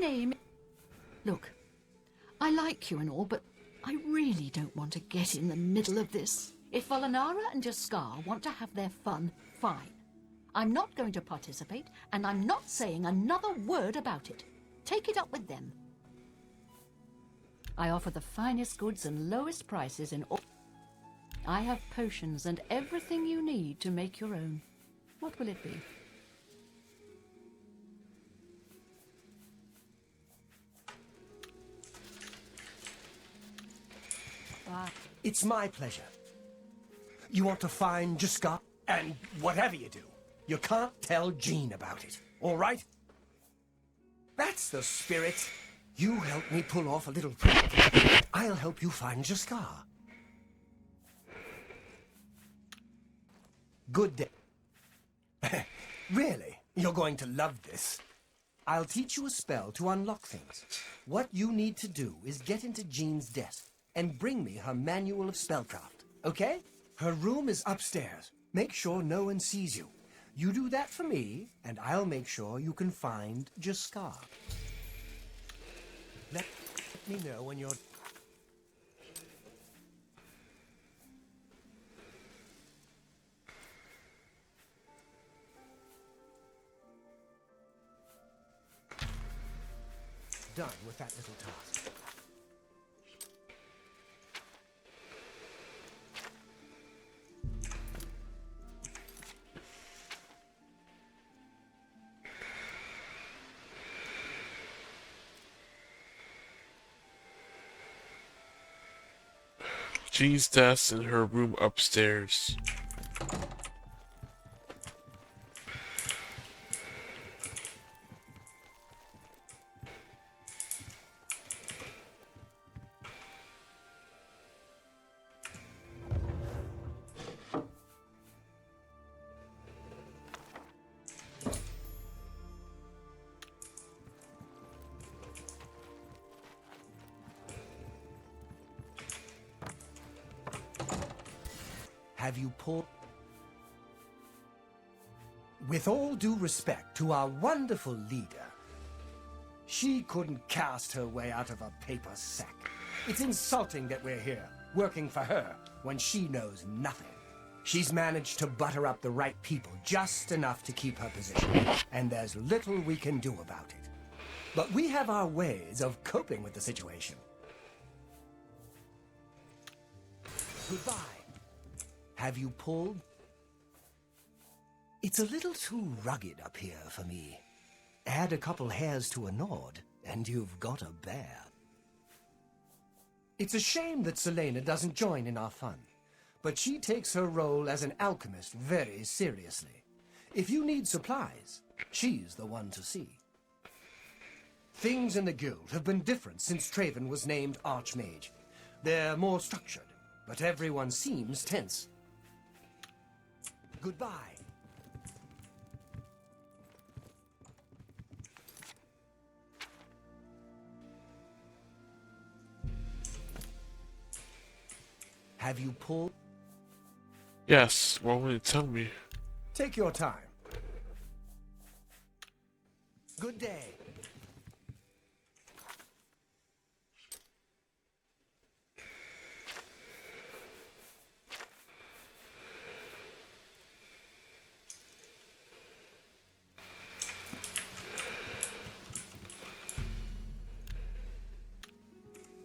name... Look, I like you and all, but I really don't want to get in the middle of this. If Volanara and Jaskar want to have their fun, fine. I'm not going to participate, and I'm not saying another word about it. Take it up with them. I offer the finest goods and lowest prices in all... I have potions and everything you need to make your own. What will it be? It's my pleasure. You want to find Jaskar? And whatever you do, you can't tell Jean about it, all right? That's the spirit. You help me pull off a little trick. I'll help you find Jaskar. Good day. Really? You're going to love this. I'll teach you a spell to unlock things. What you need to do is get into Jean's desk and bring me her manual of spellcraft, okay? Her room is upstairs. Make sure no one sees you. You do that for me, and I'll make sure you can find Jaskar. Let me know when you're... done with that little task. Jean's desk in her room upstairs. Have you pulled... With all due respect to our wonderful leader, she couldn't cast her way out of a paper sack. It's insulting that we're here, working for her, when she knows nothing. She's managed to butter up the right people just enough to keep her position, and there's little we can do about it. But we have our ways of coping with the situation. Goodbye. Have you pulled? It's a little too rugged up here for me. Add a couple hairs to a Nord, and you've got a bear. It's a shame that Selena doesn't join in our fun, but she takes her role as an alchemist very seriously. If you need supplies, she's the one to see. Things in the guild have been different since Traven was named Archmage. They're more structured, but everyone seems tense. Goodbye. Have you pulled? Yes, what will you tell me? Take your time. Good day.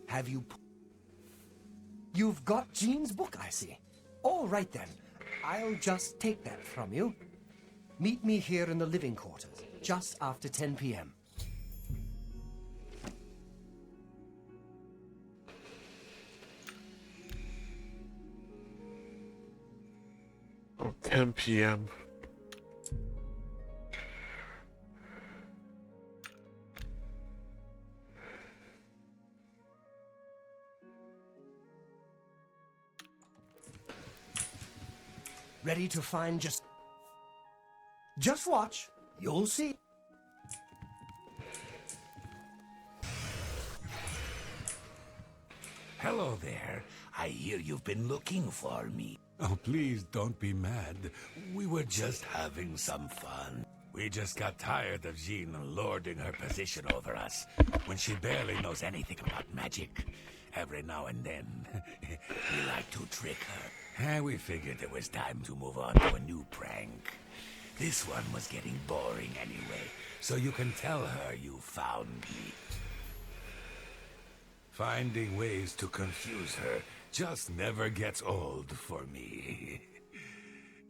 Have you... You've got Jean's book, I see. All right, then. I'll just take that from you. Meet me here in the living quarters, just after 10 p.m. Oh, 10 p.m. Ready to find Just watch. You'll see. Hello there. I hear you've been looking for me. Oh, please don't be mad. We were just having some fun. We just got tired of Jean lording her position over us when she barely knows anything about magic. Every now and then, we like to trick her. And we figured it was time to move on to a new prank. This one was getting boring anyway, so you can tell her you found me. Finding ways to confuse her just never gets old for me.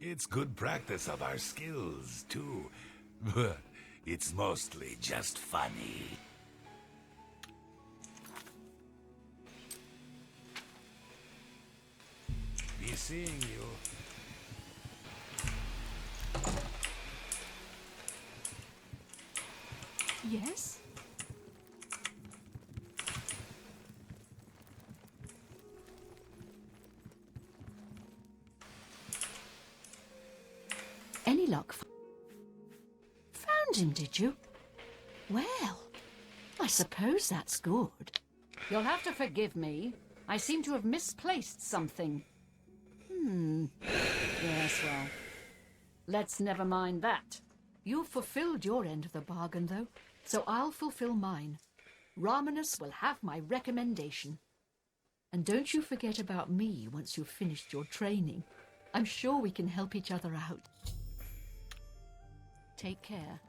It's good practice of our skills, too. But it's mostly just funny. Be seeing you. Yes? Any luck? Found him, did you? Well, I suppose that's good. You'll have to forgive me. I seem to have misplaced something. Yes, well, let's never mind that. You've fulfilled your end of the bargain, though, so I'll fulfill mine. Ramanus will have my recommendation. And don't you forget about me once you've finished your training. I'm sure we can help each other out. Take care.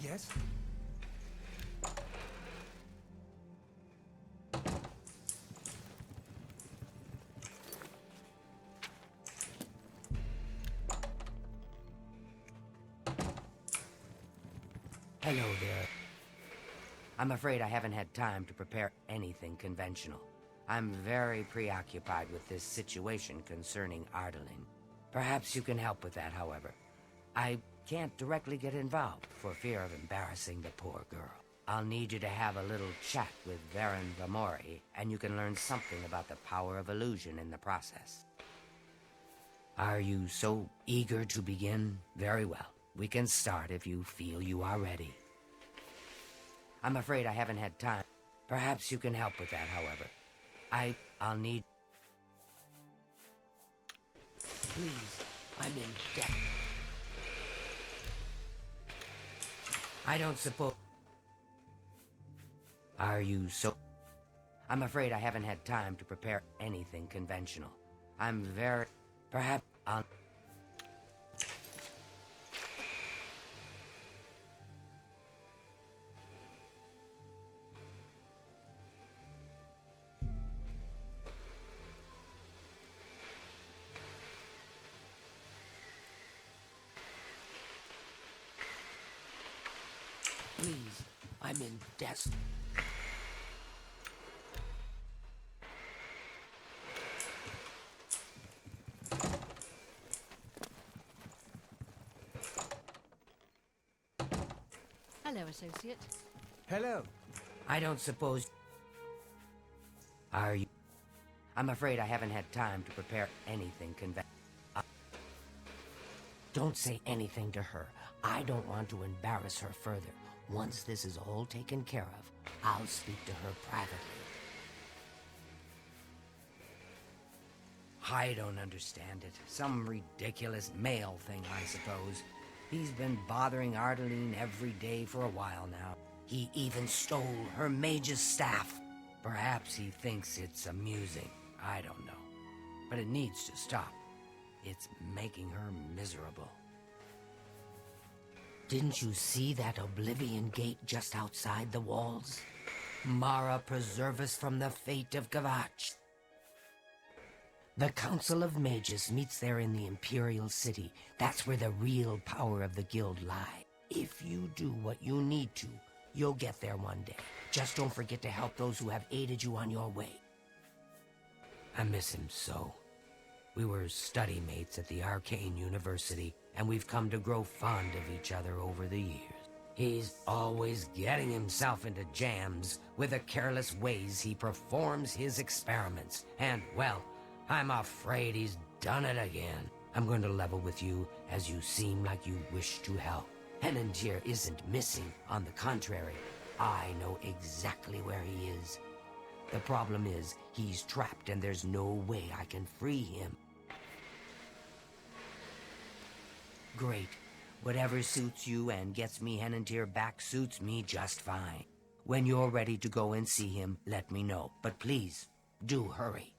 Yes? Hello there. I'm afraid I haven't had time to prepare anything conventional. I'm very preoccupied with this situation concerning Ardaline. Perhaps you can help with that, however. I can't directly get involved for fear of embarrassing the poor girl. I'll need you to have a little chat with Varen Vamori, and you can learn something about the power of illusion in the process. Are you so eager to begin? Very well. We can start if you feel you are ready. I'm afraid I haven't had time. Perhaps you can help with that, however. I'll need... Please, I'm in debt. I don't suppose... Are you so... I'm afraid I haven't had time to prepare anything conventional. I'm very... Perhaps I'll... Please, I'm in debt. Hello, associate. Hello. I don't suppose... Are you... I'm afraid I haven't had time to prepare anything Don't say anything to her. I don't want to embarrass her further. Once this is all taken care of, I'll speak to her privately. I don't understand it. Some ridiculous male thing, I suppose. He's been bothering Ardaline every day for a while now. He even stole her mage's staff. Perhaps he thinks it's amusing. I don't know. But it needs to stop. It's making her miserable. Didn't you see that Oblivion gate just outside the walls? Mara preserve us from the fate of Gavach. The Council of Mages meets there in the Imperial City. That's where the real power of the guild lies. If you do what you need to, you'll get there one day. Just don't forget to help those who have aided you on your way. I miss him so. We were study mates at the Arcane University, and we've come to grow fond of each other over the years. He's always getting himself into jams with the careless ways he performs his experiments. And, well, I'm afraid he's done it again. I'm going to level with you, as you seem like you wish to help. Henantier isn't missing. On the contrary, I know exactly where he is. The problem is, he's trapped and there's no way I can free him. Great. Whatever suits you and gets me Henantier back suits me just fine. When you're ready to go and see him, let me know. But please, do hurry.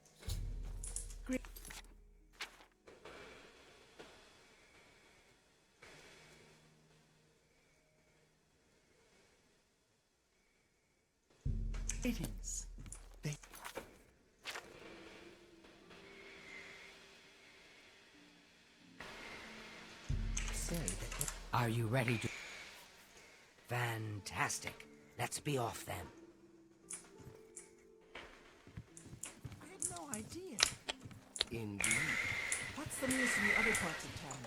Greetings. Are you ready to... Fantastic. Let's be off then. I had no idea. Indeed. What's the news from the other parts of town?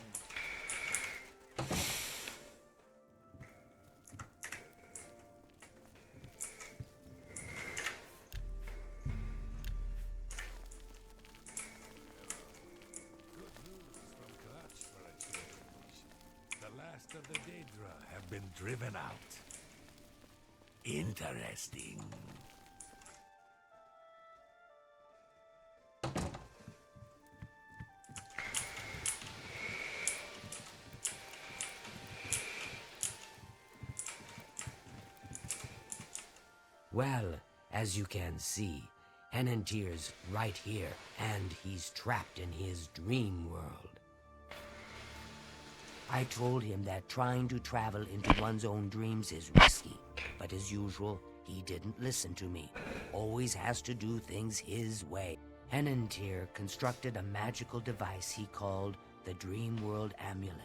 Of the Daedra have been driven out. Interesting. Well, as you can see, Henantier's right here, and he's trapped in his dream world. I told him that trying to travel into one's own dreams is risky, but as usual, he didn't listen to me. Always has to do things his way. Henantier constructed a magical device he called the Dream World Amulet.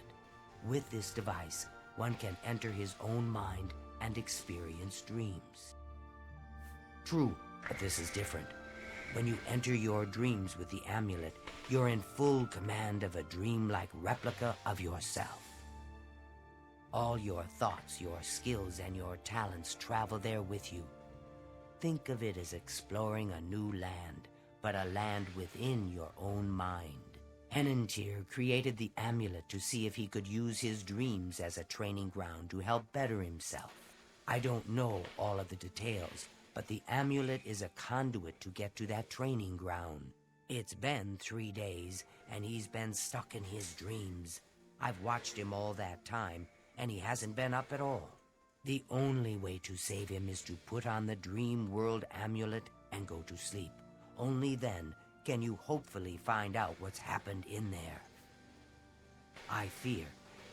With this device, one can enter his own mind and experience dreams. True, but this is different. When you enter your dreams with the amulet, you're in full command of a dreamlike replica of yourself. All your thoughts, your skills, and your talents travel there with you. Think of it as exploring a new land, but a land within your own mind. Henantier created the amulet to see if he could use his dreams as a training ground to help better himself. I don't know all of the details, but the amulet is a conduit to get to that training ground. It's been 3 days, and he's been stuck in his dreams. I've watched him all that time, and he hasn't been up at all. The only way to save him is to put on the Dream World Amulet and go to sleep. Only then can you hopefully find out what's happened in there. I fear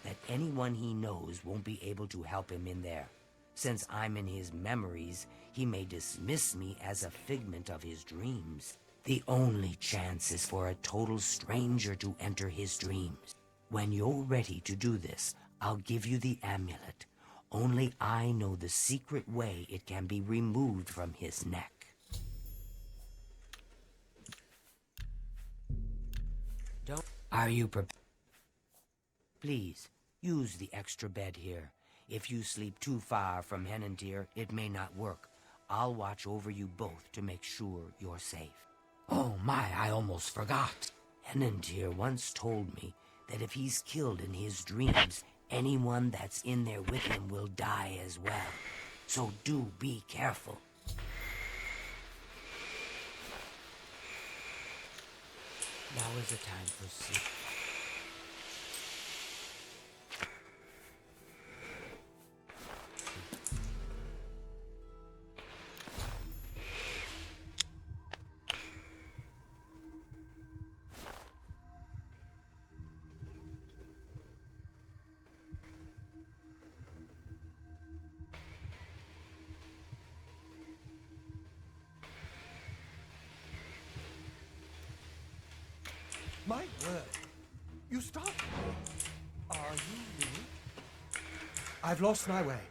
that anyone he knows won't be able to help him in there. Since I'm in his memories, he may dismiss me as a figment of his dreams. The only chance is for a total stranger to enter his dreams. When you're ready to do this, I'll give you the amulet. Only I know the secret way it can be removed from his neck. Are you prepared? Please, use the extra bed here. If you sleep too far from Henantier, it may not work. I'll watch over you both to make sure you're safe. Oh my, I almost forgot. Henantier once told me that if he's killed in his dreams, anyone that's in there with him will die as well. So do be careful. Now is the time for sleep. You stopped me? Are you really? I've lost my way.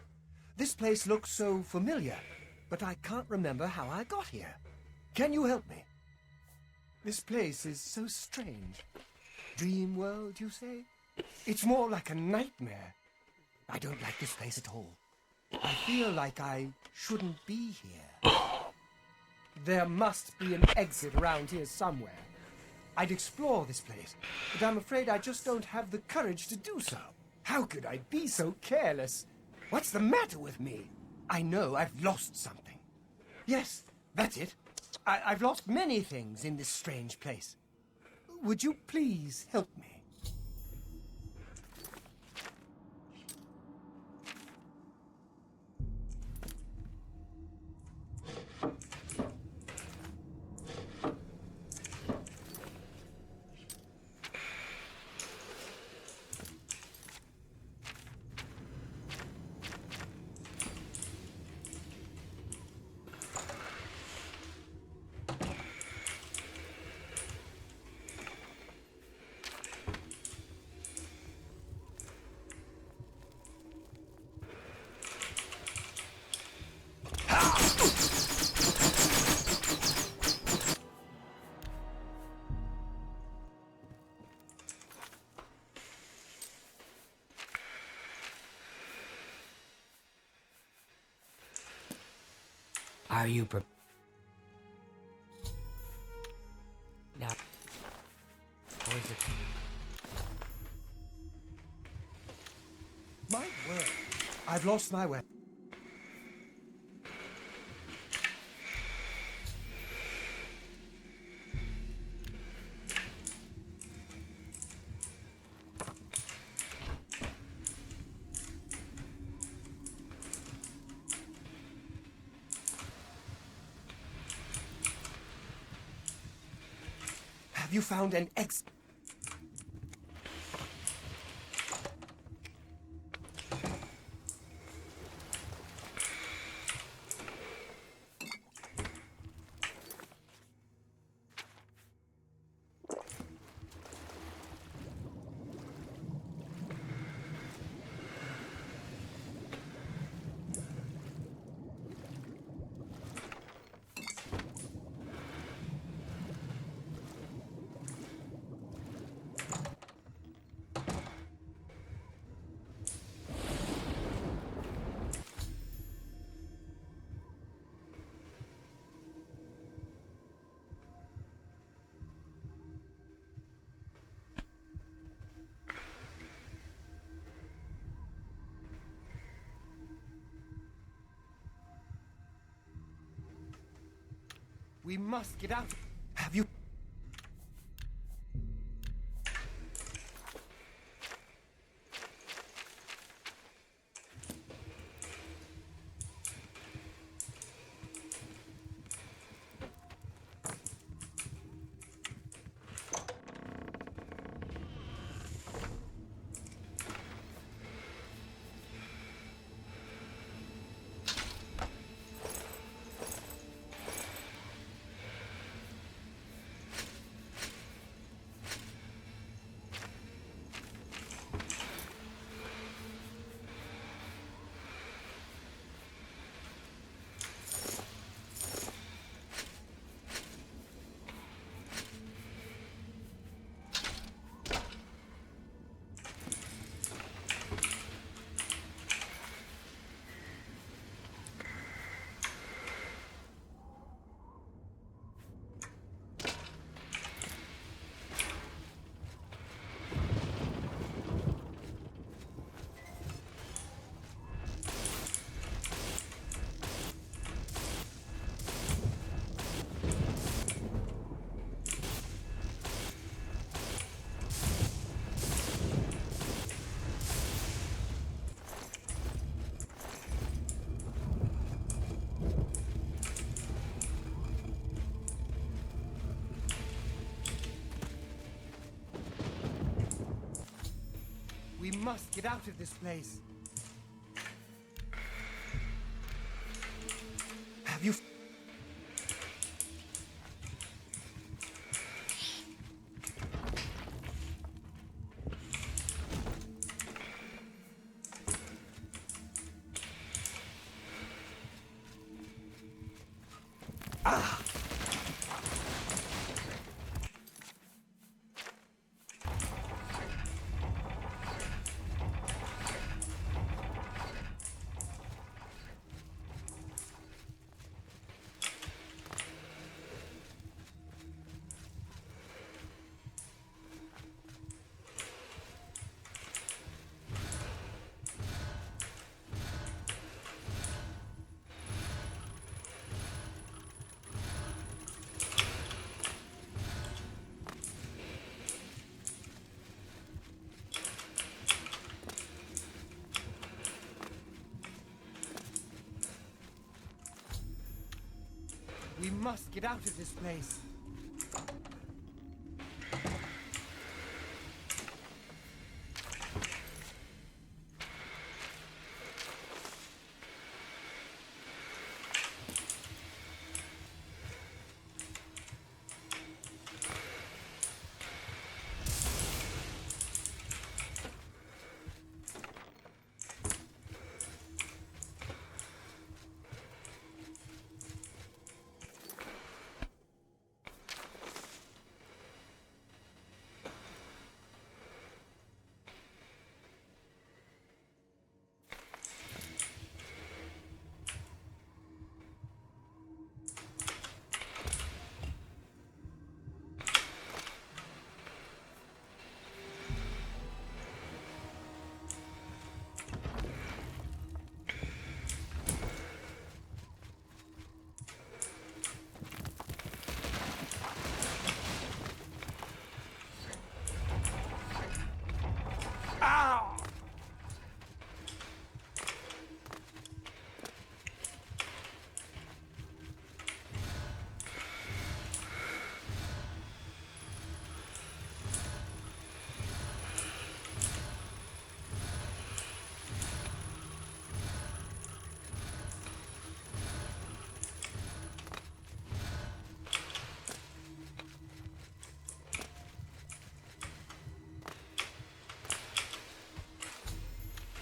This place looks so familiar, but I can't remember how I got here. Can you help me? This place is so strange. Dream world, you say? It's more like a nightmare. I don't like this place at all. I feel like I shouldn't be here. There must be an exit around here somewhere. I'd explore this place, but I'm afraid I just don't have the courage to do so. How could I be so careless? What's the matter with me? I know I've lost something. Yes, that's it. I've lost many things in this strange place. Would you please help me? Are you now? Or is it? My word, I've lost my way. Have you found an exit? We must get out. Have you... We must get out of this place. Have you... We must get out of this place.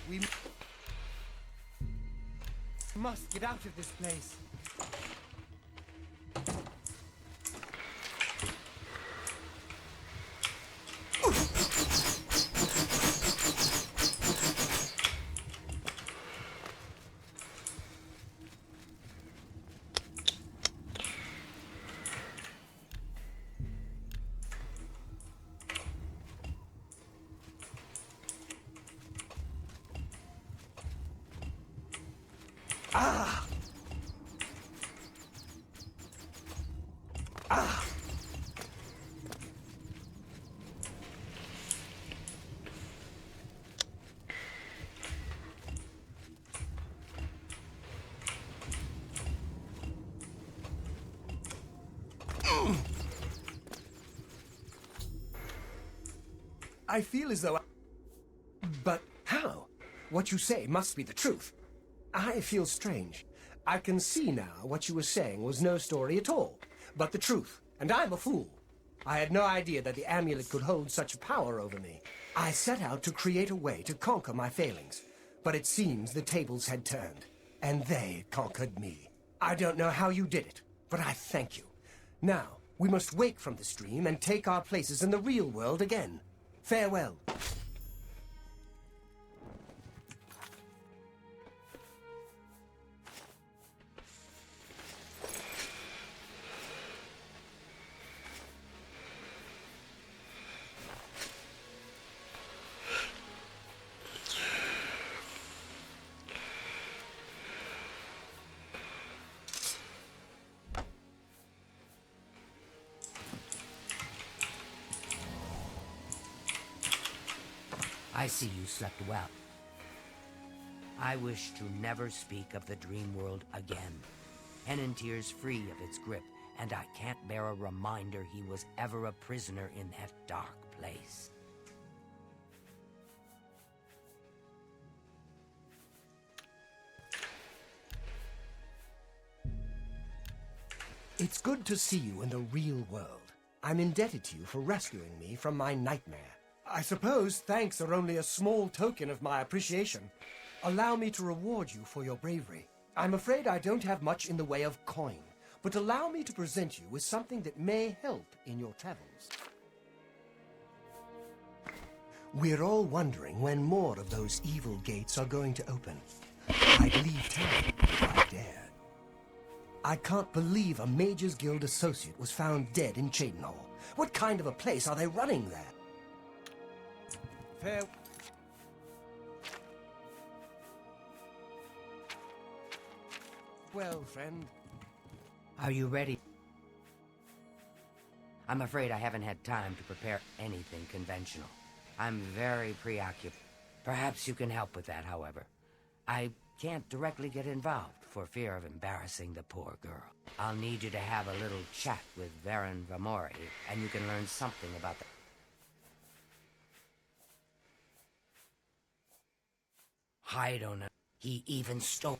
We must get out of this place. I feel as though But how? What you say must be the truth. I feel strange. I can see now what you were saying was no story at all, but the truth, and I'm a fool. I had no idea that the amulet could hold such power over me. I set out to create a way to conquer my failings, but it seems the tables had turned, and they conquered me. I don't know how you did it, but I thank you. Now, we must wake from this dream and take our places in the real world again. Farewell. I see you slept well. I wish to never speak of the dream world again. Henantier's free of its grip, and I can't bear a reminder he was ever a prisoner in that dark place. It's good to see you in the real world. I'm indebted to you for rescuing me from my nightmare. I suppose thanks are only a small token of my appreciation. Allow me to reward you for your bravery. I'm afraid I don't have much in the way of coin, but allow me to present you with something that may help in your travels. We're all wondering when more of those evil gates are going to open. I'd leave town if I dared. I can't believe a Mages Guild associate was found dead in Cheydinhal. What kind of a place are they running there? Fair... Well, friend. Are you ready? I'm afraid I haven't had time to prepare anything conventional. I'm very preoccupied. Perhaps you can help with that, however. I can't directly get involved for fear of embarrassing the poor girl. I'll need you to have a little chat with Baron Vamori, and you can learn something about the... I don't know. He even stole...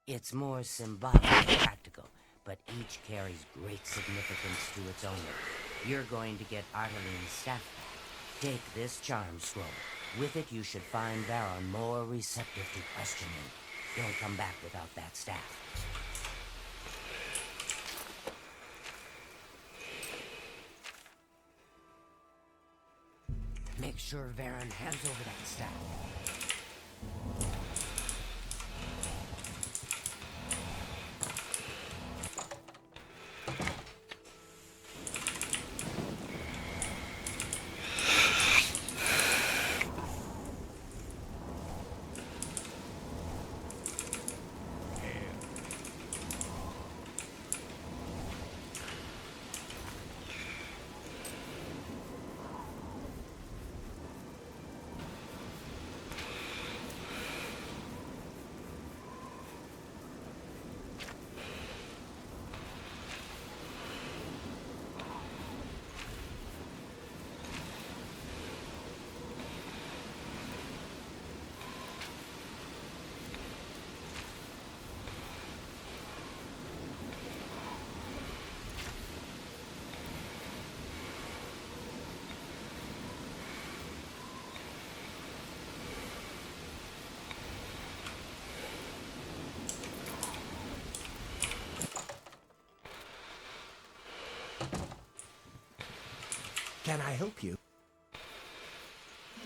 It's more symbolic than practical, but each carries great significance to its owner. You're going to get Artelin's staff back. Take this charm scroll. With it, you should find Baron more receptive to questioning. Don't come back without that staff. Make sure Varen hands over that staff. Can I help you?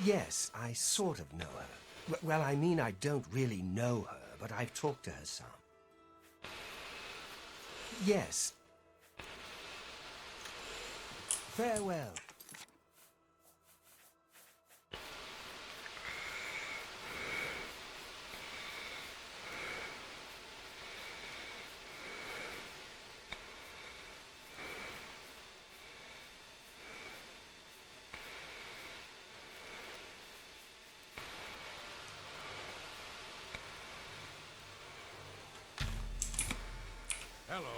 Yes, I sort of know her. Well, I mean, I don't really know her, but I've talked to her some. Yes. Farewell. Hello.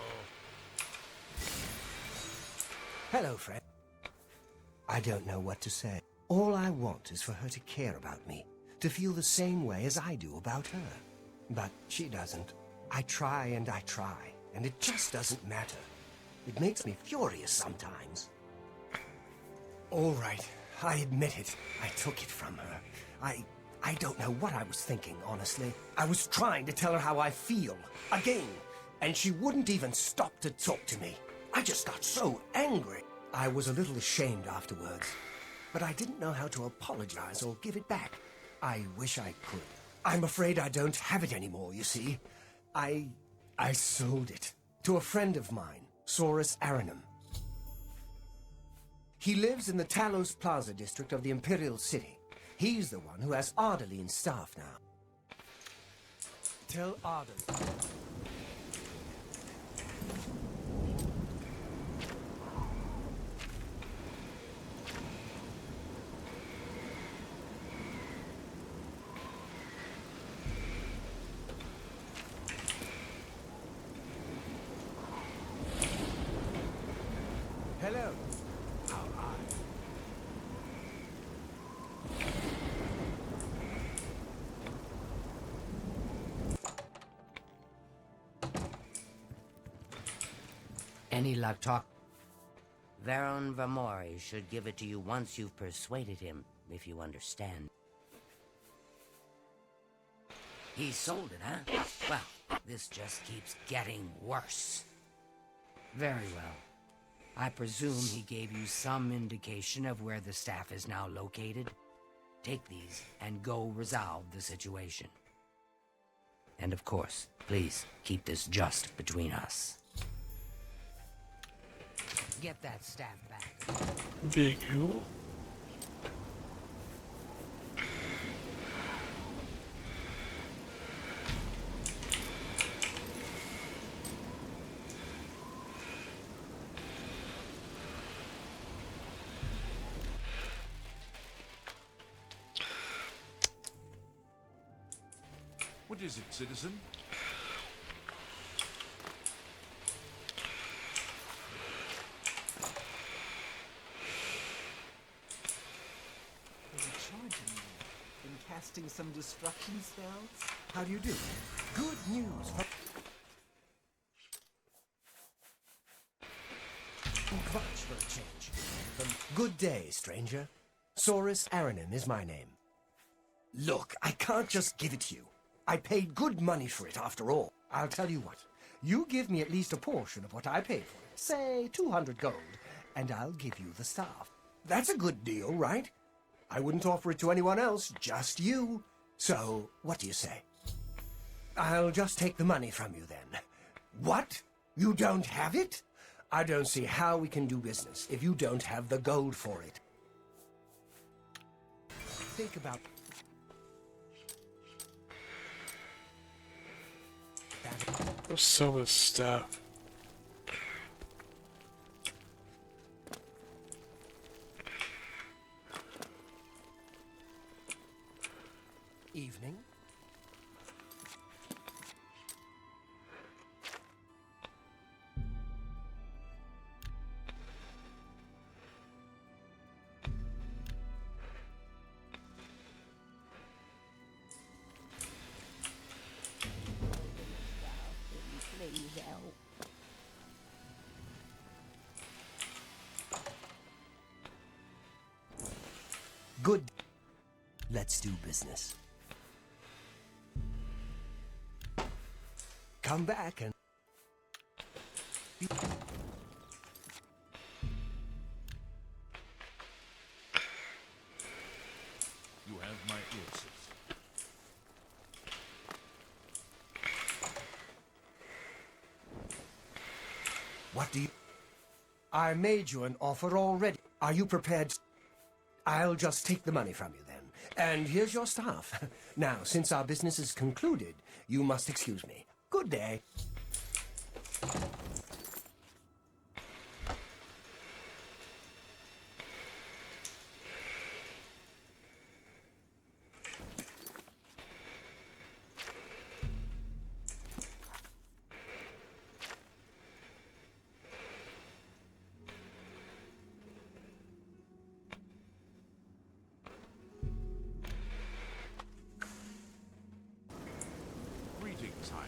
Hello, friend. I don't know what to say. All I want is for her to care about me, to feel the same way as I do about her. But she doesn't. I try, and it just doesn't matter. It makes me furious sometimes. All right, I admit it. I took it from her. I don't know what I was thinking, honestly. I was trying to tell her how I feel, again, and she wouldn't even stop to talk to me. I just got so angry. I was a little ashamed afterwards, but I didn't know how to apologize or give it back. I wish I could. I'm afraid I don't have it anymore, you see. I sold it to a friend of mine, Saurus Aranum. He lives in the Talos Plaza district of the Imperial City. He's the one who has Ardelin's staff now. Tell Ardelin. Hello. How are you? Any luck talk? Varon Vamori should give it to you once you've persuaded him, if you understand. He sold it, huh? Well, This just keeps getting worse. Very well. I presume he gave you some indication of where the staff is now located. Take these and go resolve the situation. And of course, please keep this just between us. Get that staff back. Big who? What is it, citizen? There's a charge in there. Been casting some destruction spells? How do you do? Good news from Kvatch for a change. Good day, stranger. Saurus Aranim is my name. Look, I can't just give it to you. I paid good money for it after all. I'll tell you what. You give me at least a portion of what I paid for it. Say 200 gold, and I'll give you the staff. That's a good deal, right? I wouldn't offer it to anyone else, just you. So, what do you say? I'll just take the money from you then. What? You don't have it? I don't see how we can do business if you don't have the gold for it. Think about that. There's so much stuff. Evening. Please help. Good. Let's do business. Come back and... You have my answers. What do you... I made you an offer already. Are you prepared? I'll just take the money from you then. And here's your staff. Now, since our business is concluded, you must excuse me. Good day. Greetings, Higher.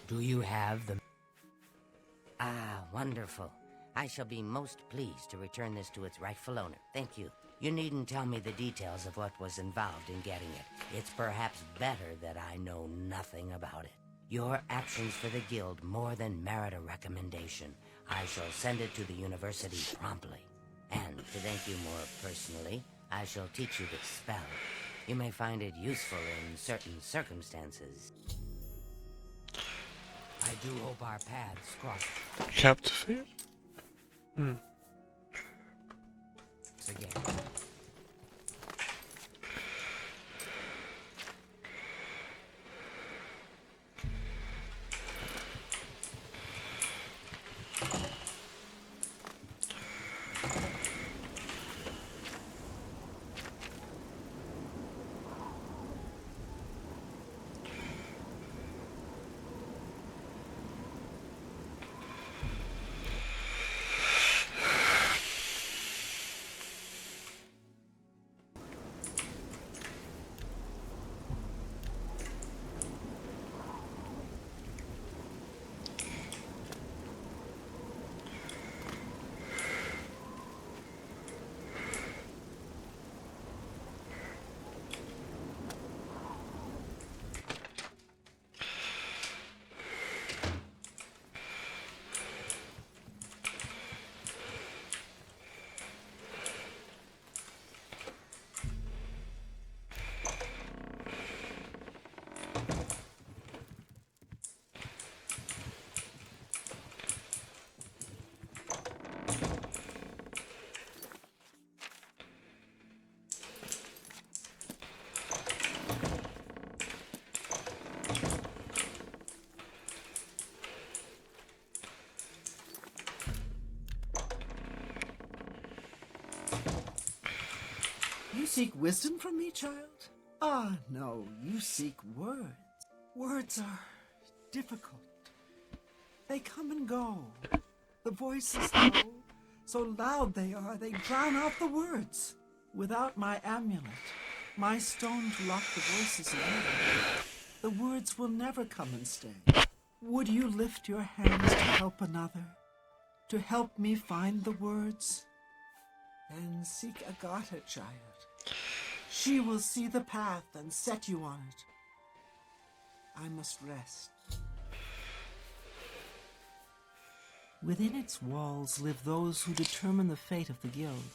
Do you have the... Ah, wonderful. I shall be most pleased to return this to its rightful owner. Thank you. You needn't tell me the details of what was involved in getting it. It's perhaps better that I know nothing about it. Your actions for the guild more than merit a recommendation. I shall send it to the university promptly. And to thank you more personally, I shall teach you this spell. You may find it useful in certain circumstances. I do hope our paths cross Captivate? again. seek wisdom from me, child? Ah, no, you seek words. Words are difficult. They come and go. The voices, though, so loud they are, they drown out the words. Without my amulet, my stone to lock the voices in, the words will never come and stay. Would you lift your hands to help another? To help me find the words? Then seek Agatha, child. She will see the path and set you on it. I must rest. Within its walls live those who determine the fate of the guild.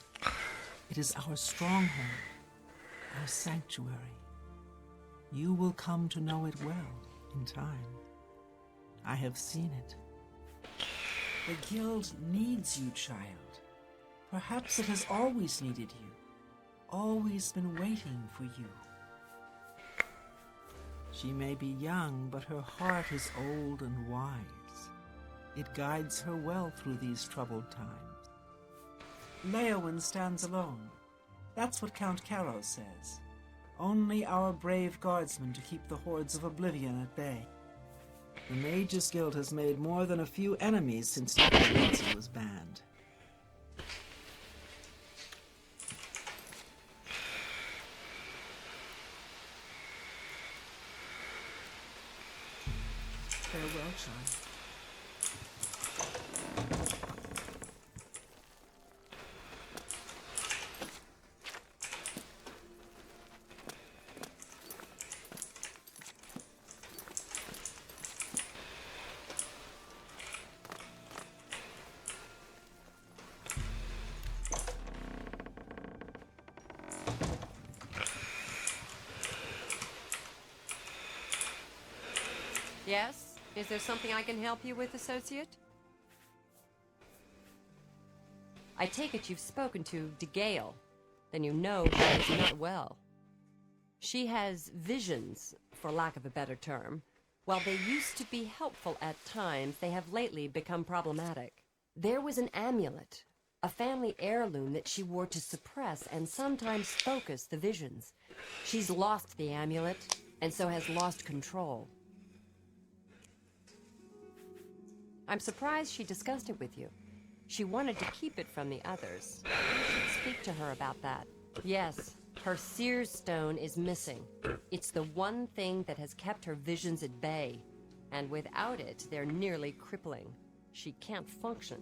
It is our stronghold, our sanctuary. You will come to know it well in time. I have seen it. The guild needs you, child. Perhaps it has always needed you, always been waiting for you. She may be young, but her heart is old and wise. It guides her well through these troubled times. Leowyn stands alone. That's what Count Caro says. Only our brave guardsmen to keep the hordes of Oblivion at bay. The Mages Guild has made more than a few enemies since necromancy was banned. Farewell, child. Yes? Is there something I can help you with, associate? I take it you've spoken to DeGale. Then you know she is not well. She has visions, for lack of a better term. While they used to be helpful at times, they have lately become problematic. There was an amulet, a family heirloom that she wore to suppress and sometimes focus the visions. She's lost the amulet, and so has lost control. I'm surprised she discussed it with you. She wanted to keep it from the others. You should speak to her about that. Yes, her Seer's Stone is missing. It's the one thing that has kept her visions at bay. And without it, they're nearly crippling. She can't function.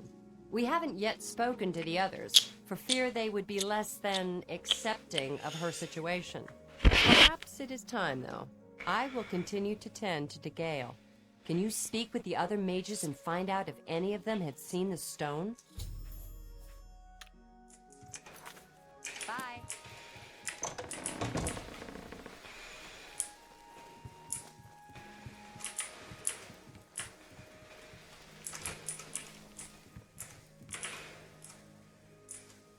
We haven't yet spoken to the others, for fear they would be less than accepting of her situation. Perhaps it is time, though. I will continue to tend to DeGale. Can you speak with the other mages and find out if any of them have seen the stone? Bye.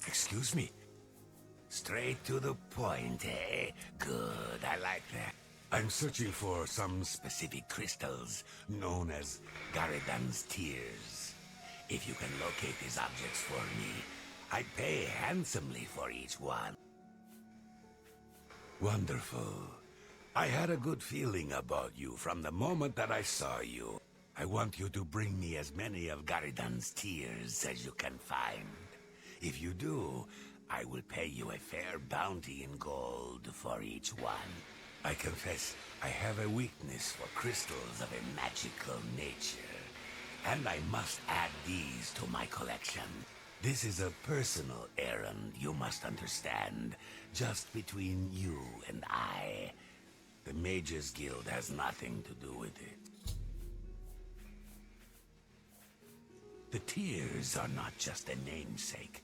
Excuse me. Straight to the point, eh? Good, I like that. I'm searching for some specific crystals known as Garidan's Tears. If you can locate these objects for me, I'd pay handsomely for each one. Wonderful. I had a good feeling about you from the moment that I saw you. I want you to bring me as many of Garidan's Tears as you can find. If you do, I will pay you a fair bounty in gold for each one. I confess, I have a weakness for crystals of a magical nature, and I must add these to my collection. This is a personal errand, you must understand, just between you and I. The Mages Guild has nothing to do with it. The tears are not just a namesake.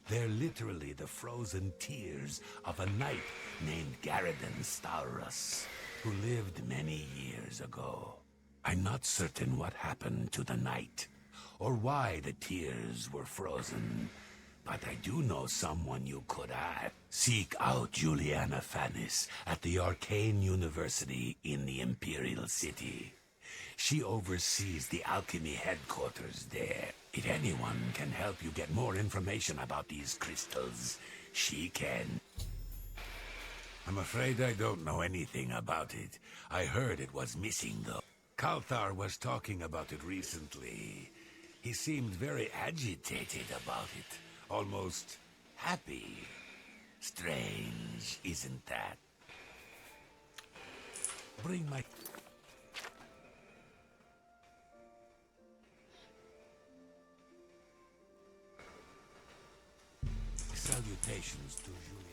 They're literally the frozen tears of a knight named Garidan Staurus, who lived many years ago. I'm not certain what happened to the knight, or why the tears were frozen, but I do know someone you could ask. Seek out Juliana Fanis at the Arcane University in the Imperial City. She oversees the alchemy headquarters there. If anyone can help you get more information about these crystals, she can. I'm afraid I don't know anything about it. I heard it was missing, though. Kalthar was talking about it recently. He seemed very agitated about it. Almost happy. Strange, isn't that? Bring my... Salutations to Julia.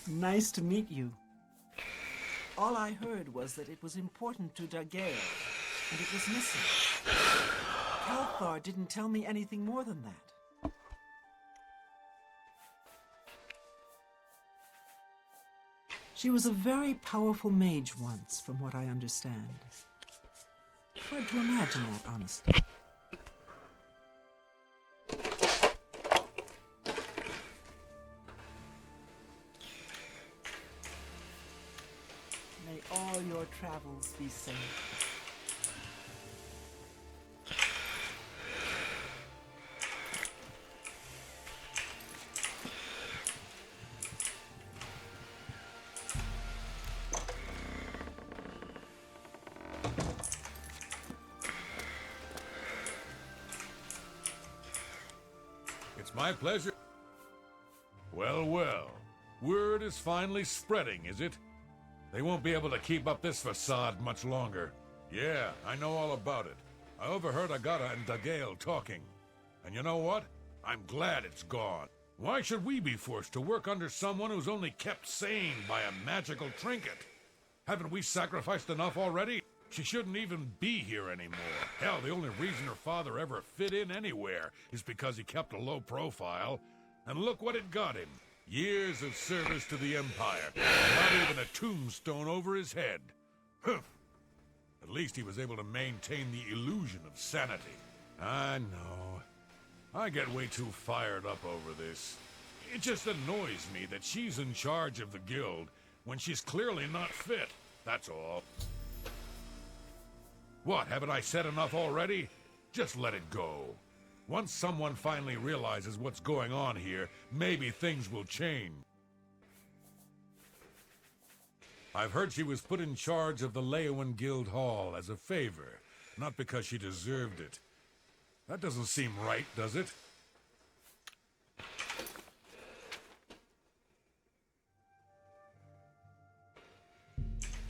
Nice to meet you. All I heard was that it was important to Dagael, and it was missing. Kalthar didn't tell me anything more than that. She was a very powerful mage once, from what I understand. Hard to imagine that, honestly. May all your travels be safe. It's my pleasure. Well, well. Word is finally spreading, is it? They won't be able to keep up this facade much longer. Yeah, I know all about it. I overheard Agata and Dagael talking. And you know what? I'm glad it's gone. Why should we be forced to work under someone who's only kept sane by a magical trinket? Haven't we sacrificed enough already? She shouldn't even be here anymore. Hell, the only reason her father ever fit in anywhere is because he kept a low profile. And look what it got him. Years of service to the Empire. Not even a tombstone over his head. Humph. At least he was able to maintain the illusion of sanity. I know. I get way too fired up over this. It just annoys me that she's in charge of the guild when she's clearly not fit. That's all. What, haven't I said enough already? Just let it go. Once someone finally realizes what's going on here, maybe things will change. I've heard she was put in charge of the Leowen Guild Hall as a favor, not because she deserved it. That doesn't seem right, does it?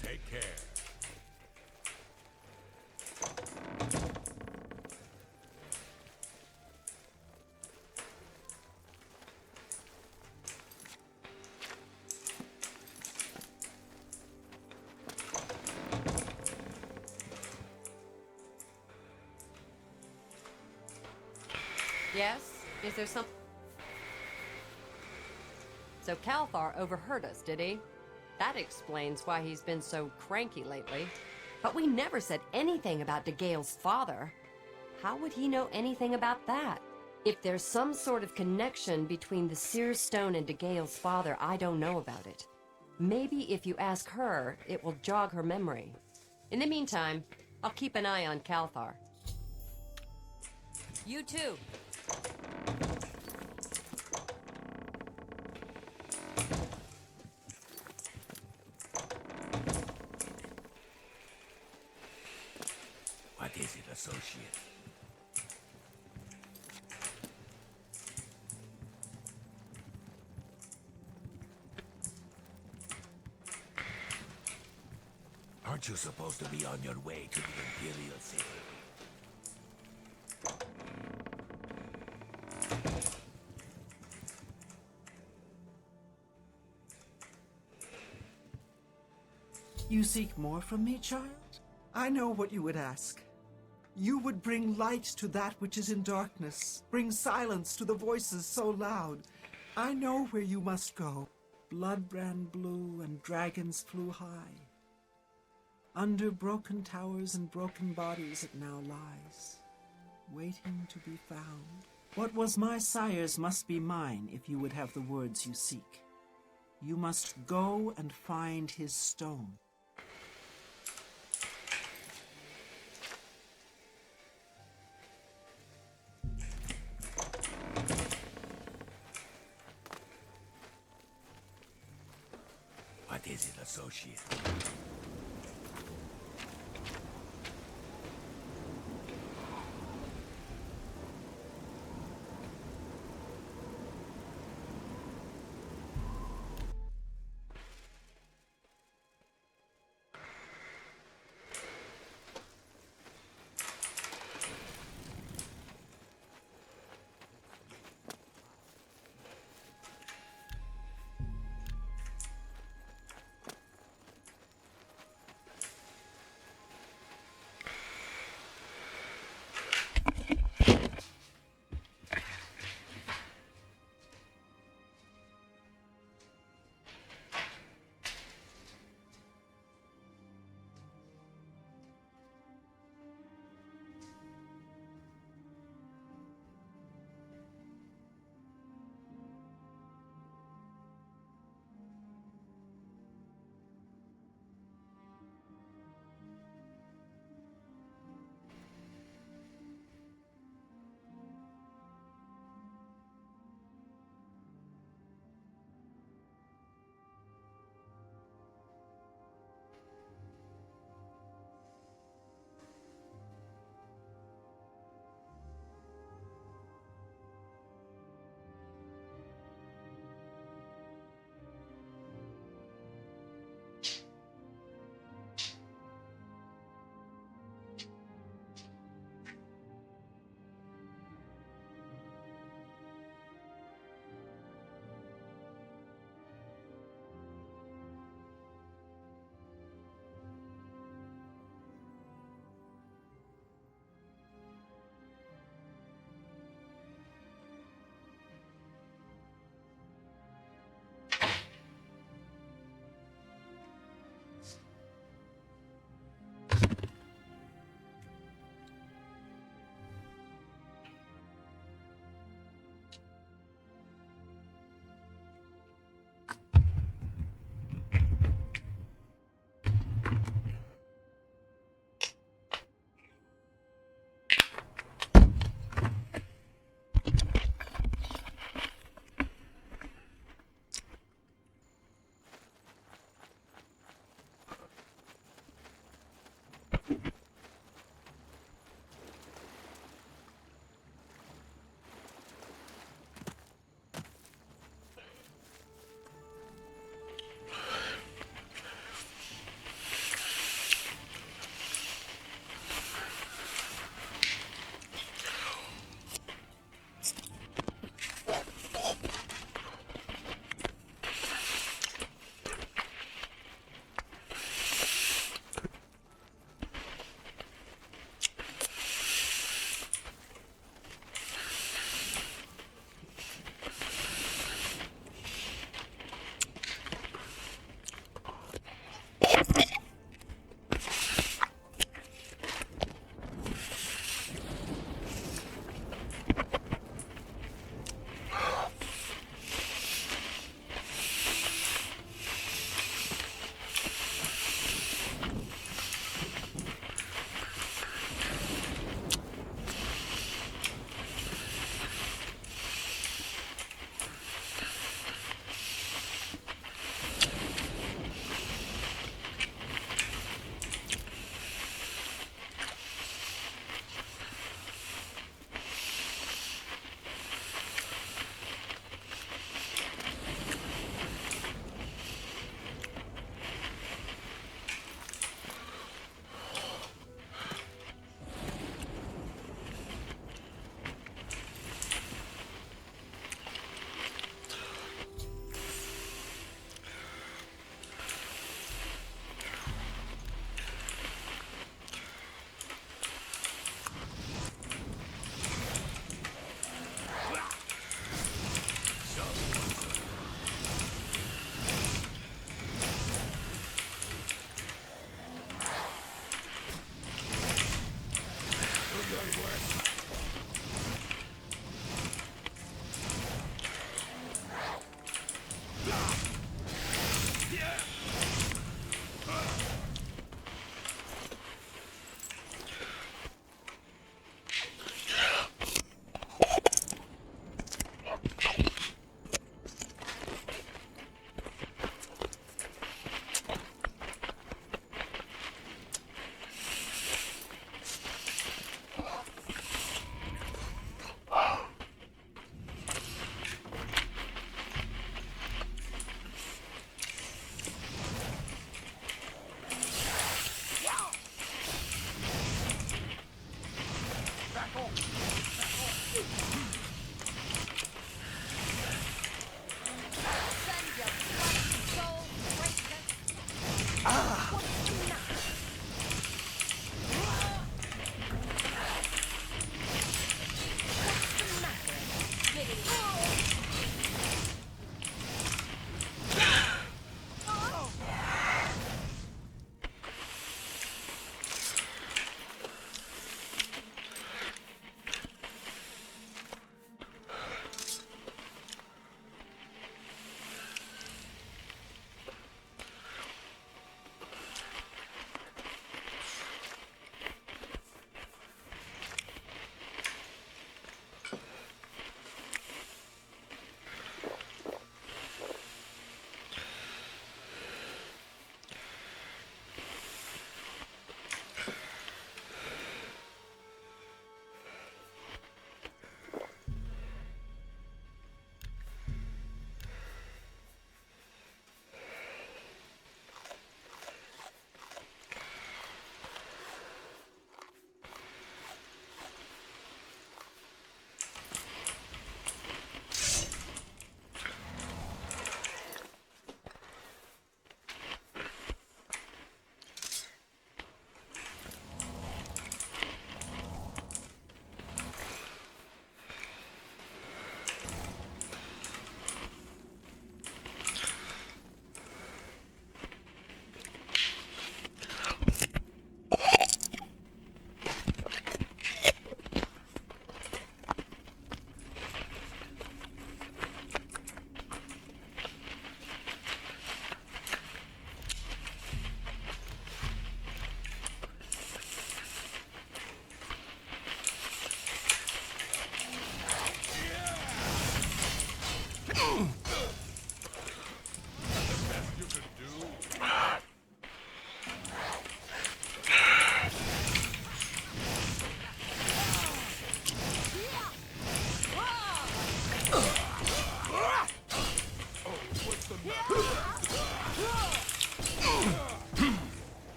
Take care. Yes? Is there some... So Kalthar overheard us, did he? That explains why he's been so cranky lately. But we never said anything about Dagael's father. How would he know anything about that? If there's some sort of connection between the Seer Stone and Dagael's father, I don't know about it. Maybe if you ask her, it will jog her memory. In the meantime, I'll keep an eye on Kalthar. You too. What is it, associate? Aren't you supposed to be on your way to the Imperial City? You seek more from me, child? I know what you would ask. You would bring light to that which is in darkness, bring silence to the voices so loud. I know where you must go. Blood ran blue and dragons flew high. Under broken towers and broken bodies it now lies, waiting to be found. What was my sire's must be mine if you would have the words you seek. You must go and find his stone. What is it, associate?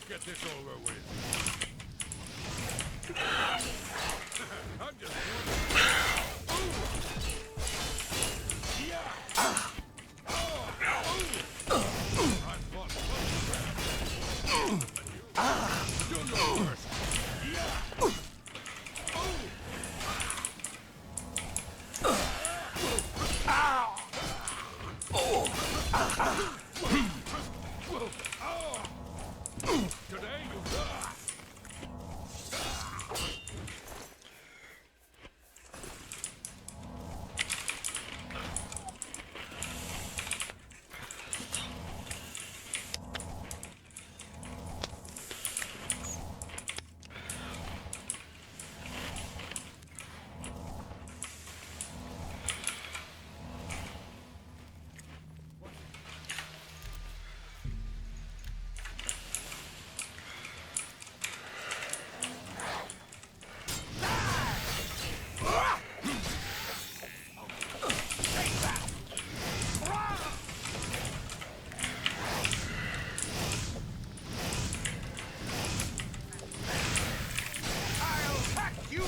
Get this over with. I'm just today you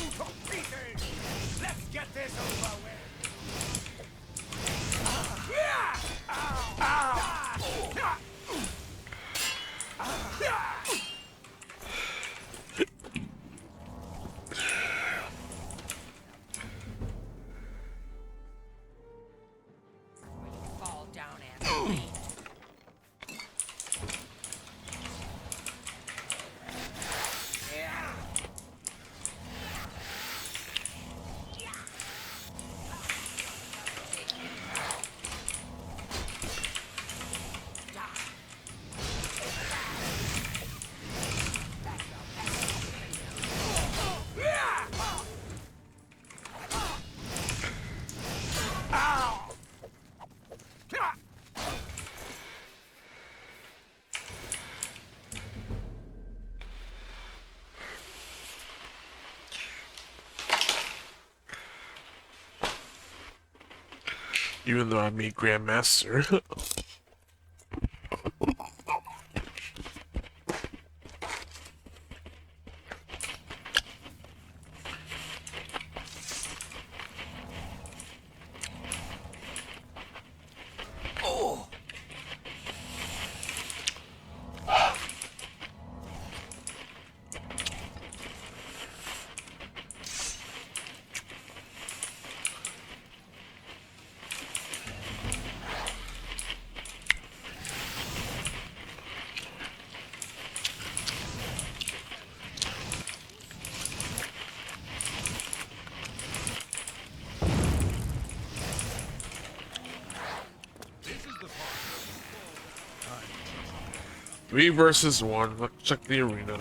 Fall down and me. Even though I made Grandmaster. 3 versus 1. Let's check the arena.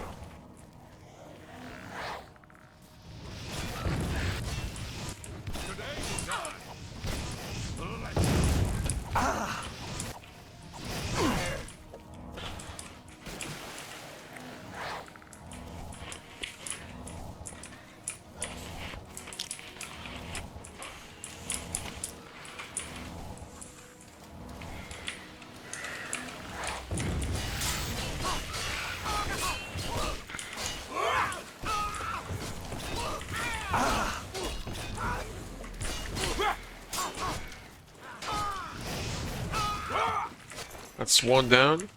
That's 1 down.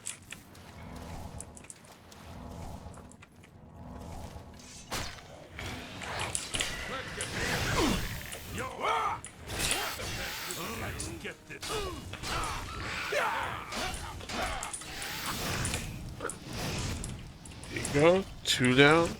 There you go. 2 down.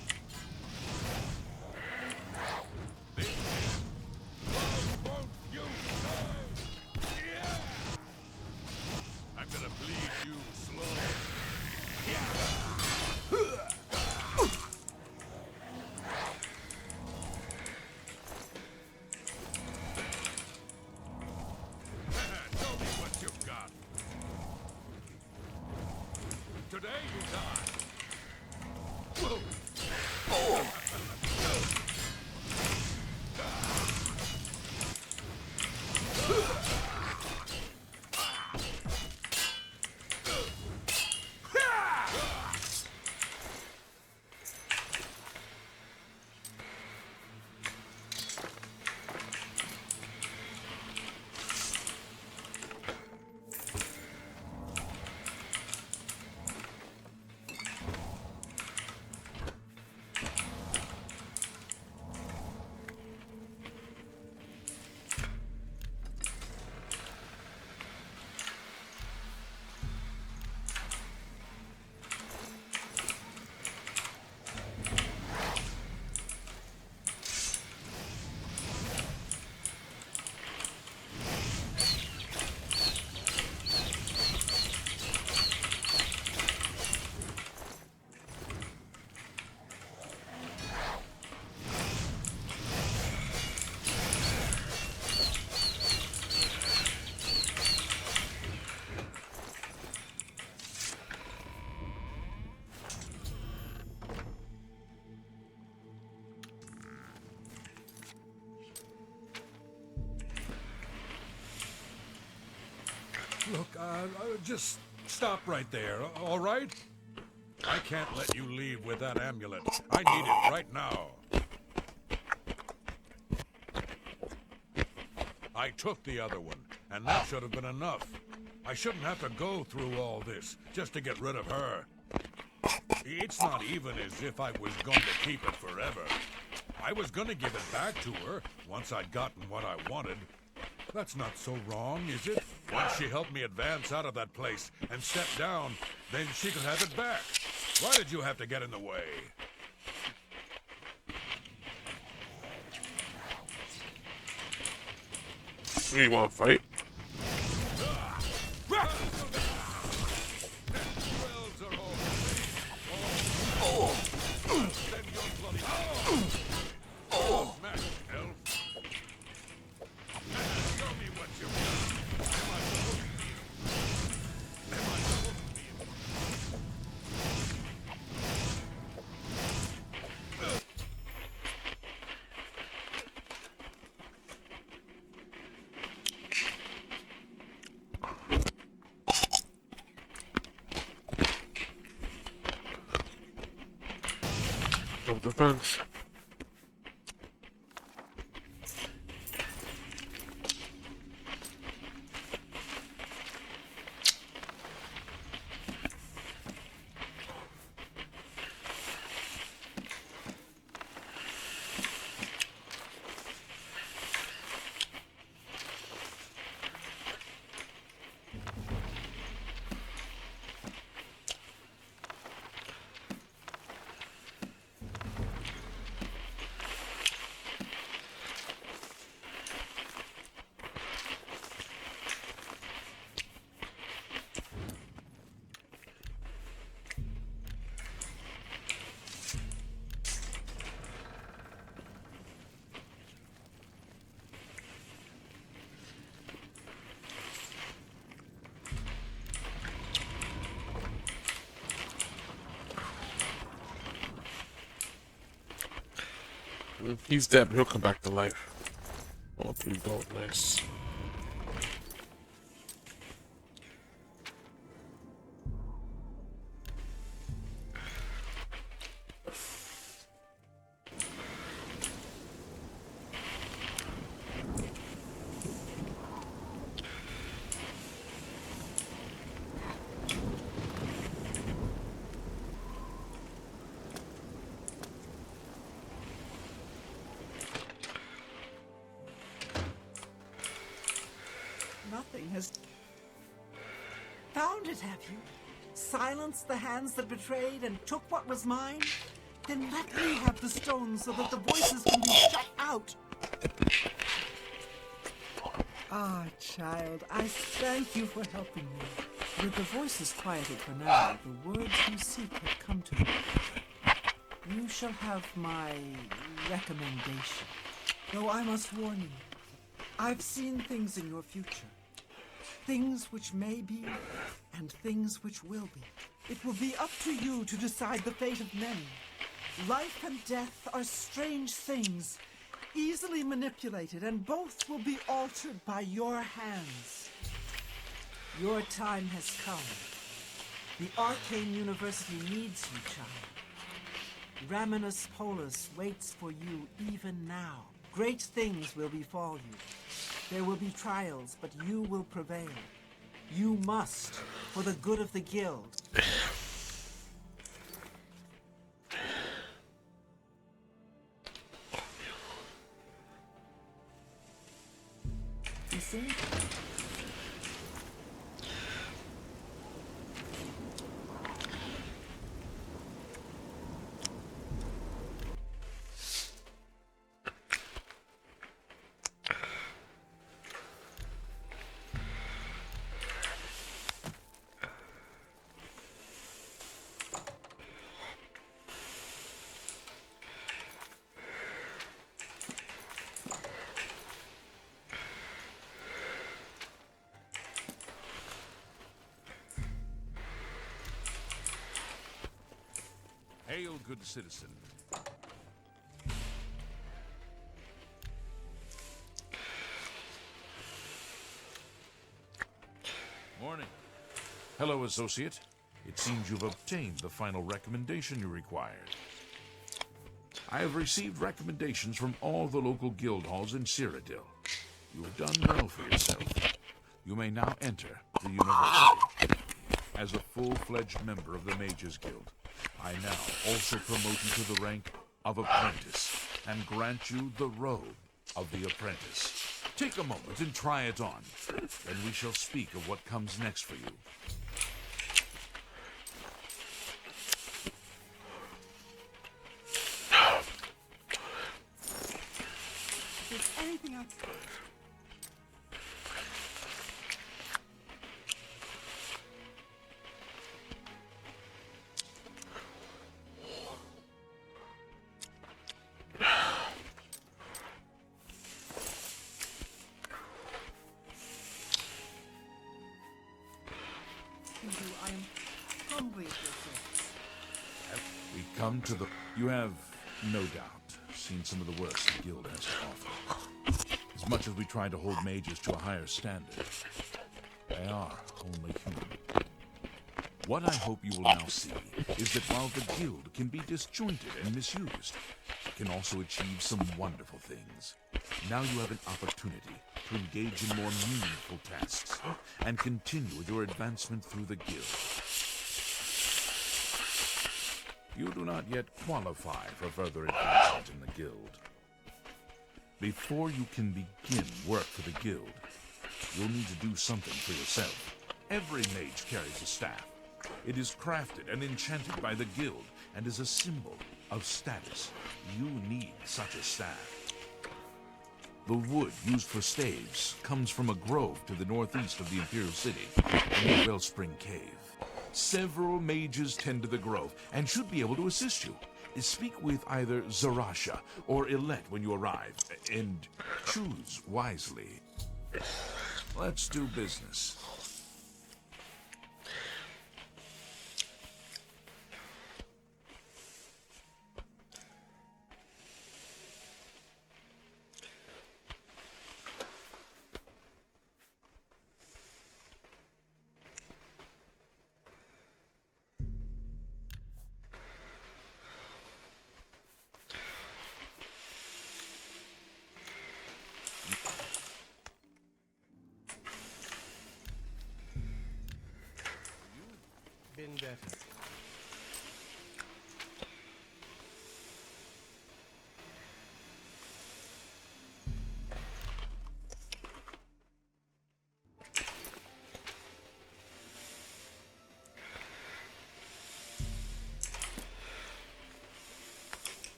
Look, just stop right there, all right? I can't let you leave with that amulet. I need it right now. I took the other one, and that should have been enough. I shouldn't have to go through all this just to get rid of her. It's not even as if I was going to keep it forever. I was going to give it back to her once I'd gotten what I wanted. That's not so wrong, is it? Once she helped me advance out of that place and step down, then she could have it back. Why did you have to get in the way? You want to fight? No defense. He's dead, but he'll come back to life. Oh, please don't. Nice. Nothing has found it, have you? Silenced the hands that betrayed and took what was mine? Then let me have the stones so that the voices can be shut out. Ah, child, I thank you for helping me. With the voices quieted for now, the words you seek have come to me. You shall have my recommendation. Though I must warn you, I've seen things in your future. Things which may be, and things which will be. It will be up to you to decide the fate of many. Life and death are strange things, easily manipulated, and both will be altered by your hands. Your time has come. The Arcane University needs you, child. Raminus Polus waits for you even now. Great things will befall you. There will be trials, but you will prevail. You must, for the good of the guild. You see? Hail, good citizen. Morning. Hello, associate. It seems you've obtained the final recommendation you required. I have received recommendations from all the local guild halls in Cyrodiil. You have done well for yourself. You may now enter the university. As a full-fledged member of the Mages Guild, I now also promote you to the rank of apprentice and grant you the robe of the apprentice. Take a moment and try it on. Then we shall speak of what comes next for you. If there's anything else... I am humbly grateful. We come to the... You have, no doubt, seen some of the worst the guild has to offer. As much as we try to hold mages to a higher standard, they are only human. What I hope you will now see is that while the guild can be disjointed and misused, it can also achieve some wonderful things. Now you have an opportunity to engage in more meaningful tasks and continue with your advancement through the guild. You do not yet qualify for further advancement in the guild. Before you can begin work for the guild, you'll need to do something for yourself. Every mage carries a staff. It is crafted and enchanted by the guild and is a symbol of status. You need such a staff. The wood used for staves comes from a grove to the northeast of the Imperial City, in the Wellspring Cave. Several mages tend to the grove and should be able to assist you. Speak with either Zarasha or Ilette when you arrive, and choose wisely. Let's do business. getting better.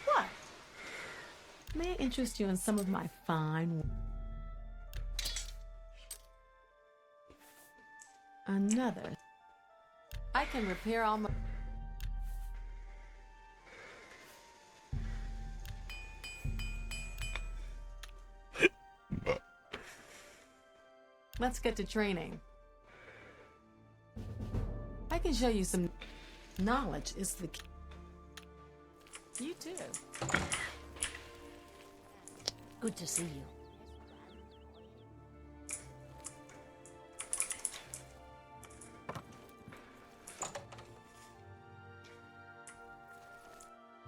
What? May I interest you in some of my fine work? Another. I can repair all my... Let's get to training. I can show you some... Knowledge is the key. You too. Good to see you.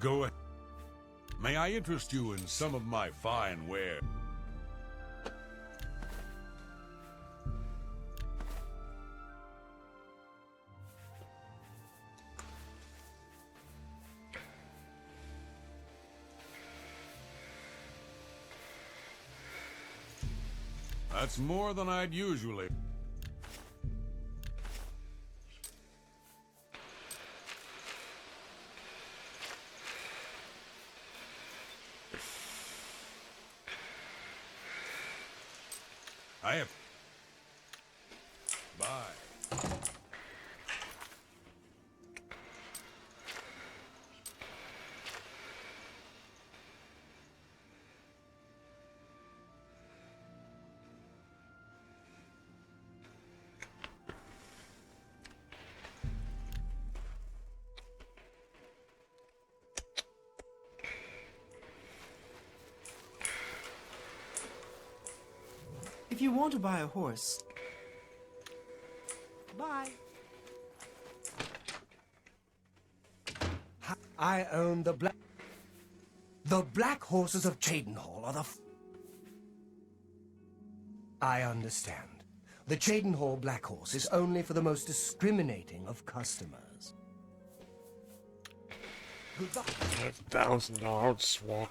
Go ahead. May I interest you in some of my fine ware? That's more than I'd usually. I have. Bye. If you want to buy a horse, bye. I own the black... The black horses of Cheydinhall are the... I understand. The Cheydinhall black horse is only for the most discriminating of customers. Goodbye. $1,000. I'll just walk.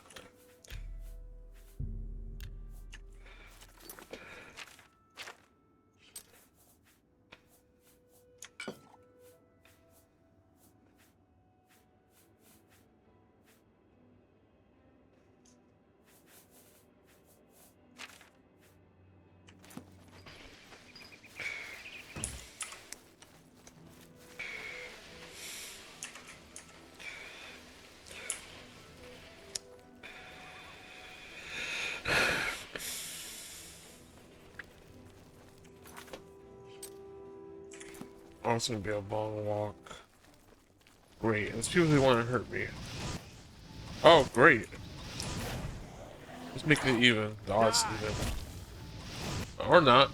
Oh, it's gonna be a long walk. Great. There's people who want to hurt me. Oh, great. Let's make it even. The odds even. Or not.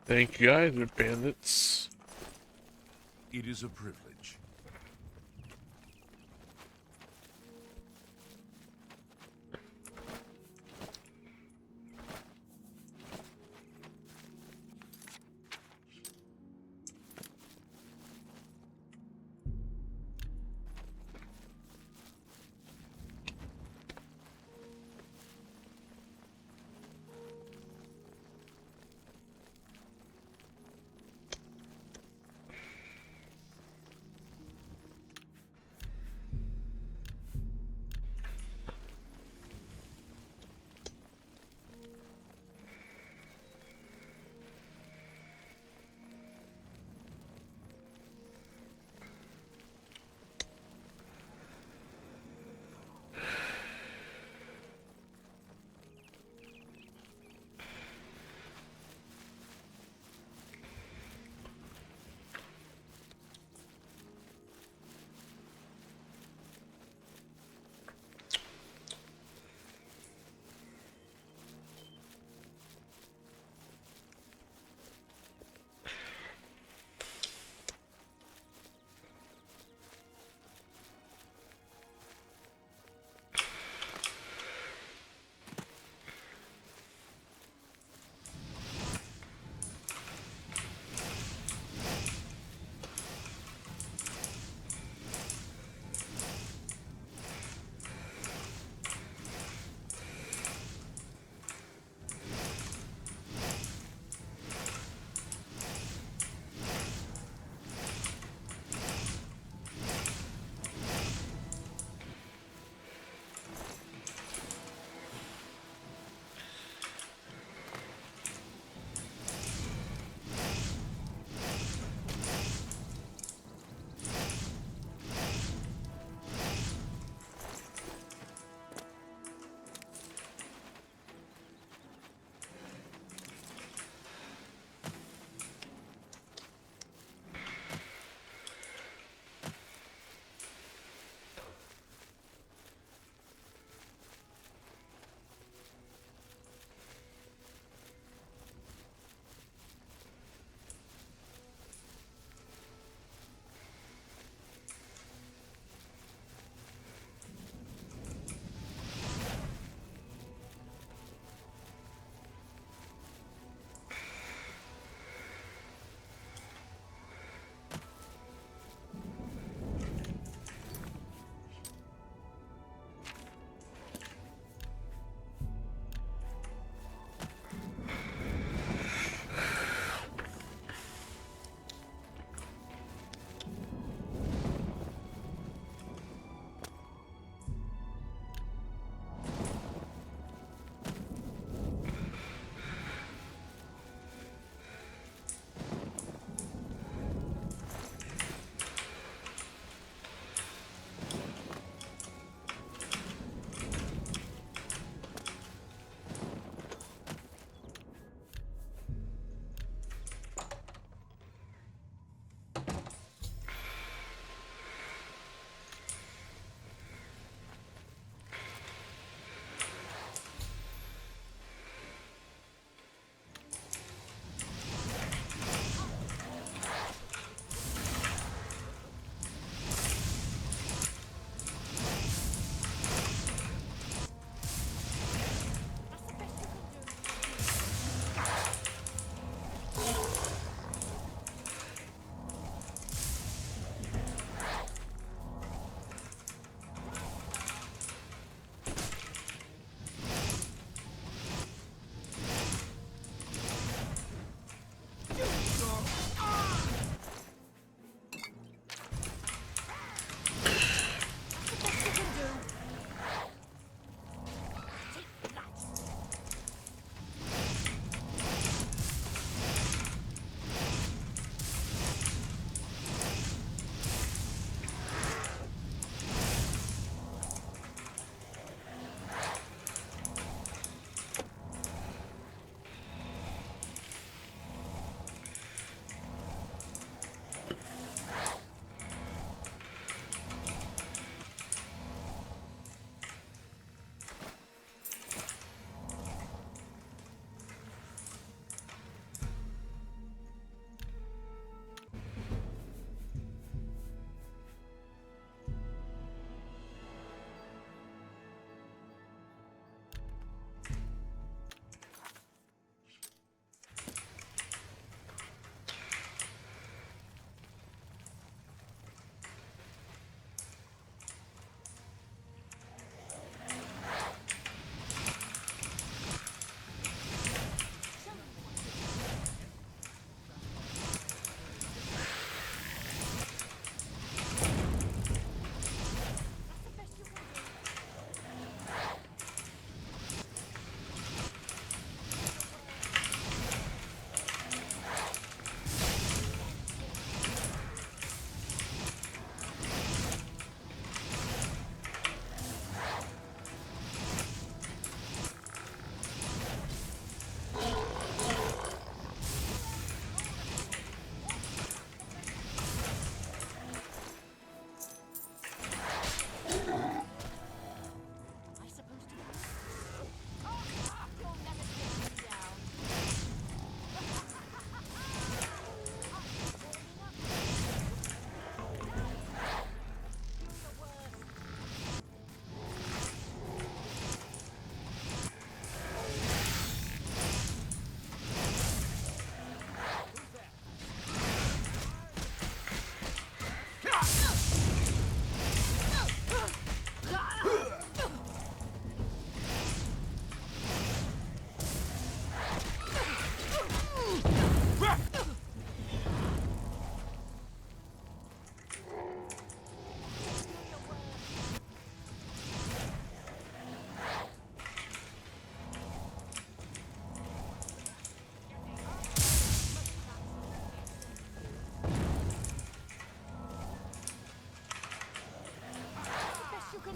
Thank you guys, they're bandits. It is a privilege.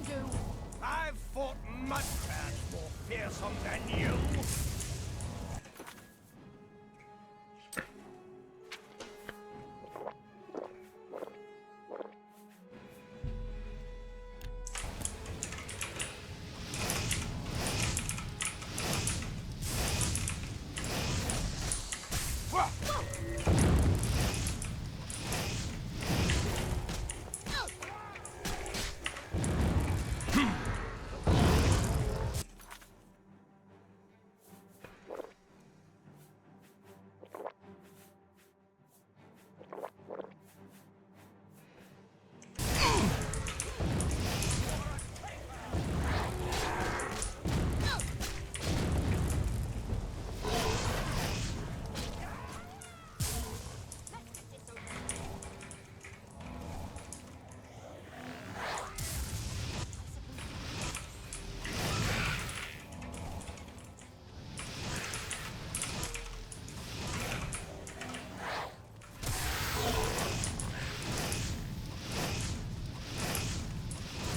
do. I've fought much more fearsome than you.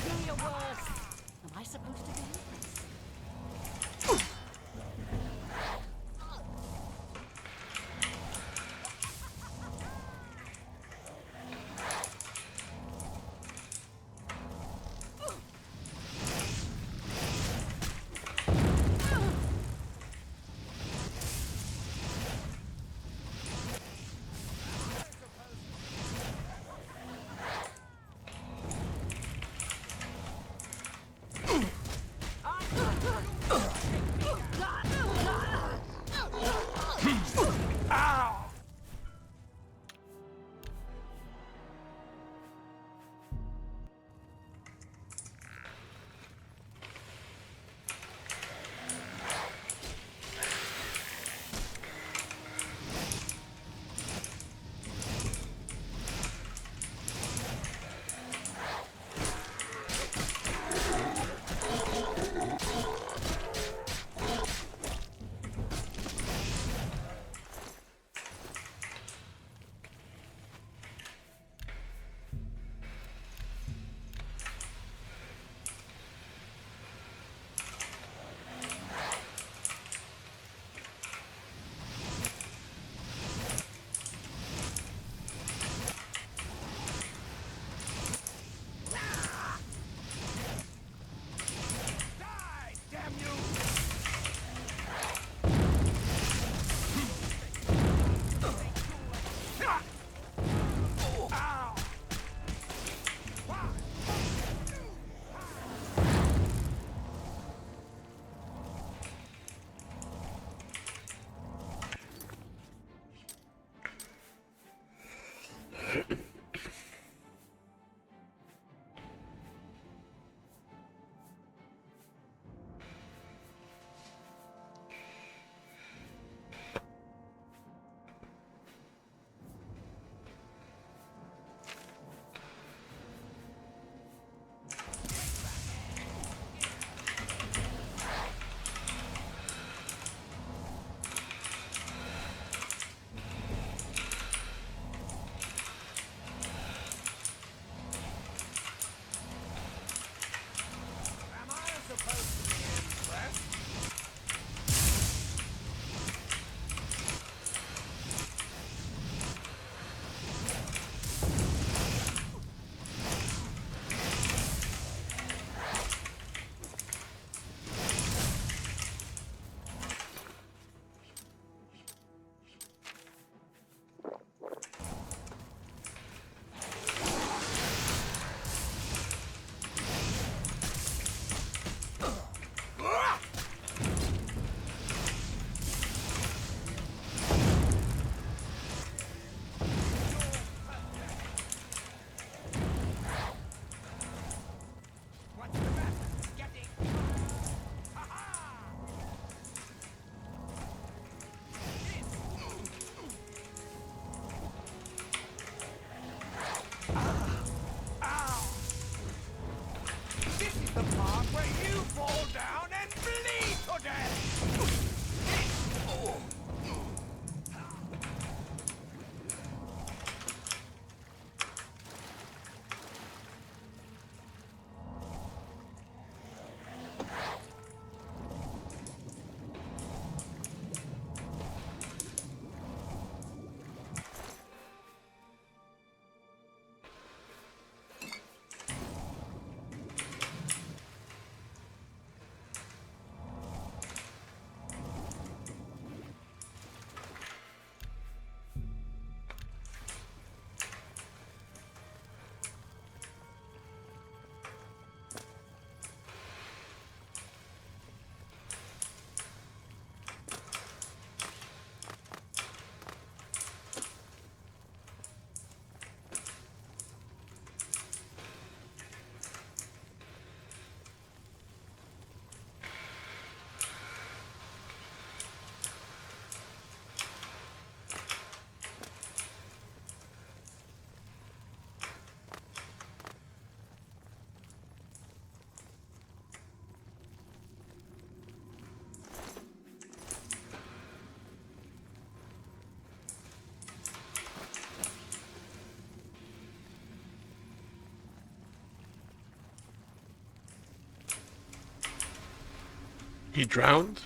Do your worst. Am I supposed to be? He drowned?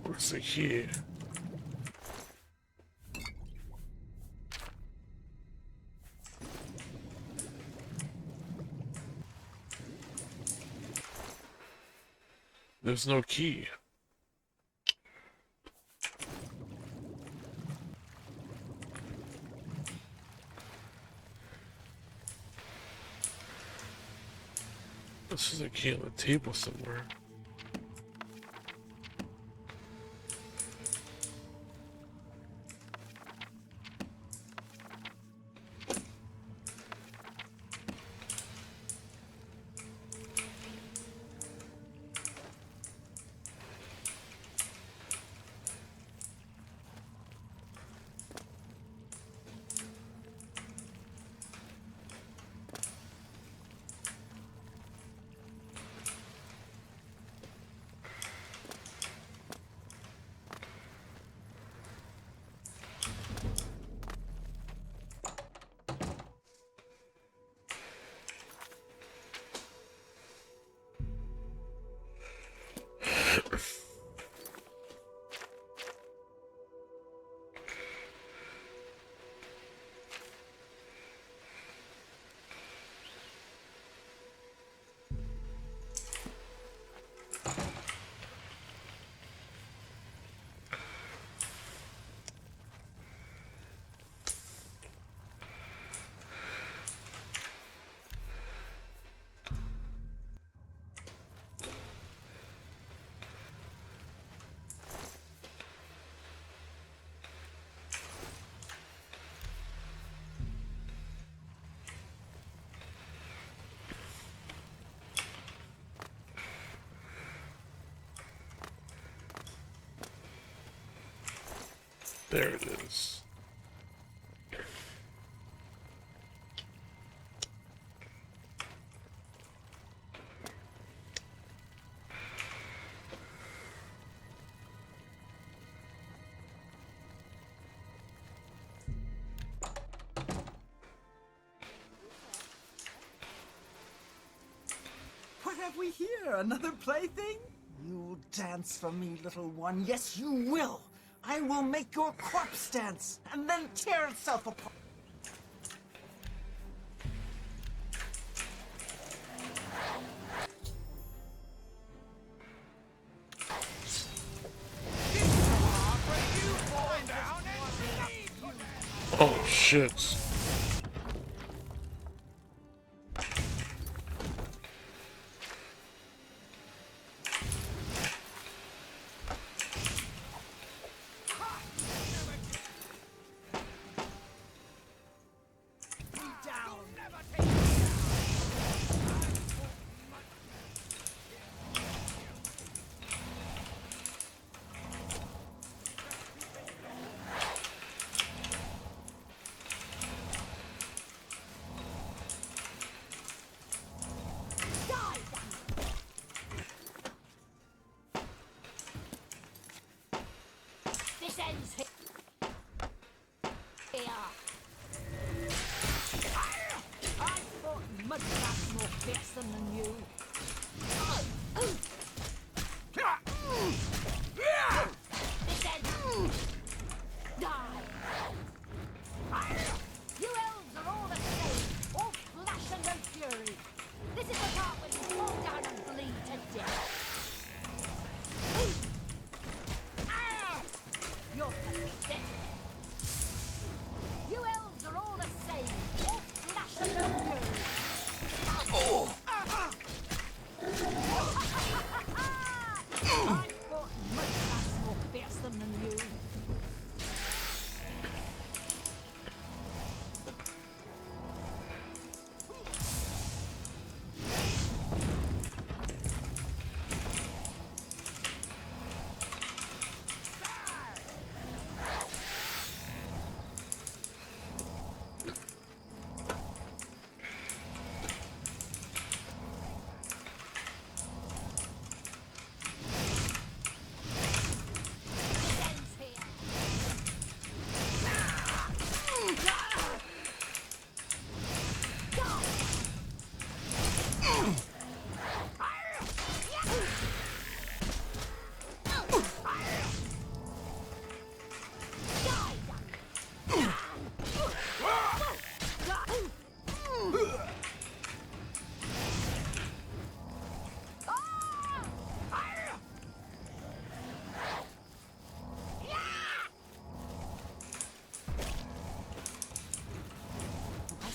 What's it here? There's no key. This is a key on the table somewhere. There it is. What have we here? Another plaything? You'll dance for me, little one. Yes, you will. I will make your corpse dance and then tear itself apart. Oh shit. This ends here. I thought Mudcraf's more fearsome than you. This ends. Die. You elves are all the same, all flash and no fury. This is the part where you fall down and bleed to death.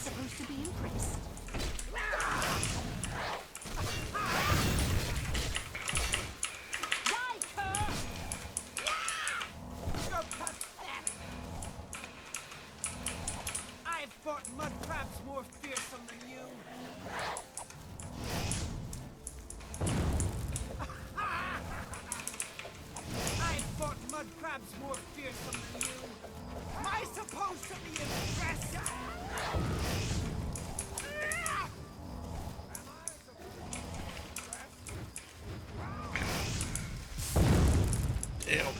supposed to be impressed. I've fought mud crabs more fearsome than you. I've fought mud crabs more fearsome than you. Am I supposed to be impressed? Damn.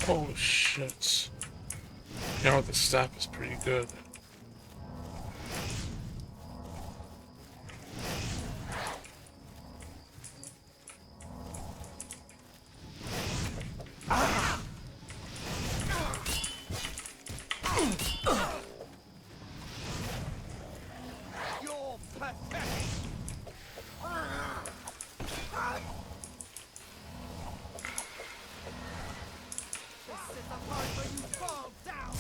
Oh shit. You know, the staff is pretty good. You're pathetic. This is the part where you fall down.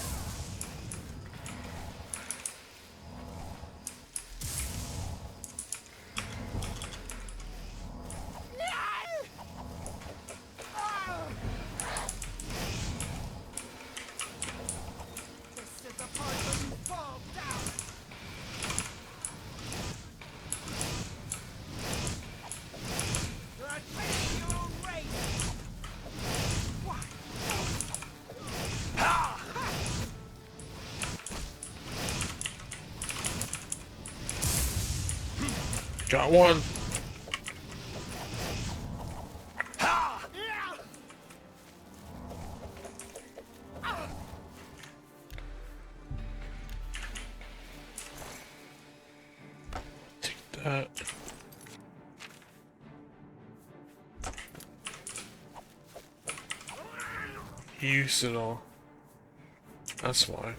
This is the part where you fall down. You're a traitor to your own race. What? Got one. Take that. He used it all. That's why.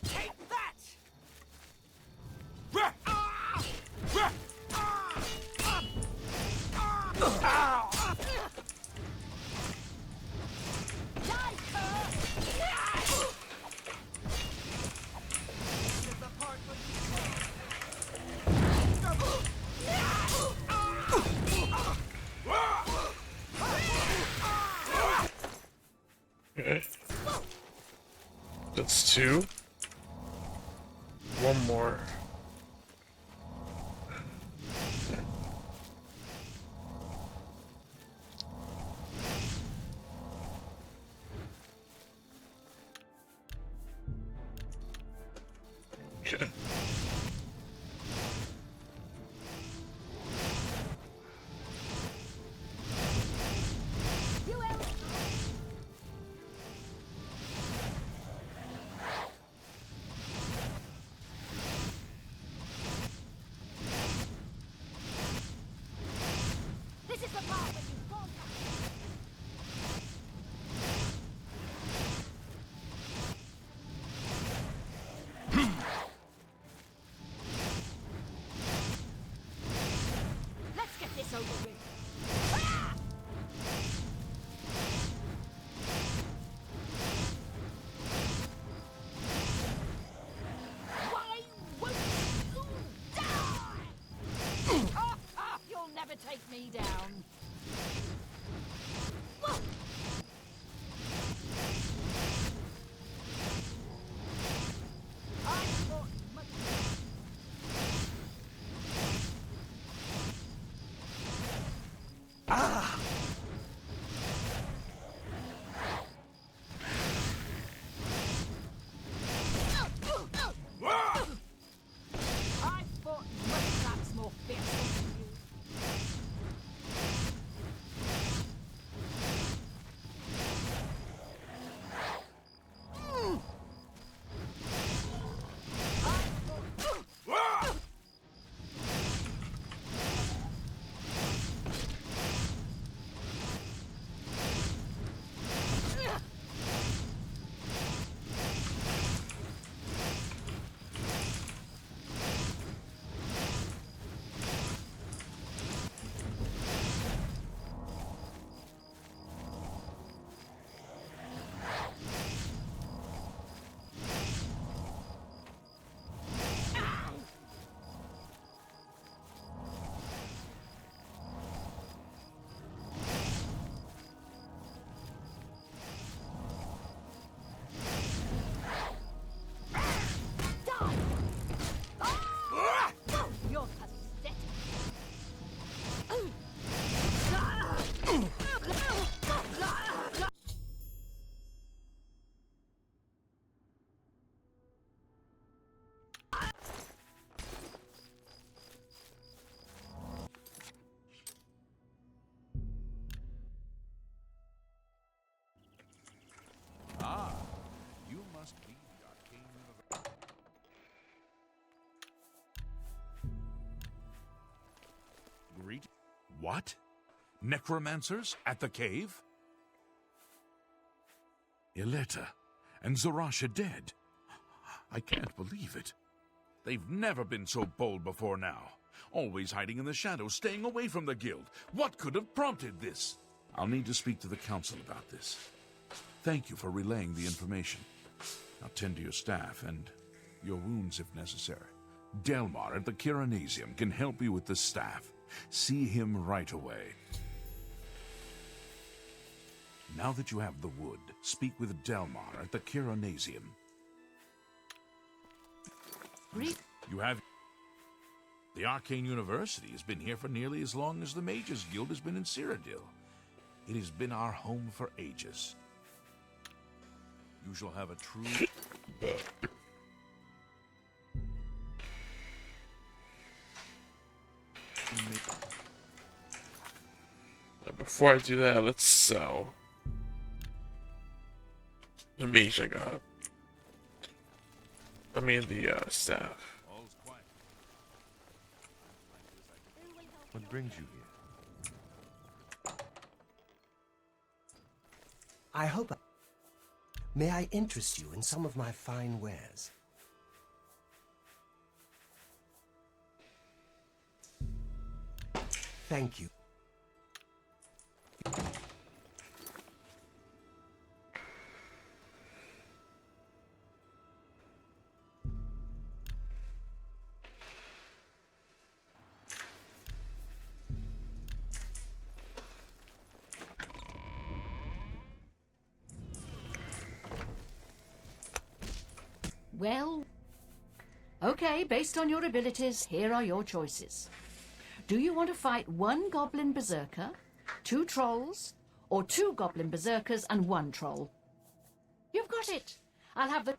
Take that! Okay. That's two. One more. Okay. This is the part that you want. Let's get this over with. Ah! Why won't you die? You'll never take me down. Whoa! I thought much. Ah! I fought much more fiercely than you. You're pathetic. Ah, you must be the arcane universe. Greet. What? Necromancers at the cave? Ileta and Zarasha dead. I can't believe it. They've never been so bold before now. Always hiding in the shadows, staying away from the guild. What could have prompted this? I'll need to speak to the council about this. Thank you for relaying the information. Now tend to your staff and your wounds if necessary. Delmar at the Kiranasium can help you with the staff. See him right away. Now that you have the wood, speak with Delmar at the Kiranasium. You have... The Arcane University has been here for nearly as long as the Mages Guild has been in Cyrodiil. It has been our home for ages. You shall have a true... Before I do that, let's sell the mage I got. I mean the staff. All's quiet. What brings you here? I hope... May I interest you in some of my fine wares? Thank you. Well, okay, based on your abilities, here are your choices. Do you want to fight one goblin berserker, 2 trolls, or 2 goblin berserkers and 1 troll? You've got it. I'll have the...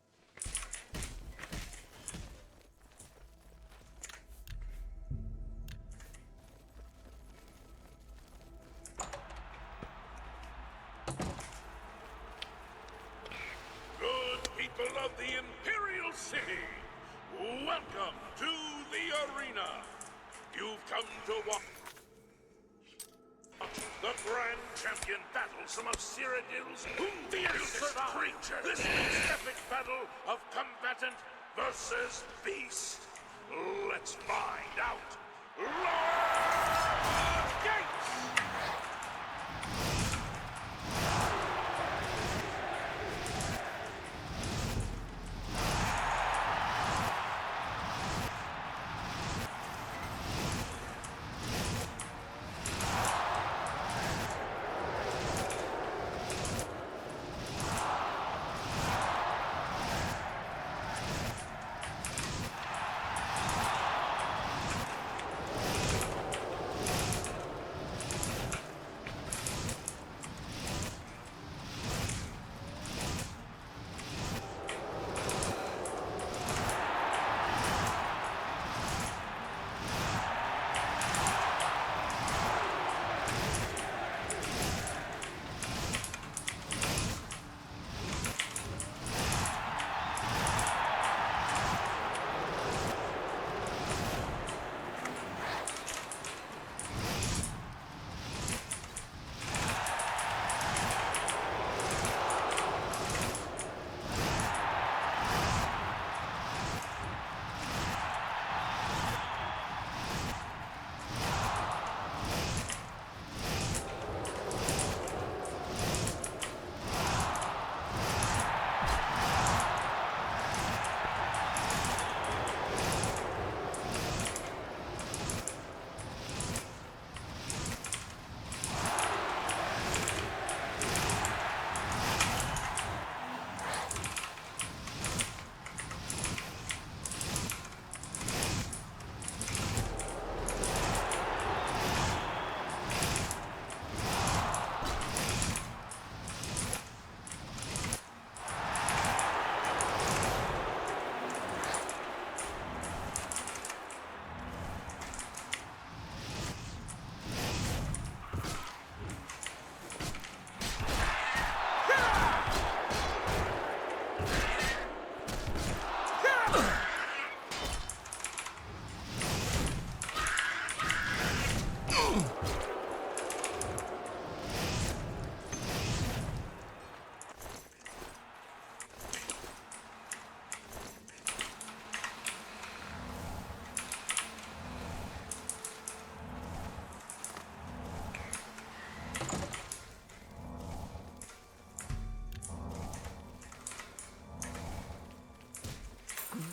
of the Imperial City, welcome to the arena. You've come to watch the grand champion battle some of Cyrodiil's fiercest creature. This is epic battle of combatant versus beast. Let's find out. Lord Gates!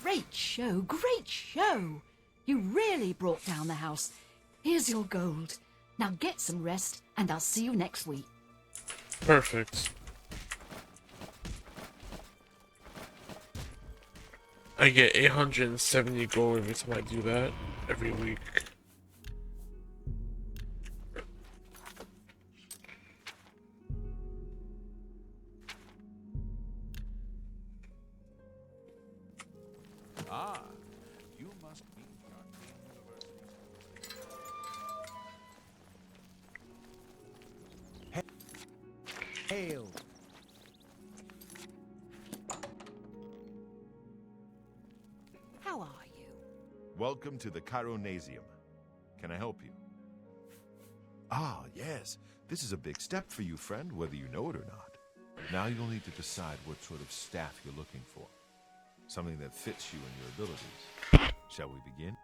Great show, great show! You really brought down the house. Here's your gold. Now get some rest, and I'll see you next week. Perfect. I get 870 gold every time I do that, every week. Ah, you must be University. Hail! How are you? Welcome to the Chironasium. Can I help you? Ah, yes. This is a big step for you, friend, whether you know it or not. Now you'll need to decide what sort of staff you're looking for. Something that fits you and your abilities. Shall we begin?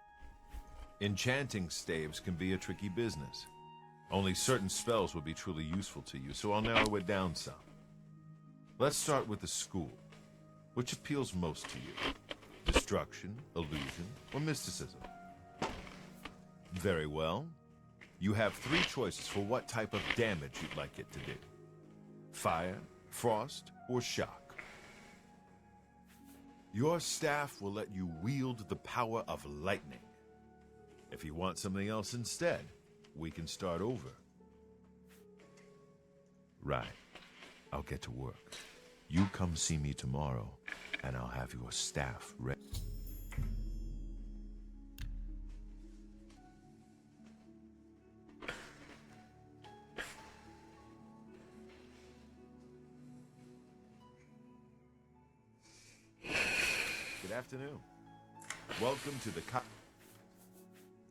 Enchanting staves can be a tricky business. Only certain spells will be truly useful to you, so I'll narrow it down some. Let's start with the school. Which appeals most to you? Destruction, illusion, or mysticism? Very well. You have 3 choices for what type of damage you'd like it to do. Fire, frost, or shock. Your staff will let you wield the power of lightning. If you want something else instead, we can start over. Right. I'll get to work. You come see me tomorrow, and I'll have your staff ready. Good afternoon. Welcome to the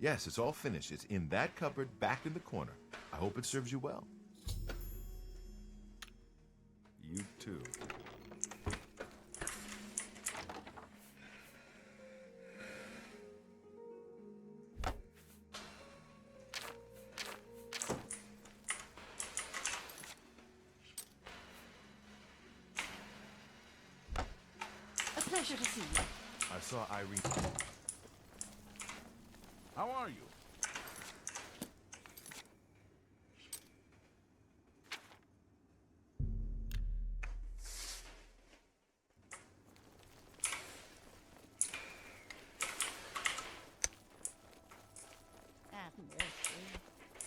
Yes, it's all finished. It's in that cupboard back in the corner. I hope it serves you well. You too. A pleasure to see you. I saw Irene. How are you?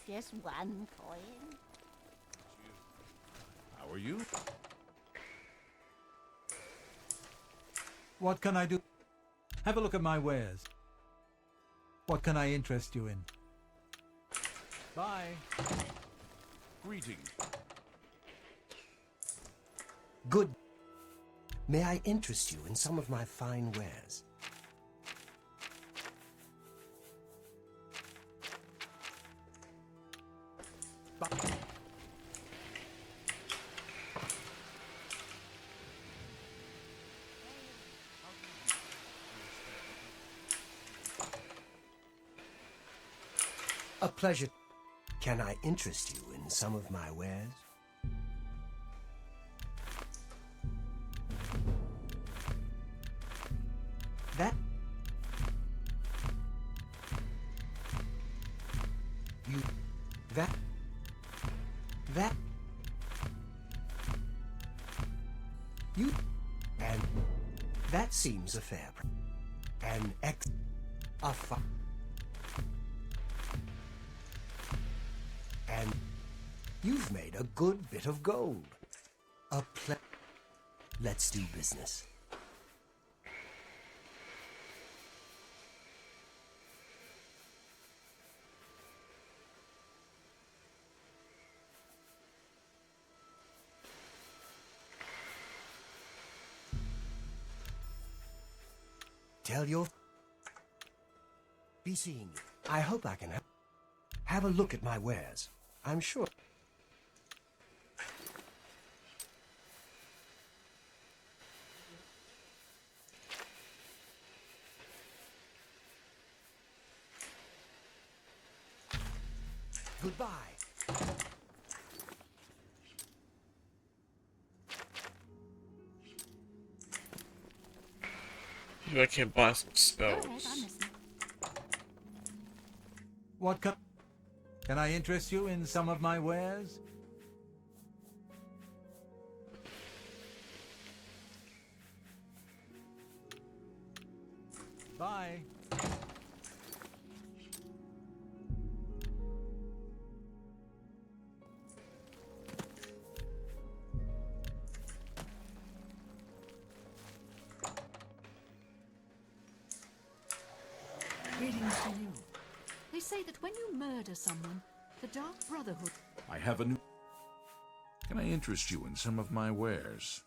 Just one coin. How are you? What can I do? Have a look at my wares. What can I interest you in? Bye. Greetings. Good. May I interest you in some of my fine wares? A pleasure. Can I interest you in some of my wares? That... You... That... That... You... And... That seems a fair... An ex... A fi... And you've made a good bit of gold. Let's do business. Tell your... Be seeing you. I hope I can have a look at my wares. I'm sure. Goodbye. Maybe I can't buy some Go spells. ahead, I'm listening. What can I interest you in some of my wares? Bye. Greetings to you. They say that when you murder someone, the Dark Brotherhood... I have a new... Can I interest you in some of my wares?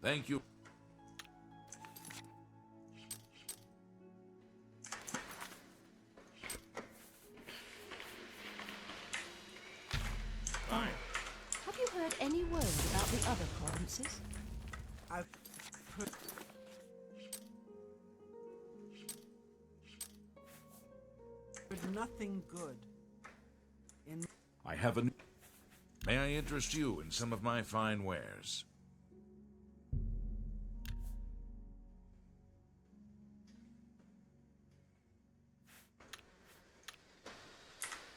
Thank you. Have you heard any word about the other provinces? I've heard nothing good. in... I have a... May I interest you in some of my fine wares?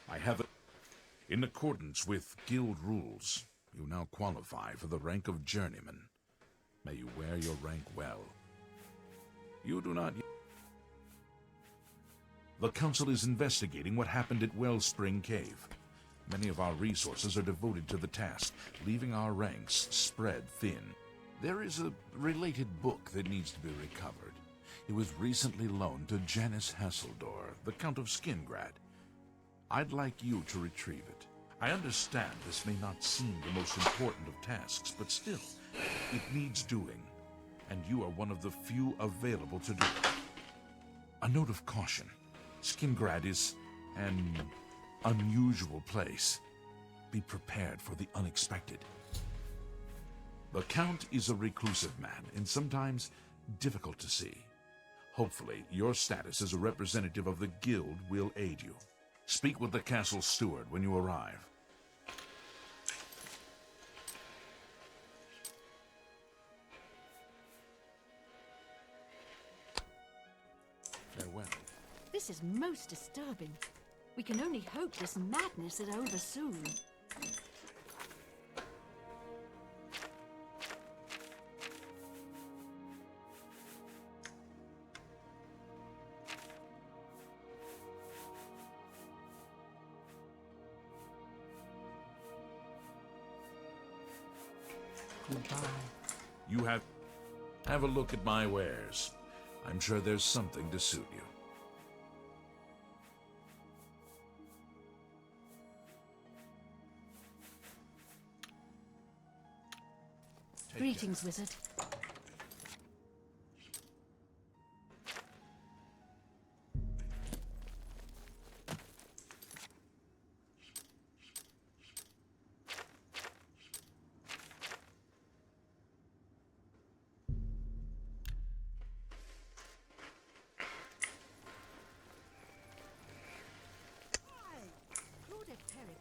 I have a... In accordance with guild rules, you now qualify for the rank of journeyman. May you wear your rank well. You do not... The Council is investigating what happened at Wellspring Cave. Many of our resources are devoted to the task, leaving our ranks spread thin. There is a related book that needs to be recovered. It was recently loaned to Janice Hasseldor, the Count of Skingrad. I'd like you to retrieve it. I understand this may not seem the most important of tasks, but still, it needs doing, and you are one of the few available to do it. A note of caution. Skingrad is an unusual place. Be prepared for the unexpected. The Count is a reclusive man, and sometimes difficult to see. Hopefully, your status as a representative of the Guild will aid you. Speak with the castle steward when you arrive. Farewell. This is most disturbing. We can only hope this madness is over soon. Goodbye. You have a look at my wares. I'm sure there's something to suit you. Greetings, wizard.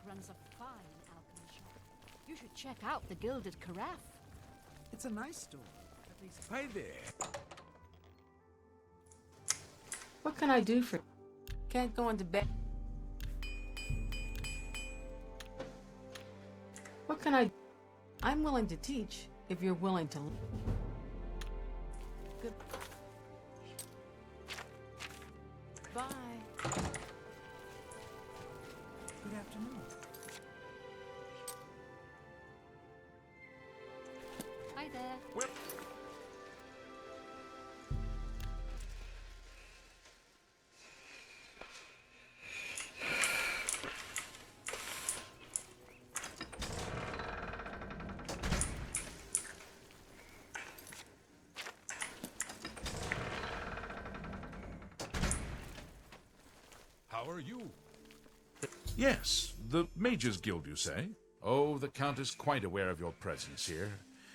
Runs a fine alchemy shop. You should check out the Gilded Carafe. It's a nice store. At least... Hi there. What can I do for... Can't go into bed. What can I... I'm willing to teach if you're willing to... Good. Bye. Good afternoon. Hi there. Well, how are you? Yes, the Mages Guild, you say? Oh, the Count is quite aware of your presence here.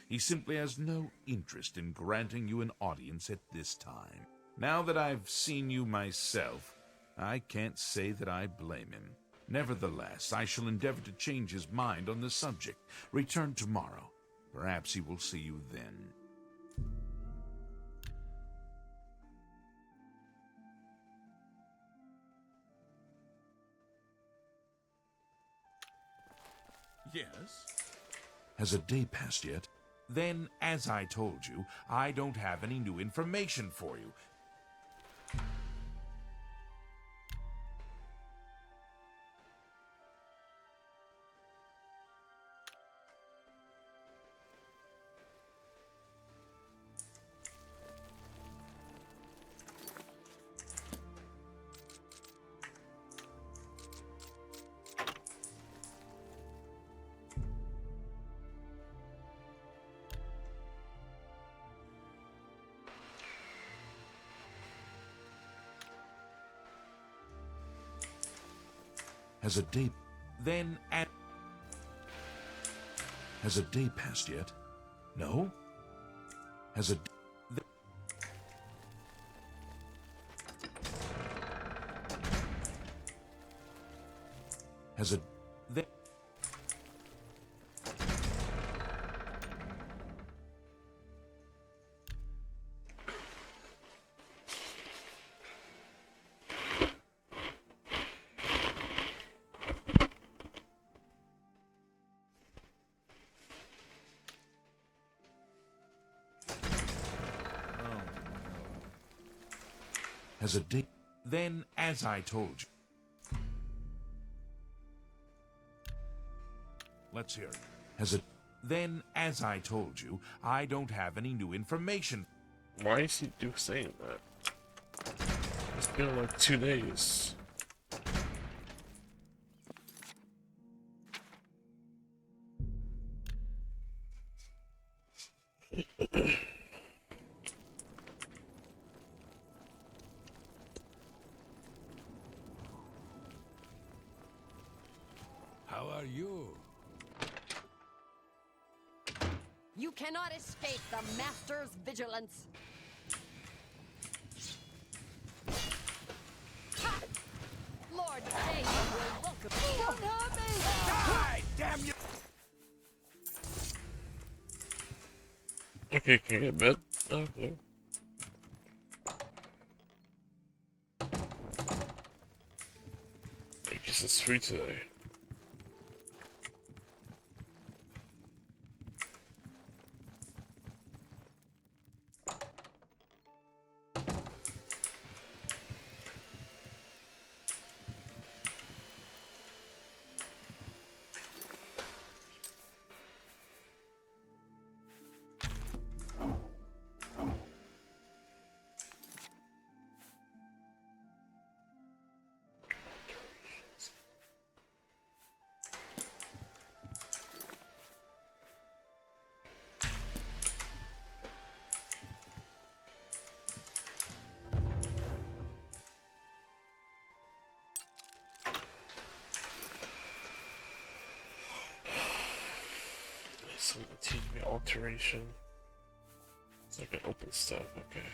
He simply has no interest in granting you an audience at this time. Now that I've seen you myself, I can't say that I blame him. Nevertheless, I shall endeavor to change his mind on the subject. Return tomorrow. Perhaps he will see you then. Yes? Has a day passed yet? Then, as I told you, I don't have any new information for you. Has a day... Then at... Has a day passed yet? No? Has a... Has a... Then has a date. Then, as I told you. Let's hear it. Has a. Then, as I told you, I don't have any new information. Why is he saying that? It's been like 2 days. How are you? You cannot escape the Master's vigilance. Ha! Lord David will welcome you. Don't hurt me! Die, damn you! Okay, can I get bed? Okay. I guess it's free today. Some TV alteration. So I can open stuff, okay.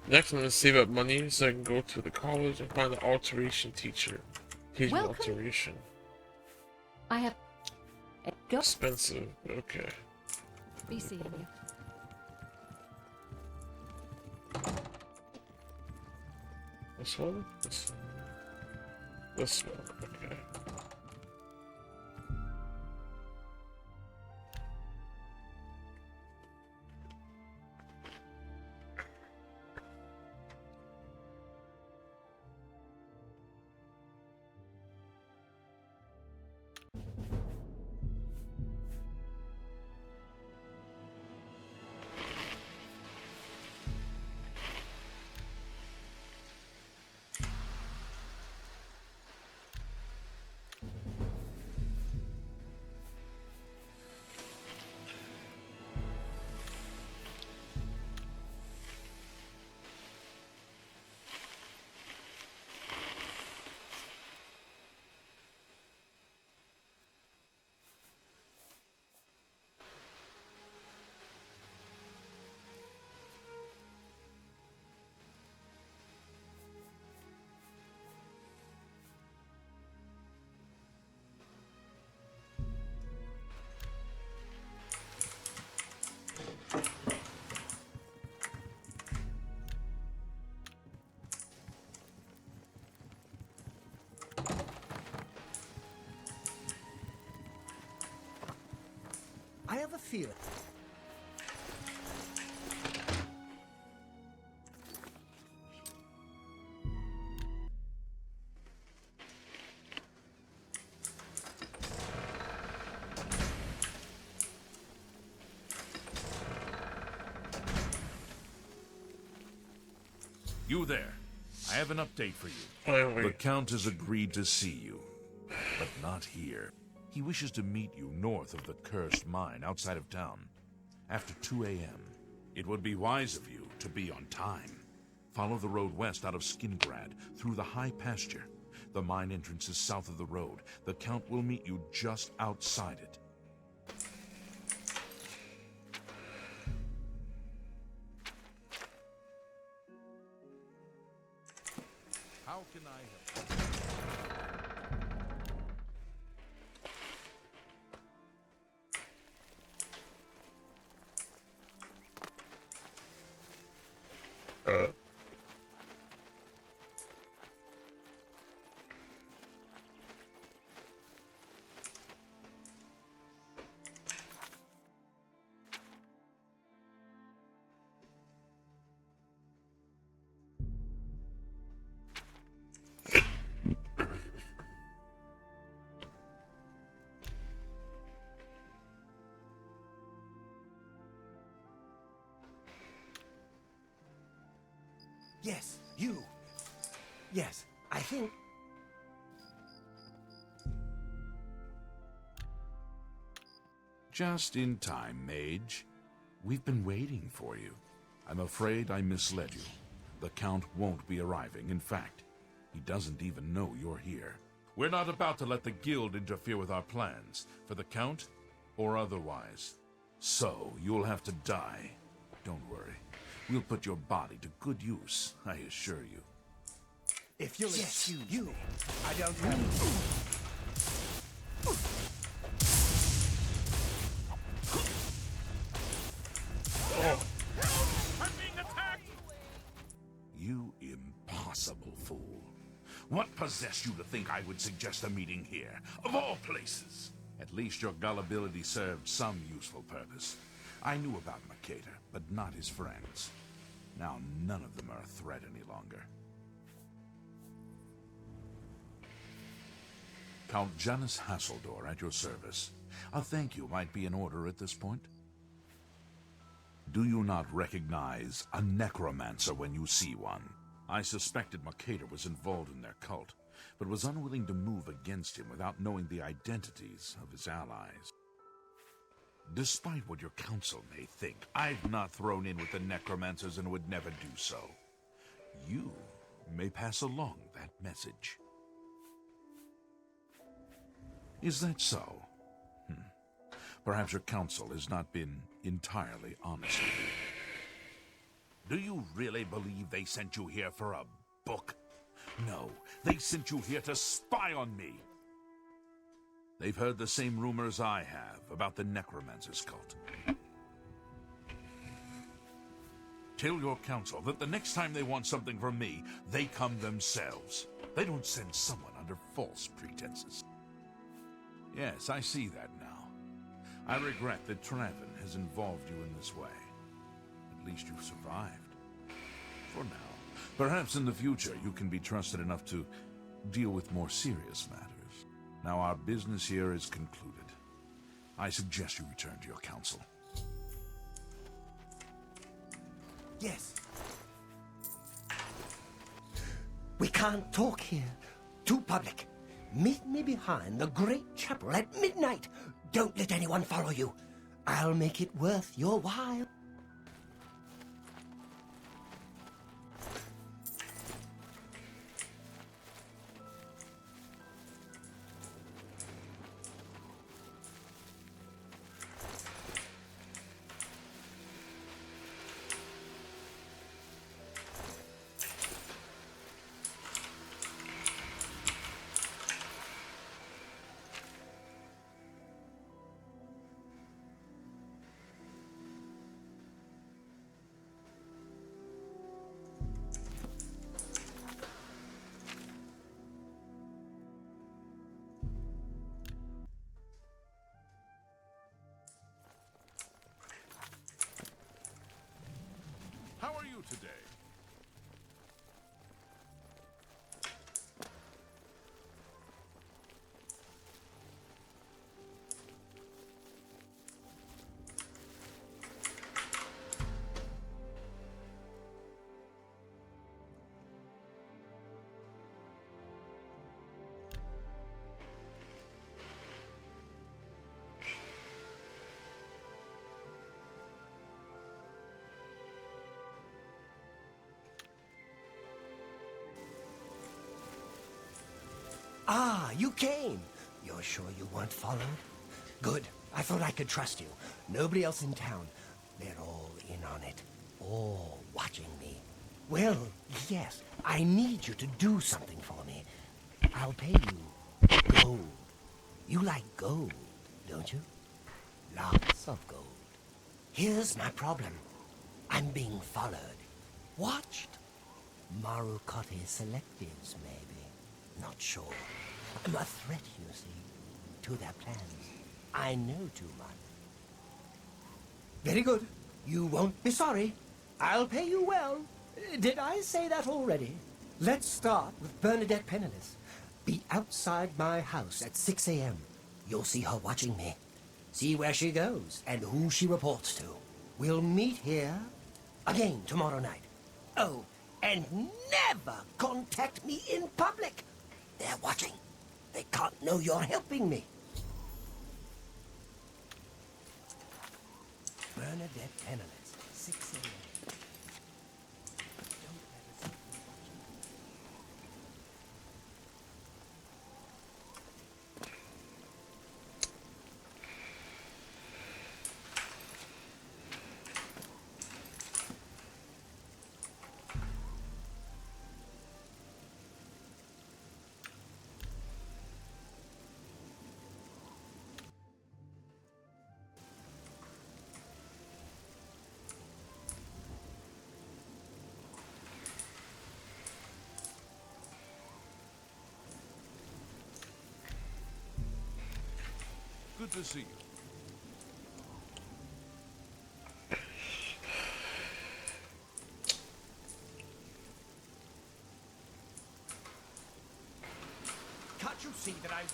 Next, I'm gonna save up money so I can go to the college and find an alteration teacher. Teach me Welcome. alteration. I have... Go. Expensive, okay. Be seeing you. This one? This one. This one, okay. I have a feeling. You there. I have an update for you. Finally. The Count has agreed to see you, but not here. He wishes to meet you north of the cursed mine outside of town. After 2 a.m., it would be wise of you to be on time. Follow the road west out of Skingrad, through the high pasture. The mine entrance is south of the road. The Count will meet you just outside it. How can I help? Yes, you. Yes, I think... Just in time, Mage. We've been waiting for you. I'm afraid I misled you. The Count won't be arriving. In fact, he doesn't even know you're here. We're not about to let the Guild interfere with our plans, for the Count or otherwise. So, you'll have to die. Don't worry. We'll put your body to good use, I assure you. If you'll excuse you, I don't have... I'm being attacked! You impossible fool. What possessed you to think I would suggest a meeting here, of all places? At least your gullibility served some useful purpose. I knew about Mercator, but not his friends. Now none of them are a threat any longer. Count Janus Hasseldor at your service. A thank you might be in order at this point. Do you not recognize a necromancer when you see one? I suspected Mercator was involved in their cult, but was unwilling to move against him without knowing the identities of his allies. Despite what your council may think, I've not thrown in with the necromancers and would never do so. You may pass along that message. Is that so? Perhaps your council has not been entirely honest with you. Do you really believe they sent you here for a book? No, they sent you here to spy on me. They've heard the same rumors I have about the Necromancer's cult. Tell your council that the next time they want something from me, they come themselves. They don't send someone under false pretenses. Yes, I see that now. I regret that Traven has involved you in this way. At least you've survived. For now. Perhaps in the future you can be trusted enough to deal with more serious matters. Now our business here is concluded. I suggest you return to your council. Yes. We can't talk here. Too public. Meet me behind the great chapel at midnight. Don't let anyone follow you. I'll make it worth your while. How are you today? Ah, you came. You're sure you weren't followed? Good. I thought I could trust you. Nobody else in town. They're all in on it. All watching me. Well, yes. I need you to do something for me. I'll pay you gold. You like gold, don't you? Lots of gold. Here's my problem. I'm being followed. Watched. Marukote selectives, maybe. Not sure. I'm a threat, you see, to their plans. I know too much. Very good. You won't be sorry. I'll pay you well. Did I say that already? Let's start with Bernadette Penniless. Be outside my house at 6 a.m. You'll see her watching me. See where she goes and who she reports to. We'll meet here again tomorrow night. Oh, and never contact me in public. They're watching. They can't know you're helping me. Bernadette Penniless, 6 a.m. Good to see you. Can't you see that I'm...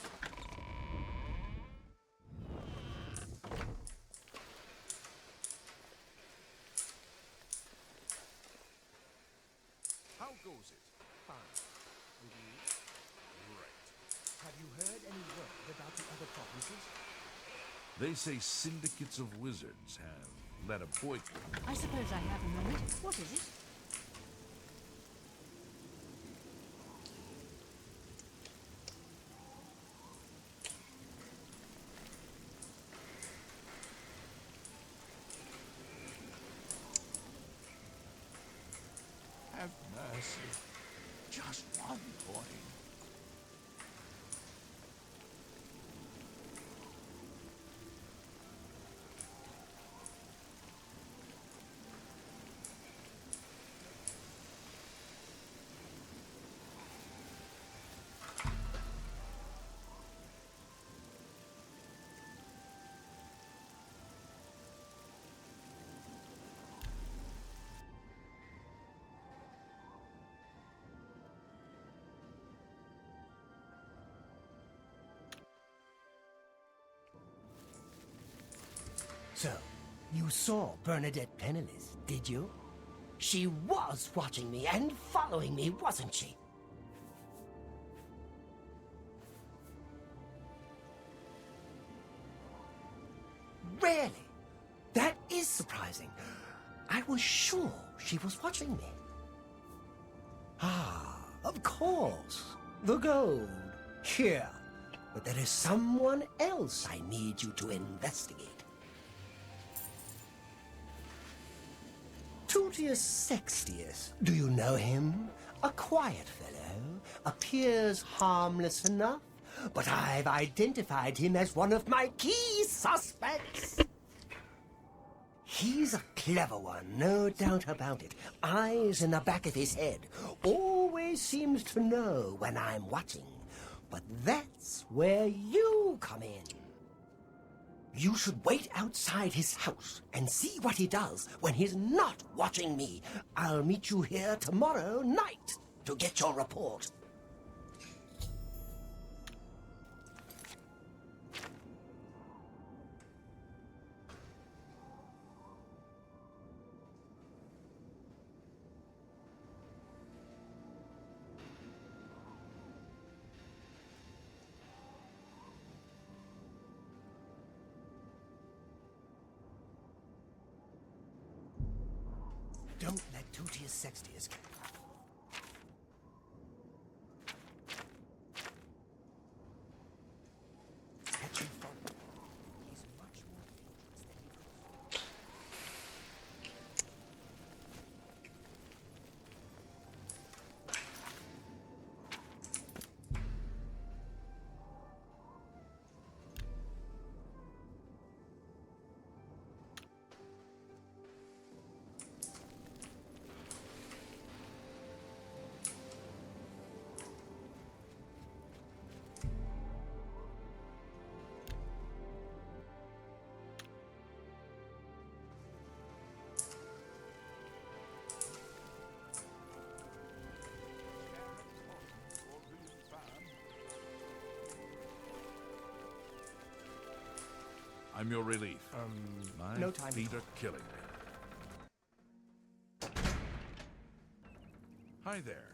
How goes it? Fine. And you? Right. Have you heard any word about the other provinces? They say syndicates of wizards have led a boycott. I suppose I have a moment. What is it? Have mercy. Just one coin. So, you saw Bernadette Penniless, did you? She was watching me and following me, wasn't she? Really? That is surprising. I was sure she was watching me. Ah, of course. The gold. Here. But there is someone else I need you to investigate. Tutius Sextius. Do you know him? A quiet fellow. Appears harmless enough. But I've identified him as one of my key suspects. He's a clever one, no doubt about it. Eyes in the back of his head. Always seems to know when I'm watching. But that's where you come in. You should wait outside his house and see what he does when he's not watching me. I'll meet you here tomorrow night to get your report. Don't let Tutius Sextius get... Catch him forward. He's much more dangerous than he looks. I'm your relief. My no time. feet are killing me. Hi there.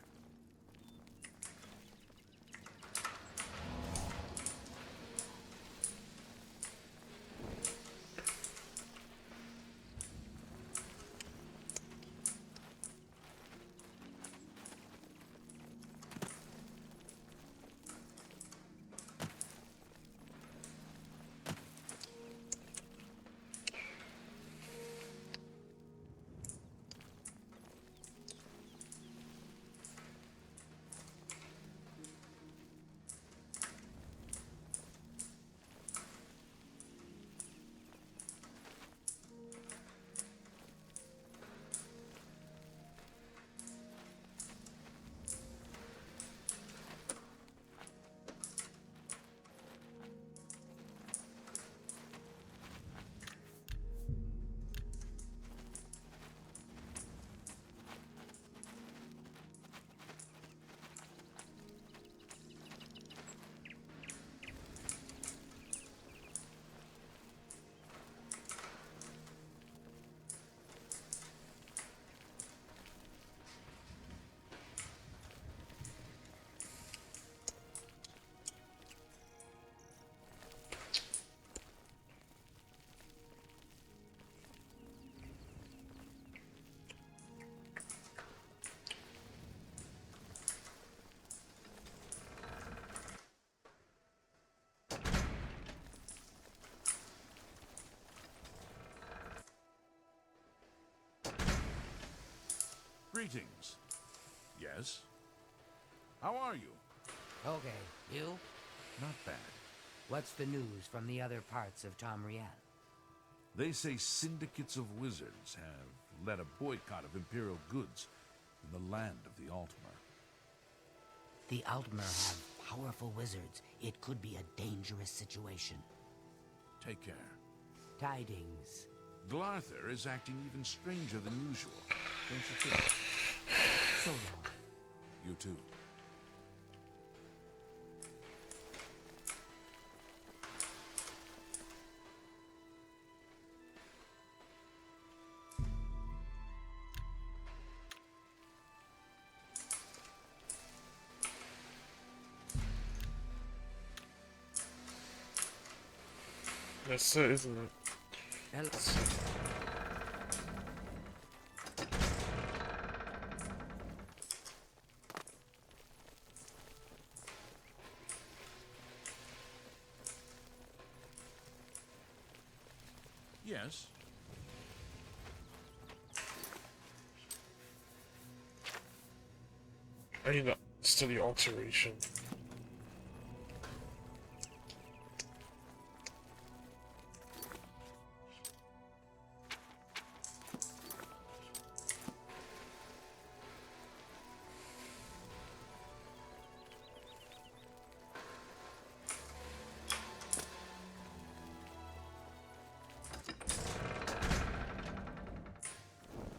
Greetings. Yes? How are you? Okay, you? Not bad. What's the news from the other parts of Tamriel? They say syndicates of wizards have led a boycott of Imperial goods in the land of the Altmer. The Altmer have powerful wizards. It could be a dangerous situation. Take care. Tidings. Glarther is acting even stranger than usual. Don't you think? So long. You too. That's it, isn't it? Hello. Yes. I need to study alteration.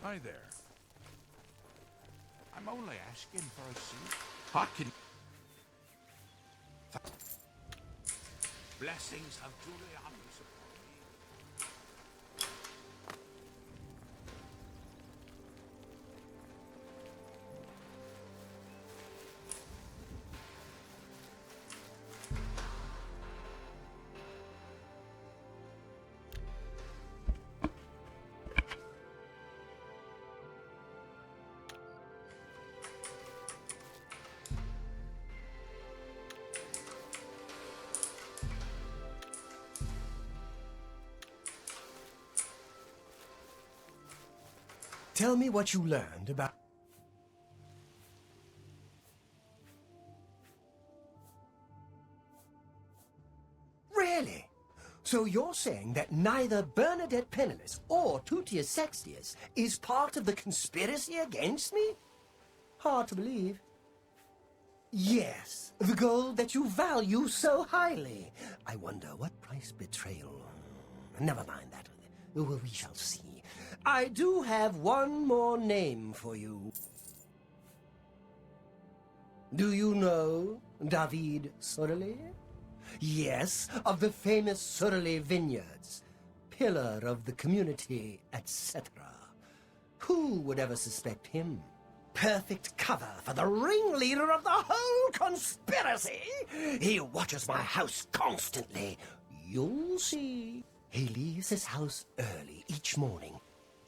Hi there. I'm only asking for a seat. I can... Blessings of Julianus upon me. Tell me what you learned about... Really? So you're saying that neither Bernadette Penniless or Tutius Sextius is part of the conspiracy against me? Hard to believe. Yes, the gold that you value so highly. I wonder what price betrayal... Never mind that. Well, we shall see. I do have one more name for you. Do you know David Sorelli? Yes, of the famous Surly Vineyards. Pillar of the community, etc. Who would ever suspect him? Perfect cover for the ringleader of the whole conspiracy! He watches my house constantly. You'll see. He leaves his house early each morning.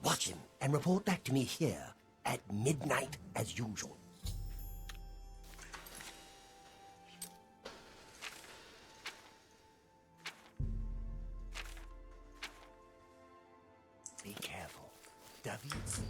Watch him and report back to me here at midnight as usual. Be careful. David's...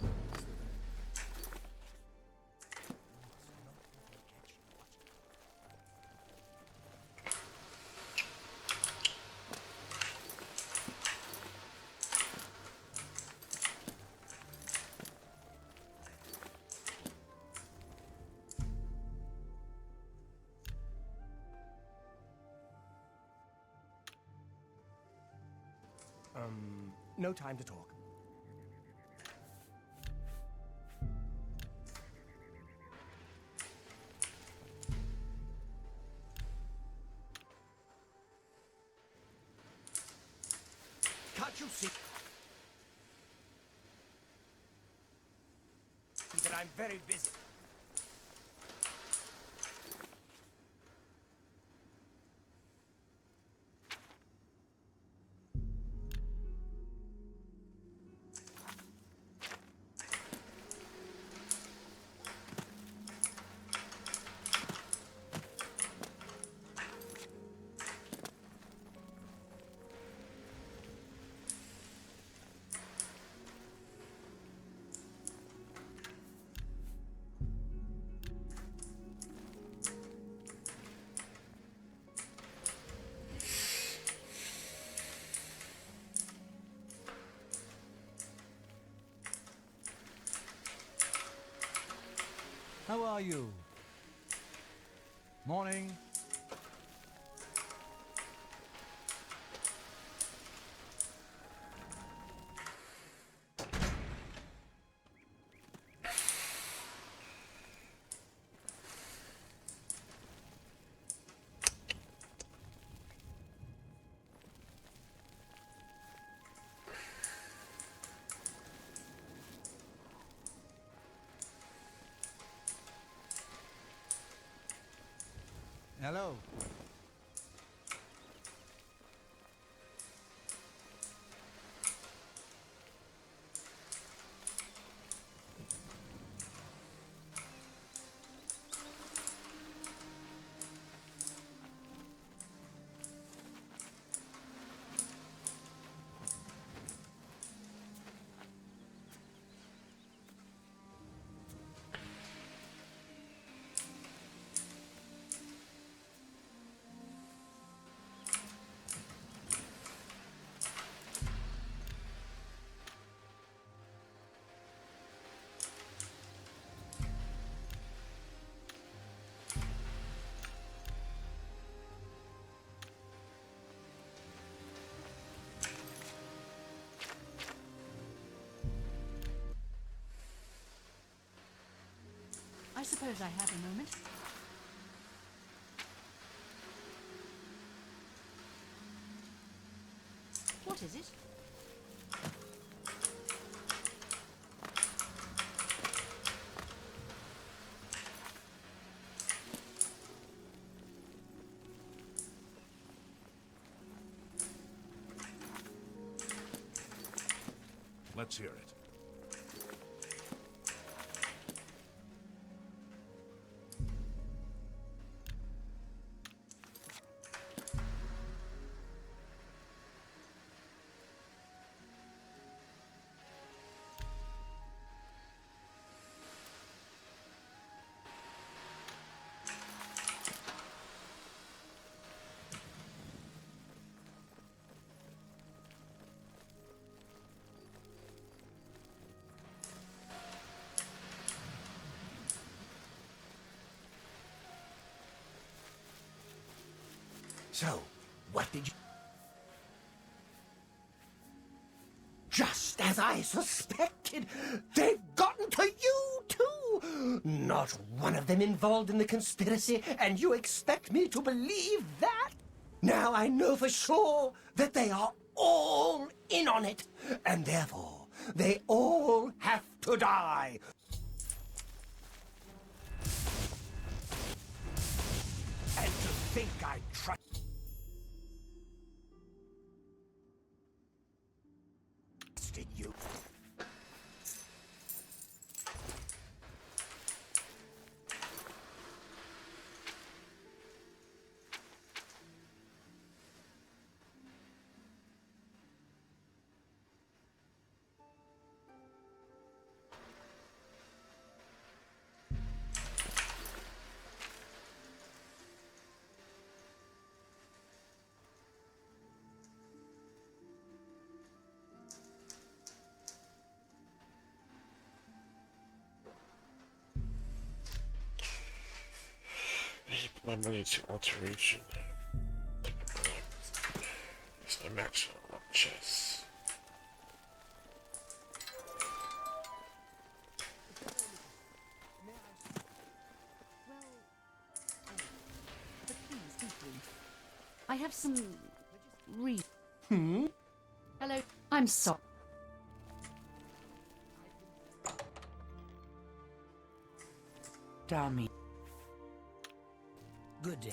no time to talk. Can't you see that I'm very busy? How are you? Morning. Hello. I suppose I have a moment. What is it? Let's hear it. So, what did you... Just as I suspected, they've gotten to you too! Not one of them involved in the conspiracy, and you expect me to believe that? Now I know for sure that they are all in on it, and therefore they all have to die. And to think I trusted you. My money to alteration. So I'm actually on chess. I have some Hello. I'm sorry. Tommy. Good day.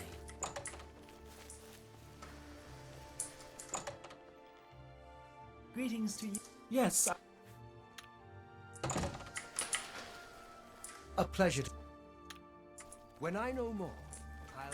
Greetings to you. Yes, A pleasure. When I know more, I'll...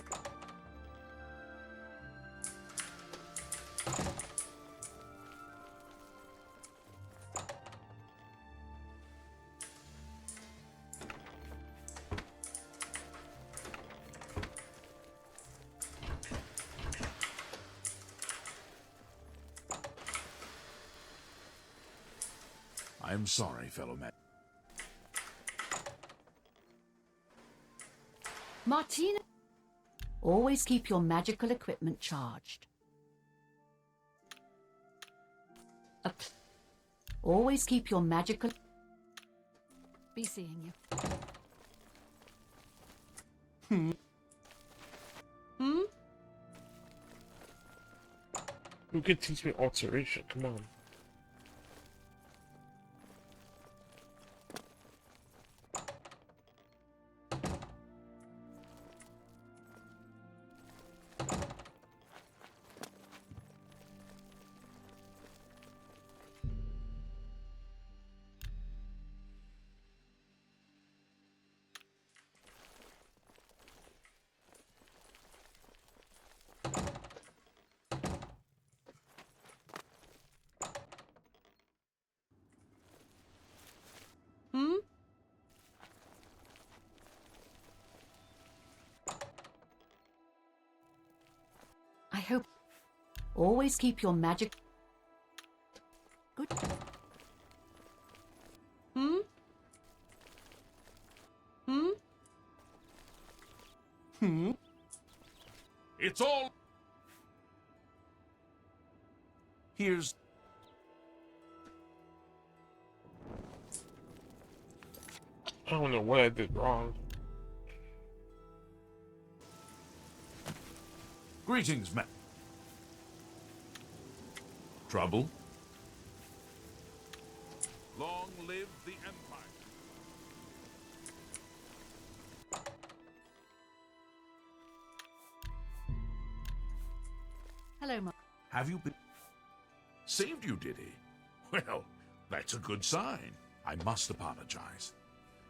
I'm sorry, fellow man. Martina, always keep your magical equipment charged. Always keep your magical... Be seeing you. Who could teach me alteration? Come on. I hope... Always keep your magic... Good. It's all... Here's... I don't know what I did wrong. Greetings, man. Trouble? Long live the Empire. Hello, Mark. Have you been... Saved you, did he? Well, that's a good sign. I must apologize.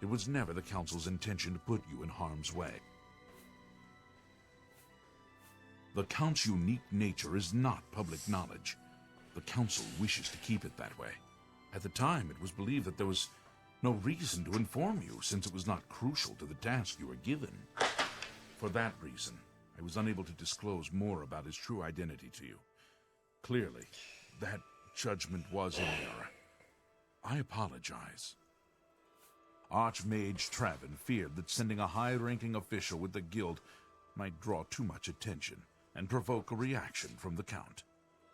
It was never the Council's intention to put you in harm's way. The Count's unique nature is not public knowledge. The Council wishes to keep it that way. At the time, it was believed that there was no reason to inform you, since it was not crucial to the task you were given. For that reason, I was unable to disclose more about his true identity to you. Clearly, that judgment was in error. I apologize. Archmage Travin feared that sending a high-ranking official with the guild might draw too much attention and provoke a reaction from the Count.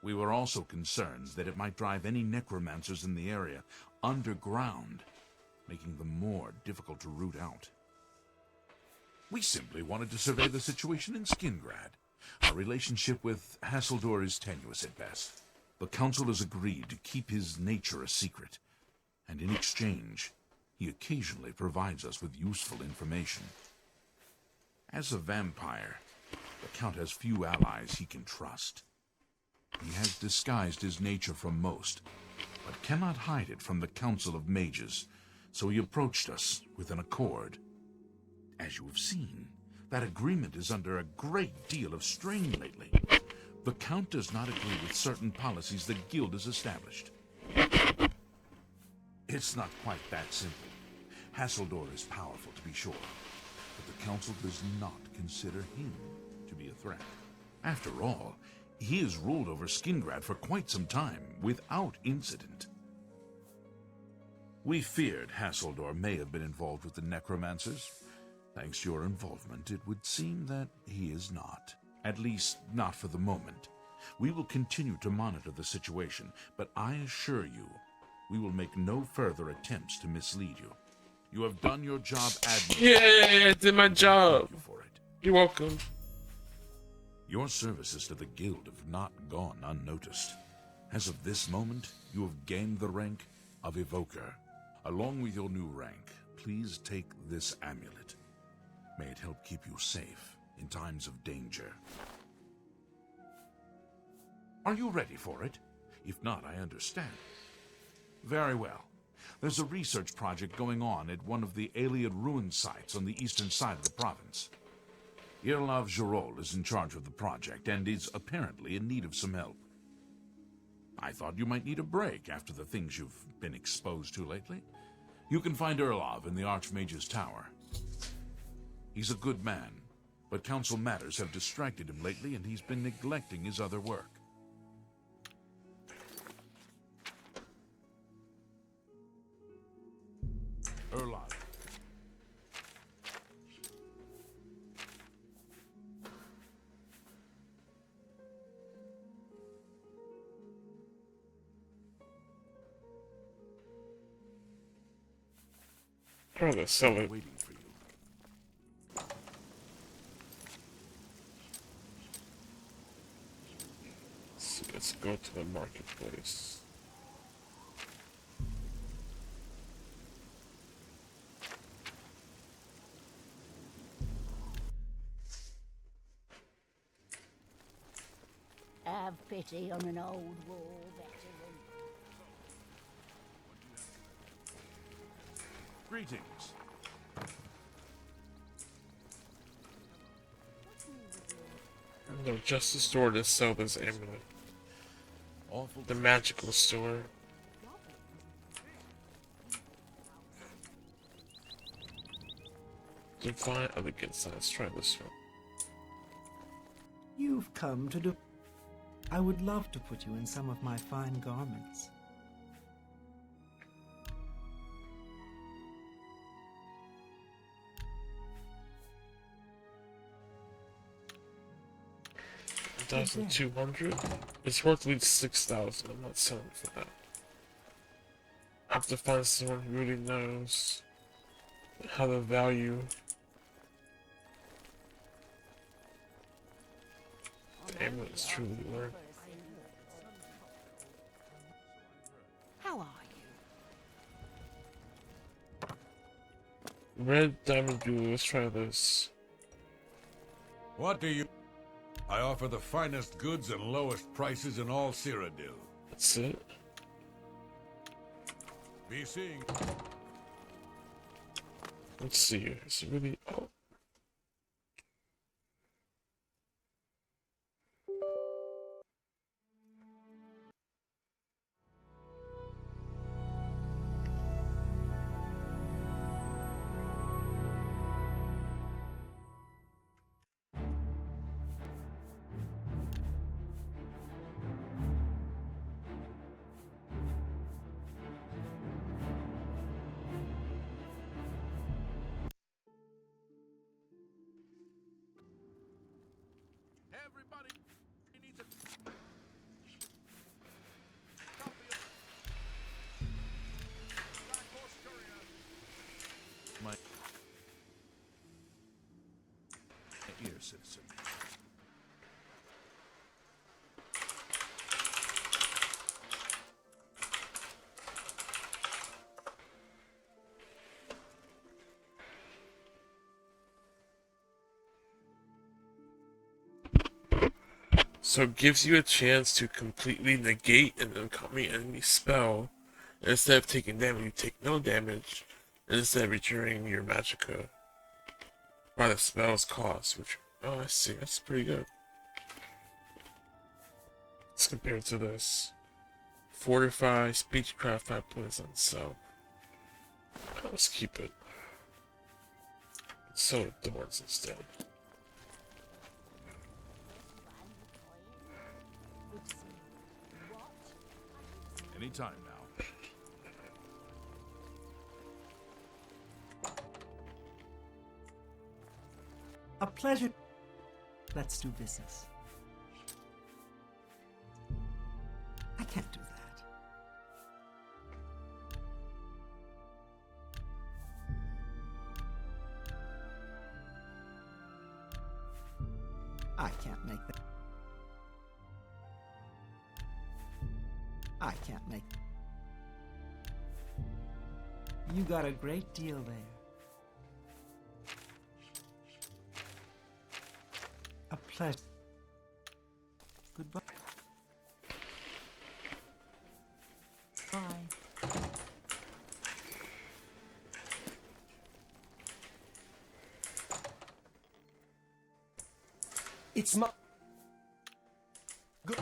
We were also concerned that it might drive any necromancers in the area underground, making them more difficult to root out. We simply wanted to survey the situation in Skingrad. Our relationship with Hasseldor is tenuous at best. The Council has agreed to keep his nature a secret, and in exchange, he occasionally provides us with useful information. As a vampire, the Count has few allies he can trust. He has disguised his nature from most, but cannot hide it from the Council of Mages, so he approached us with an accord. As you have seen, that agreement is under a great deal of strain lately. The Count does not agree with certain policies the Guild has established. It's not quite that simple. Hasseldor is powerful, to be sure, but the Council does not consider him to be a threat. After all, he has ruled over Skingrad for quite some time, without incident. We feared Hasseldor may have been involved with the necromancers. Thanks to your involvement, it would seem that he is not. At least, not for the moment. We will continue to monitor the situation, but I assure you, we will make no further attempts to mislead you. You have done your job admirably. Yeah, I did my job. Thank you for it. You're welcome. Your services to the Guild have not gone unnoticed. As of this moment, you have gained the rank of Evoker. Along with your new rank, please take this amulet. May it help keep you safe in times of danger. Are you ready for it? If not, I understand. Very well. There's a research project going on at one of the Aliad ruin sites on the eastern side of the province. Irlav Jirol is in charge of the project and is apparently in need of some help. I thought you might need a break after the things you've been exposed to lately. You can find Irlav in the Archmage's Tower. He's a good man, but council matters have distracted him lately and he's been neglecting his other work. Irlav. Oh, they sell it. Waiting for you. Let's go to the marketplace. Have pity on an old war veteran. Greetings. No, just the store to sell this amulet. Awful. The magical store. Divine elegance. Let's try this one. You've come to do. I would love to put you in some of my fine garments. $1,200. It's worth at least 6,000. I'm not selling for that. I have to find someone who really knows how to value the amulet is truly worth. How are you? Red diamond jewelry. Let's try this. What do you... I offer the finest goods and lowest prices in all Cyrodiil. That's it. Be seeing... Let's see. Is it really... Oh. Everybody needs a... My ear, citizen. So it gives you a chance to completely negate an incoming enemy spell. And instead of taking damage, you take no damage. And instead of returning your magicka by the spell's cost, which, oh, I see, that's pretty good. As compared to this. Fortify, Speechcraft 5 points on self. Let's keep it. So Thorns instead. Anytime now. A pleasure. Let's do business. I can't do that. I can't make that. I can't make. You got a great deal there. A pleasure. Goodbye. Bye. It's my... Good.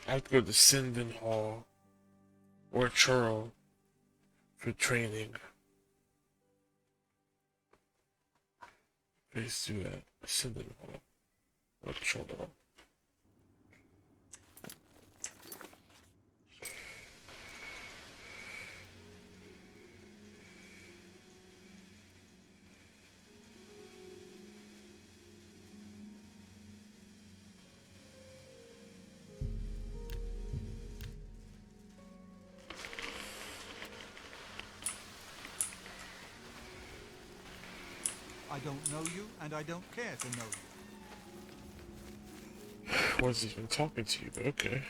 I have to go to Sinven Hall or Churl for training. Let's do that. Sinven Hall or Churl. I don't know you, and I don't care to know you. Wasn't even talking to you, but okay.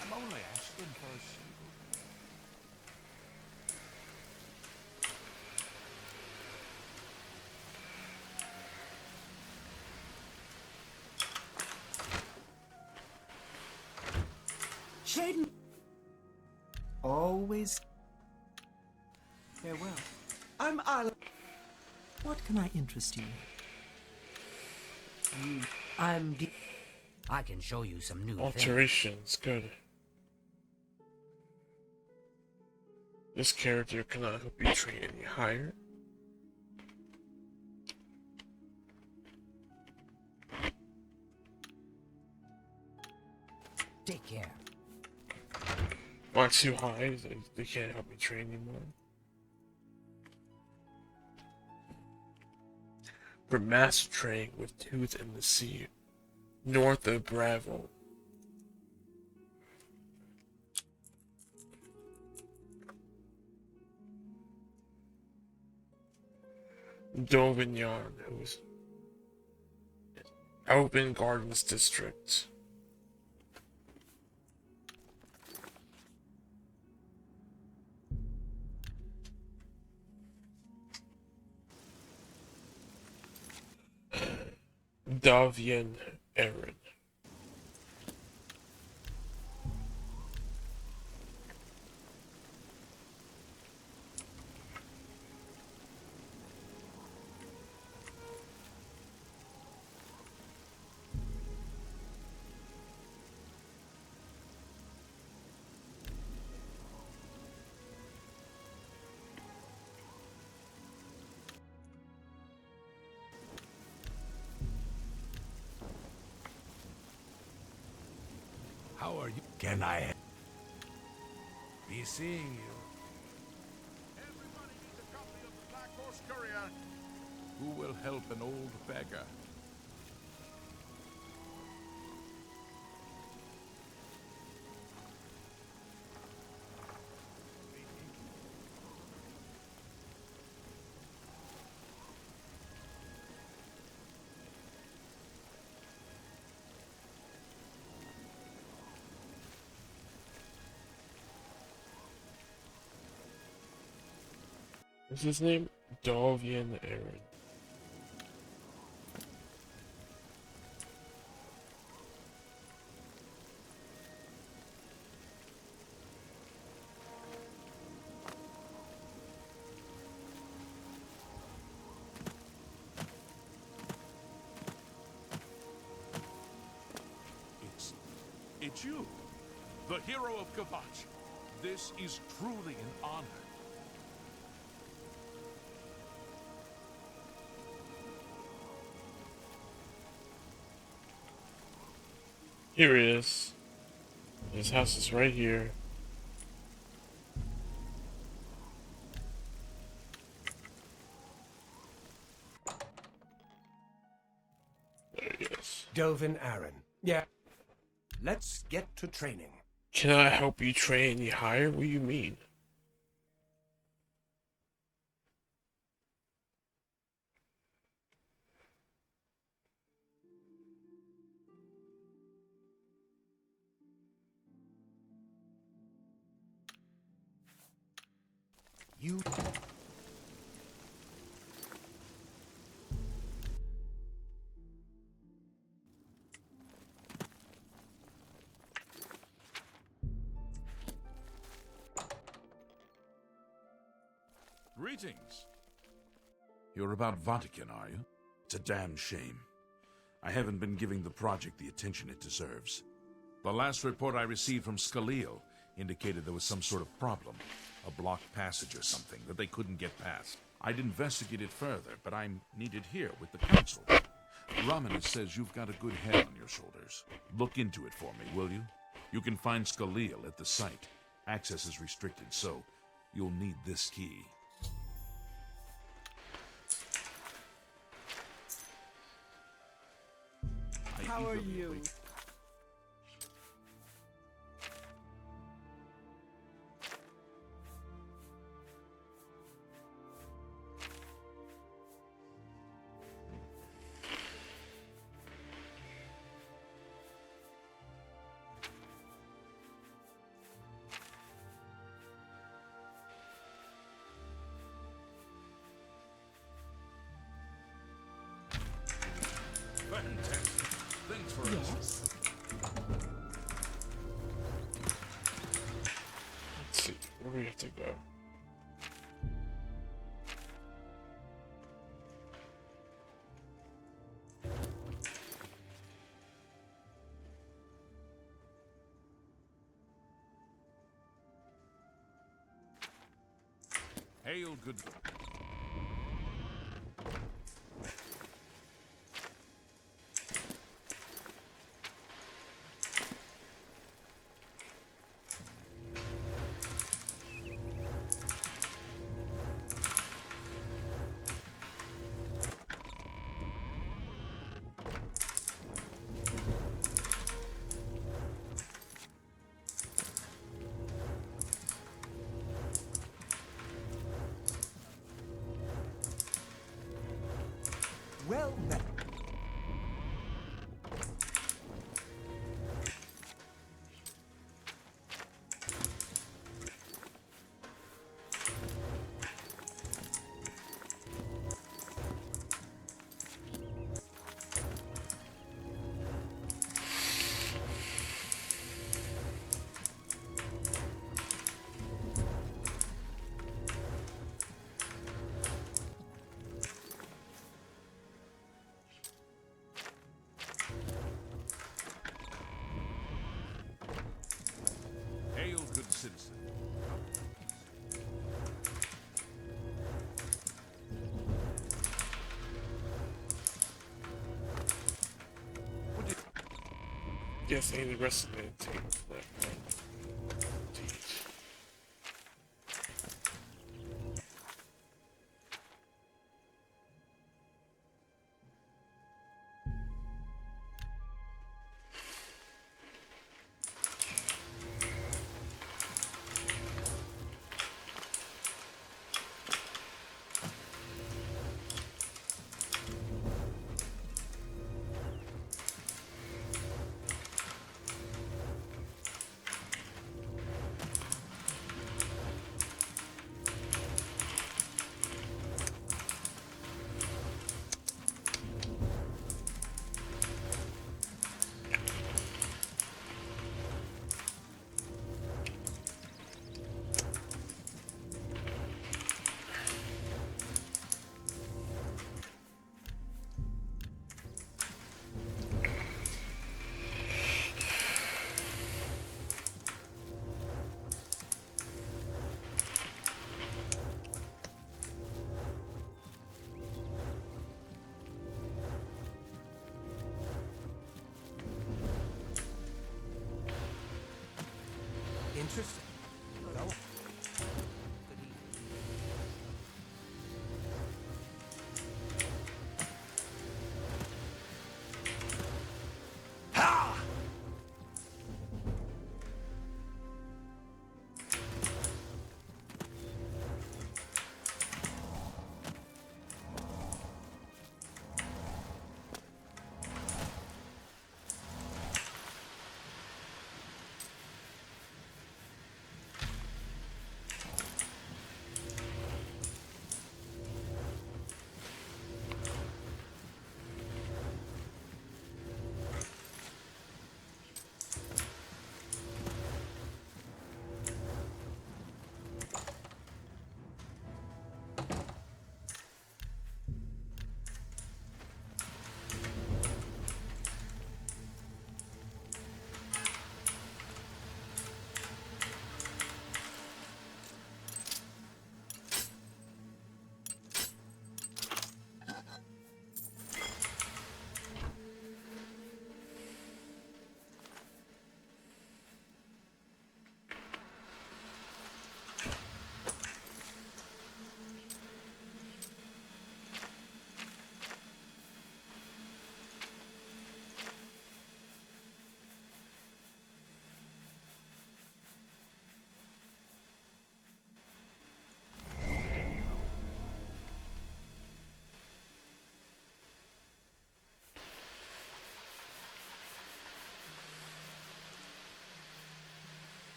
I'm only asking for a shield. Shaden. Always. Farewell. I'm Isla. What can I interest you in? I can show you some new things. Alterations, good. This character cannot help you train any higher. Take care. Not too high, they can't help me train anymore. For master training with Tooth in the Sea, north of Bravo. Dovignon, who's Open Gardens District. Davian Aaron. Can I be seeing you? Everybody needs a copy of the Black Horse Courier. Who will help an old beggar? What's his name? Oblivion Aaron. It's you, the hero of Kvatch. This is truly an honor. Here he is. His house is right here. There he is. Dovin Aaron. Yeah. Let's get to training. Can I help you train any higher? What do you mean? You... Greetings. You're about Vatican, are you? It's a damn shame. I haven't been giving the project the attention it deserves. The last report I received from Scaleel indicated there was some sort of problem. A blocked passage or something that they couldn't get past. I'd investigate it further, but I'm needed here with the council. Romanus says you've got a good head on your shoulders. Look into it for me, will you? You can find Scaleel at the site. Access is restricted, so you'll need this key. How are you? Fantastic. Thanks for Yes. Let's see. Where do we have to go? Hail, good. Well met. Hail, good citizen. Yes, I need the rest of the team. Interesting. Go.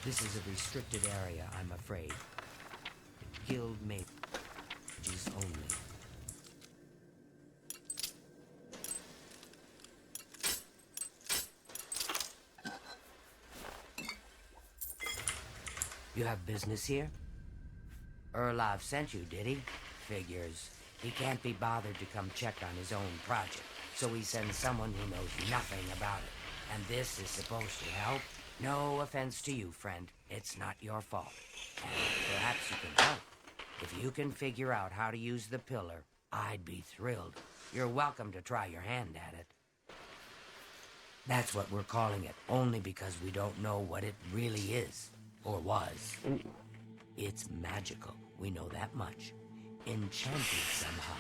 This is a restricted area, I'm afraid. Guild mages only. You have business here? Erlov sent you, did he? Figures. He can't be bothered to come check on his own project, so he sends someone who knows nothing about it. And this is supposed to help? No offense to you, friend. It's not your fault. And perhaps you can help. If you can figure out how to use the pillar, I'd be thrilled. You're welcome to try your hand at it. That's what we're calling it, only because we don't know what it really is. Or was. It's magical. We know that much. Enchanted somehow.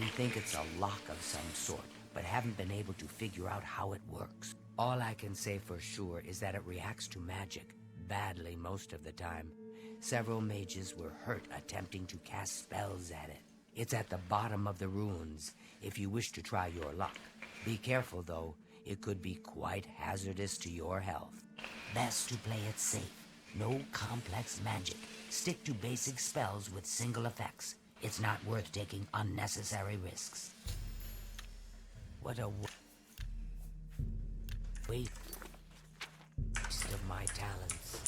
We think it's a lock of some sort, but haven't been able to figure out how it works. All I can say for sure is that it reacts to magic, badly most of the time. Several mages were hurt attempting to cast spells at it. It's at the bottom of the ruins, if you wish to try your luck. Be careful, though. It could be quite hazardous to your health. Best to play it safe. No complex magic. Stick to basic spells with single effects. It's not worth taking unnecessary risks. What a waste of my talents.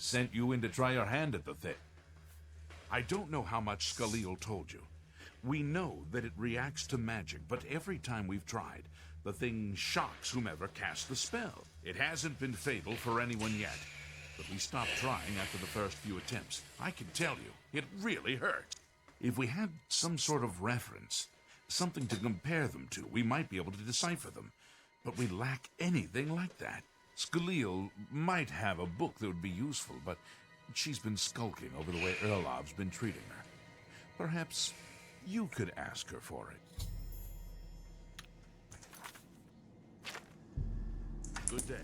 sent you in to try your hand at the thing. I don't know how much Skalil told you. We know that it reacts to magic, but every time we've tried, the thing shocks whomever cast the spell. It hasn't been fatal for anyone yet, but we stopped trying after the first few attempts. I can tell you, it really hurt. If we had some sort of reference, something to compare them to, we might be able to decipher them. But we lack anything like that. Skalil might have a book that would be useful, but she's been skulking over the way Erlov's been treating her. Perhaps you could ask her for it. Good day.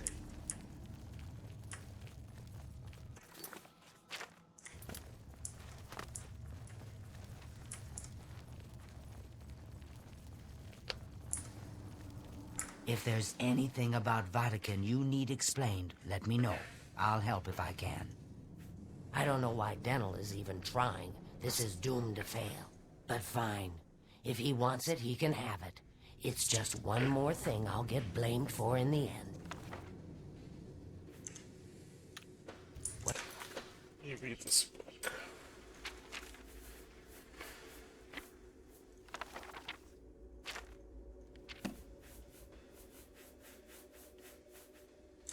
If there's anything about Vatican you need explained, let me know. I'll help if I can. I don't know why Dental is even trying. This is doomed to fail. But fine. If he wants it, he can have it. It's just one more thing I'll get blamed for in the end. What? You read this book.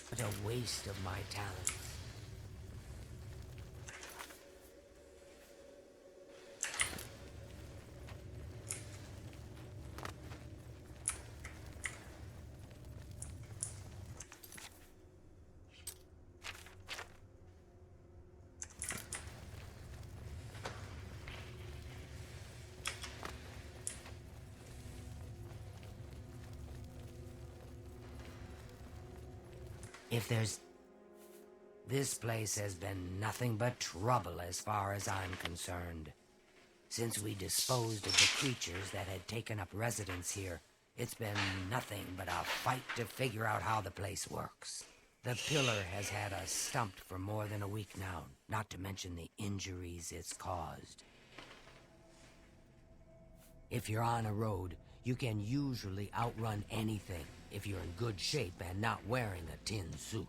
What a waste of my talents. If there's... This place has been nothing but trouble as far as I'm concerned. Since we disposed of the creatures that had taken up residence here, it's been nothing but a fight to figure out how the place works. The pillar has had us stumped for more than a week now, not to mention the injuries it's caused. If you're on a road, you can usually outrun anything if you're in good shape and not wearing a tin suit.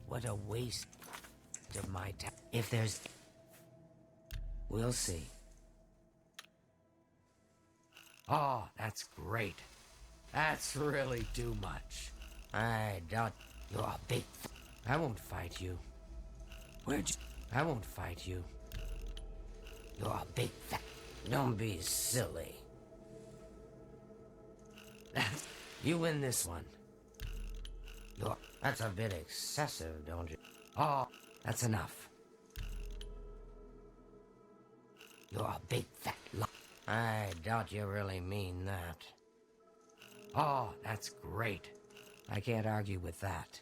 What a waste of my time. If there's... We'll see. Oh, that's great. That's really too much. I doubt you're a big... I won't fight you. Where'd you... I won't fight you. You're a big fat... Don't be silly. You win this one. That's a bit excessive, don't you? Oh, that's enough. You're a big fat I doubt you really mean that. Oh, that's great. I can't argue with that.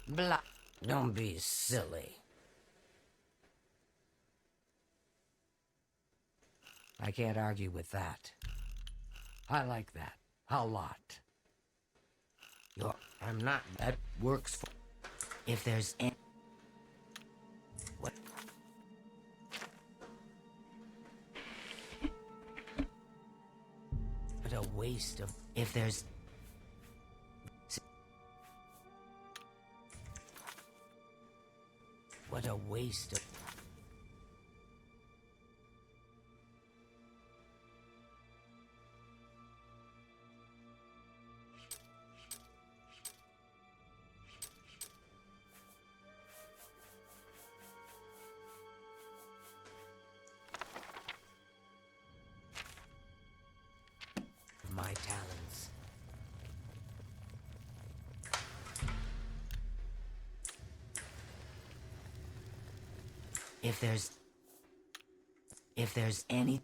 Blah. Don't be silly. I can't argue with that. I like that. A lot. I'm not... That works for... If there's any... What? What a waste of... If there's... What a waste of... my talents. If there's any...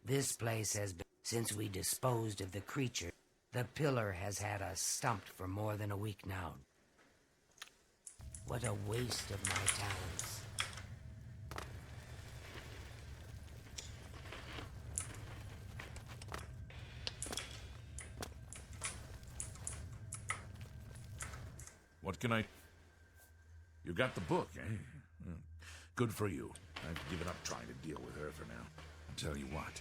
This place has been... Since we disposed of the creature, the pillar has had us stumped for more than a week now. What a waste of my talents. What can I... You got the book, eh? Good for you. I've given up trying to deal with her for now. I'll tell you what.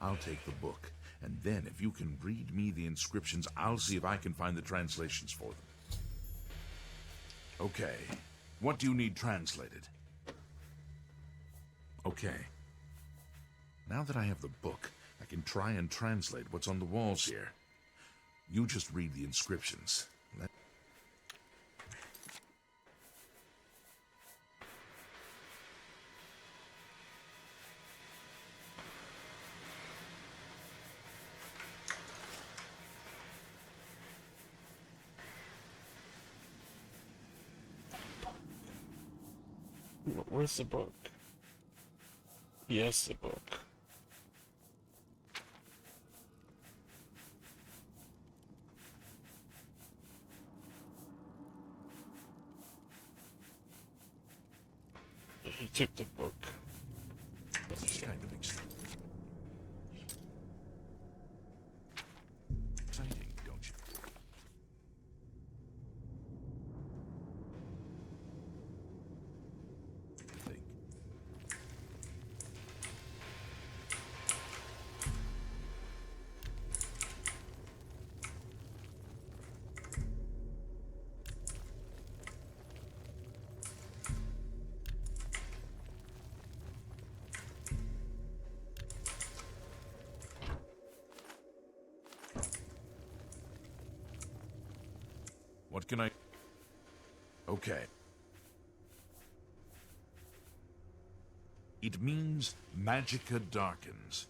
I'll take the book, and then if you can read me the inscriptions, I'll see if I can find the translations for them. Okay. What do you need translated? Okay. Now that I have the book, I can try and translate what's on the walls here. You just read the inscriptions. Where's the book? Yes, the book. He took the book. It's kind of exciting, don't you? Think. What can I... Okay. It means Magicka darkens.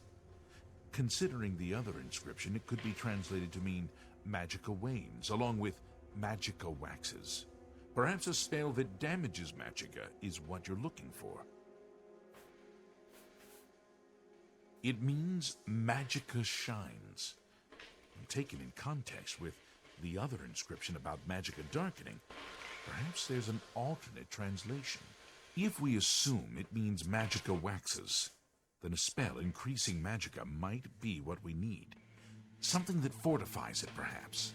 Considering the other inscription, it could be translated to mean Magicka wanes, along with Magicka waxes. Perhaps a spell that damages Magicka is what you're looking for. It means Magicka shines. Taken in context with the other inscription about Magicka darkening, perhaps there's an alternate translation. If we assume it means Magicka waxes, then a spell increasing Magicka might be what we need. Something that fortifies it, perhaps.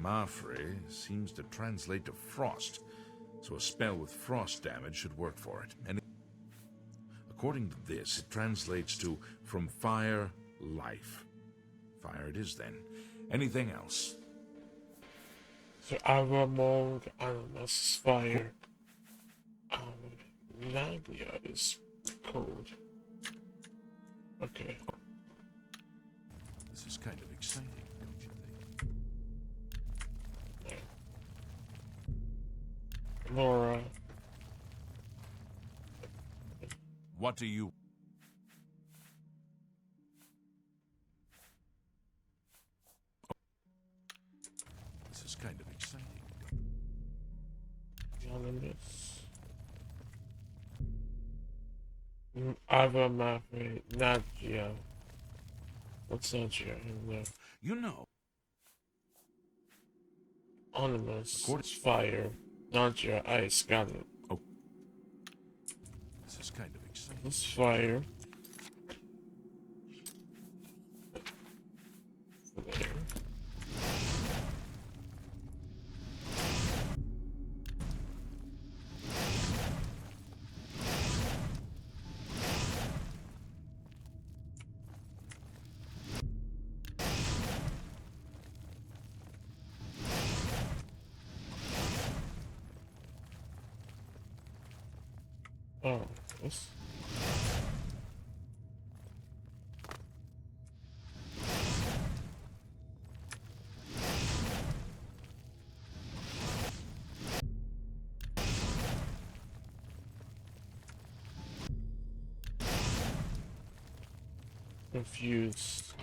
Mafre seems to translate to frost, so a spell with frost damage should work for it. And according to this, it translates to from fire, life. Fire it is, then. Anything else? So Ava mode, Animus fire. Naglia is cold. Okay. This is kind of exciting, don't you think? Laura. What do you... This is kind of exciting. Anonymous. Ava Mafre, Nagia. What's Nagia in there? You know. Anonymous, fire. Nagia, ice, got it. Oh. This is kind of exciting. This fire. There. Oh, this. Confused.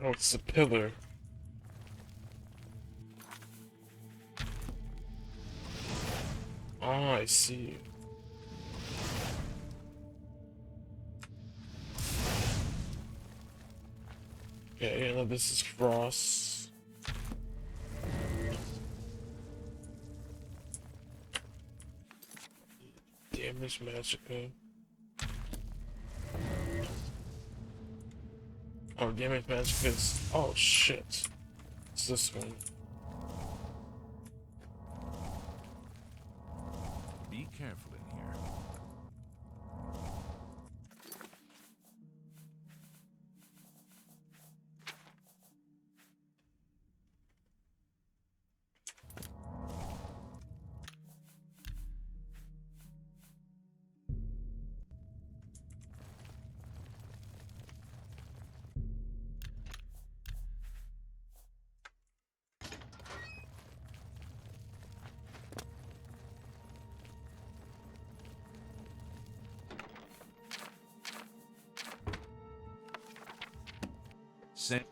Oh, it's a pillar. Oh, I see. Okay, now this is Frost. Damage Magica. Oh, Damage Magica is... Oh, shit. It's this one. Be careful in here. Say.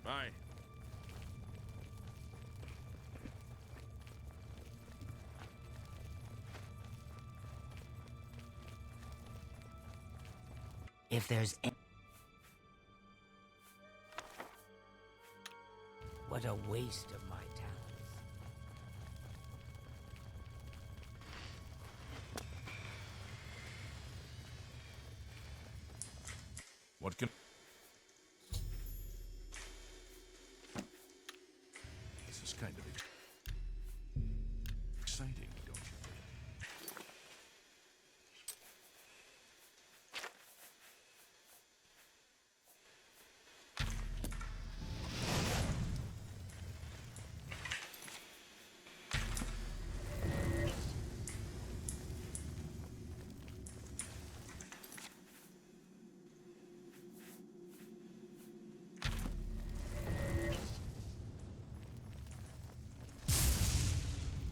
Bye. If there's any... What a waste of my talents. What can... This is kind of exciting, don't you think?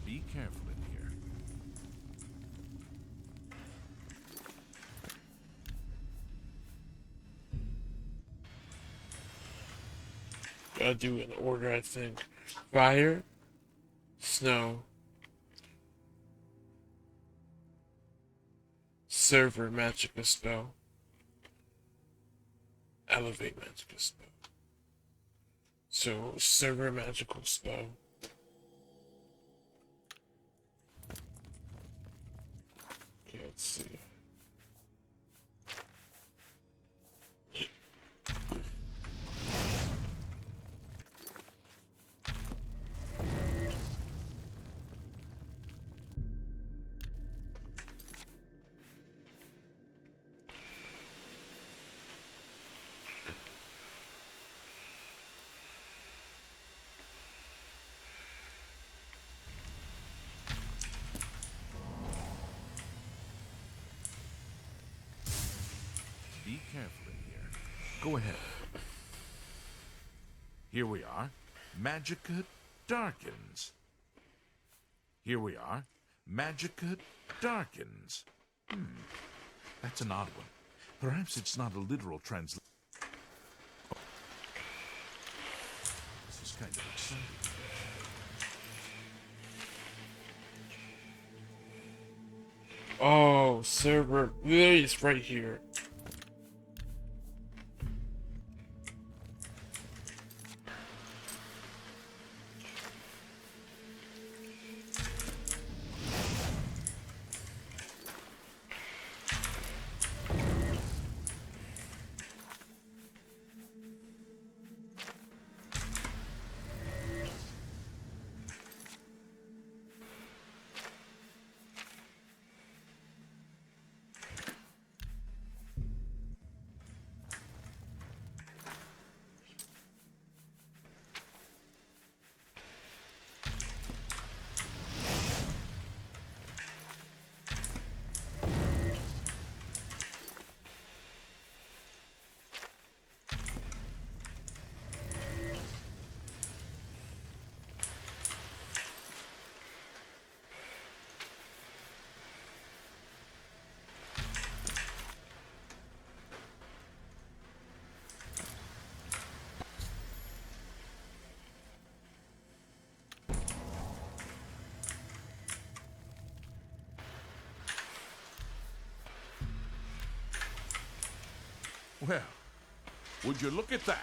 Be careful in here. Gotta do it in order, I think. Fire, snow, server magical spell, elevate magical spell. So, server magical spell. Okay, let's see. Be careful in here. Go ahead. Here we are. Magica darkens. Here we are. Magica darkens. That's an odd one. Perhaps it's not a literal translation. This is kind of exciting. Oh, server. It's right here. Well, would you look at that?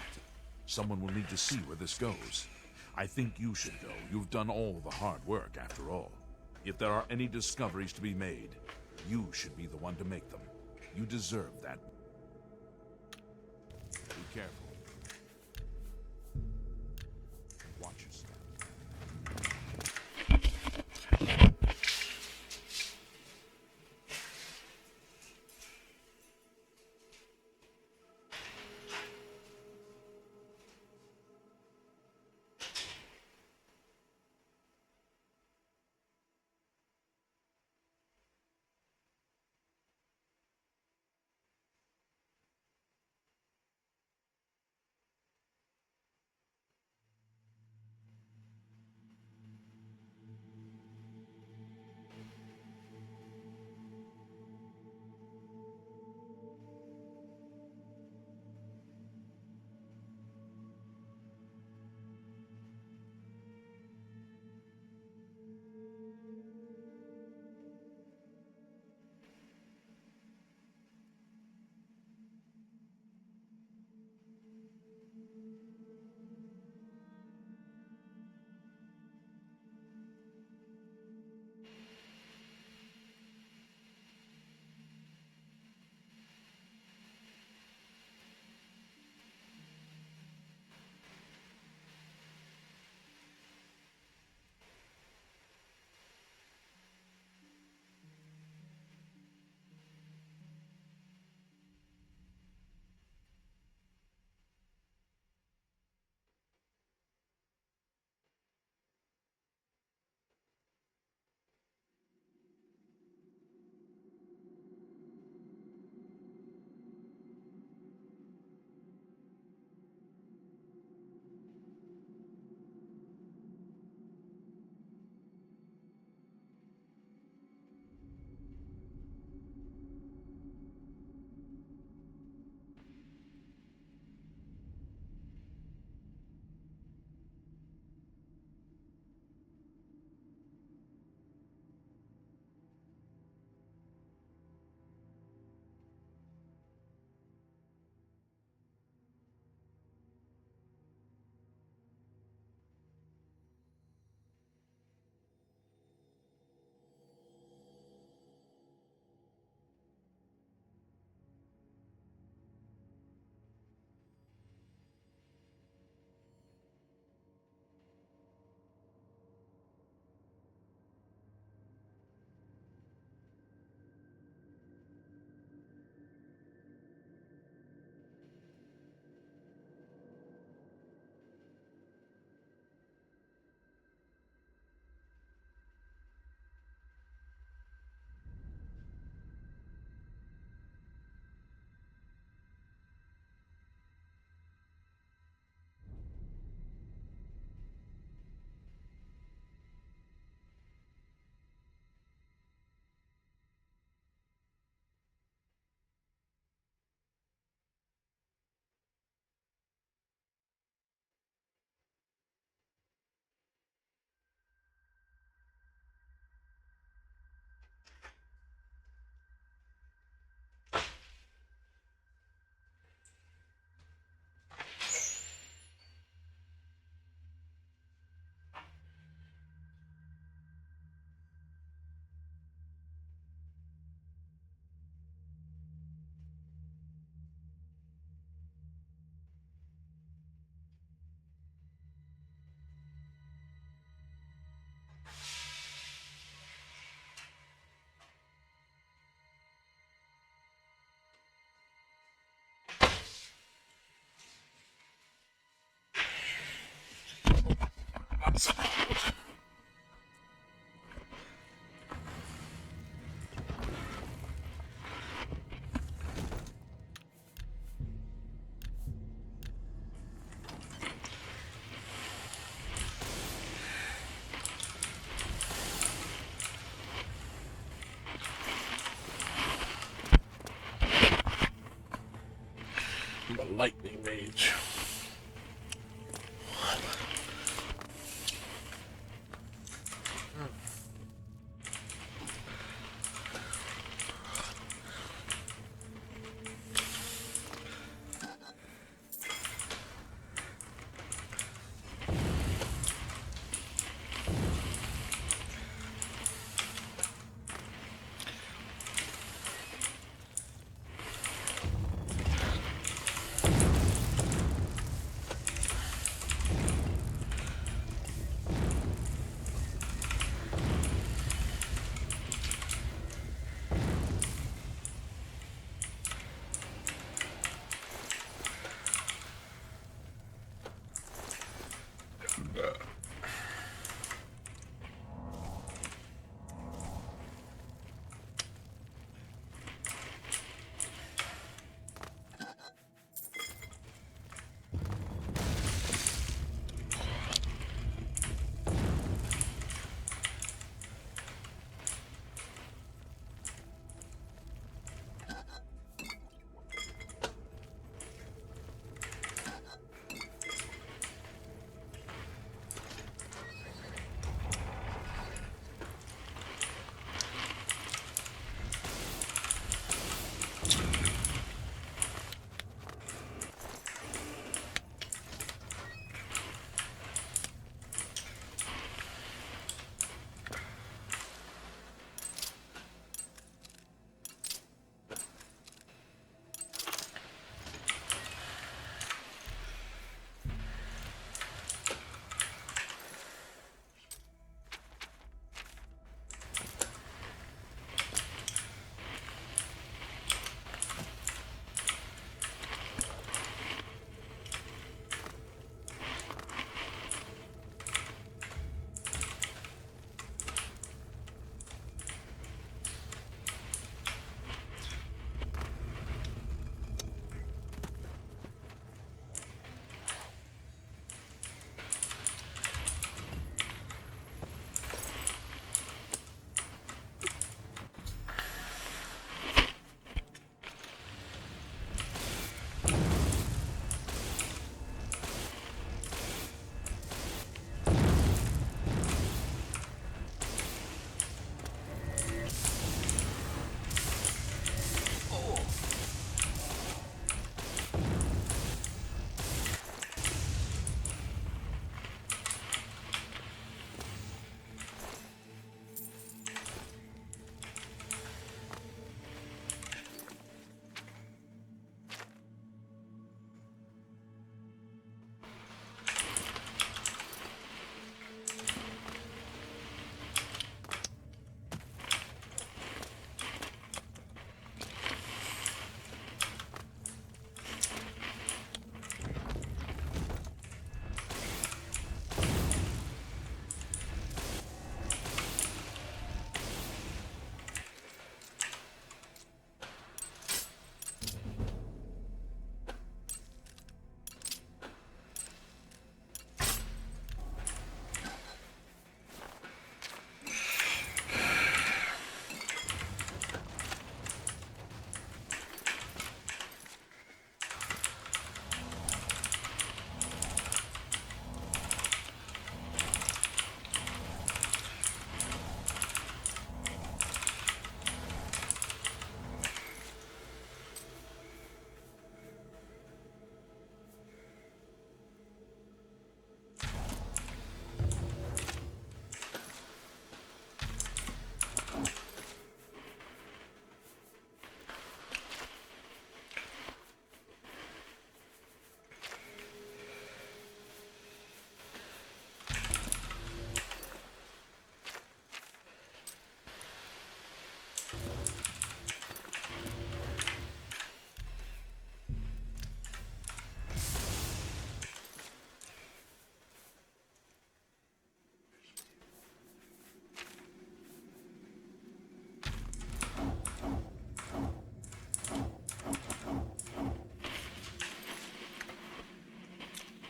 Someone will need to see where this goes. I think you should go. You've done all the hard work, after all. If there are any discoveries to be made, you should be the one to make them. You deserve that. Be careful. Watch yourself. I'm a lightning mage.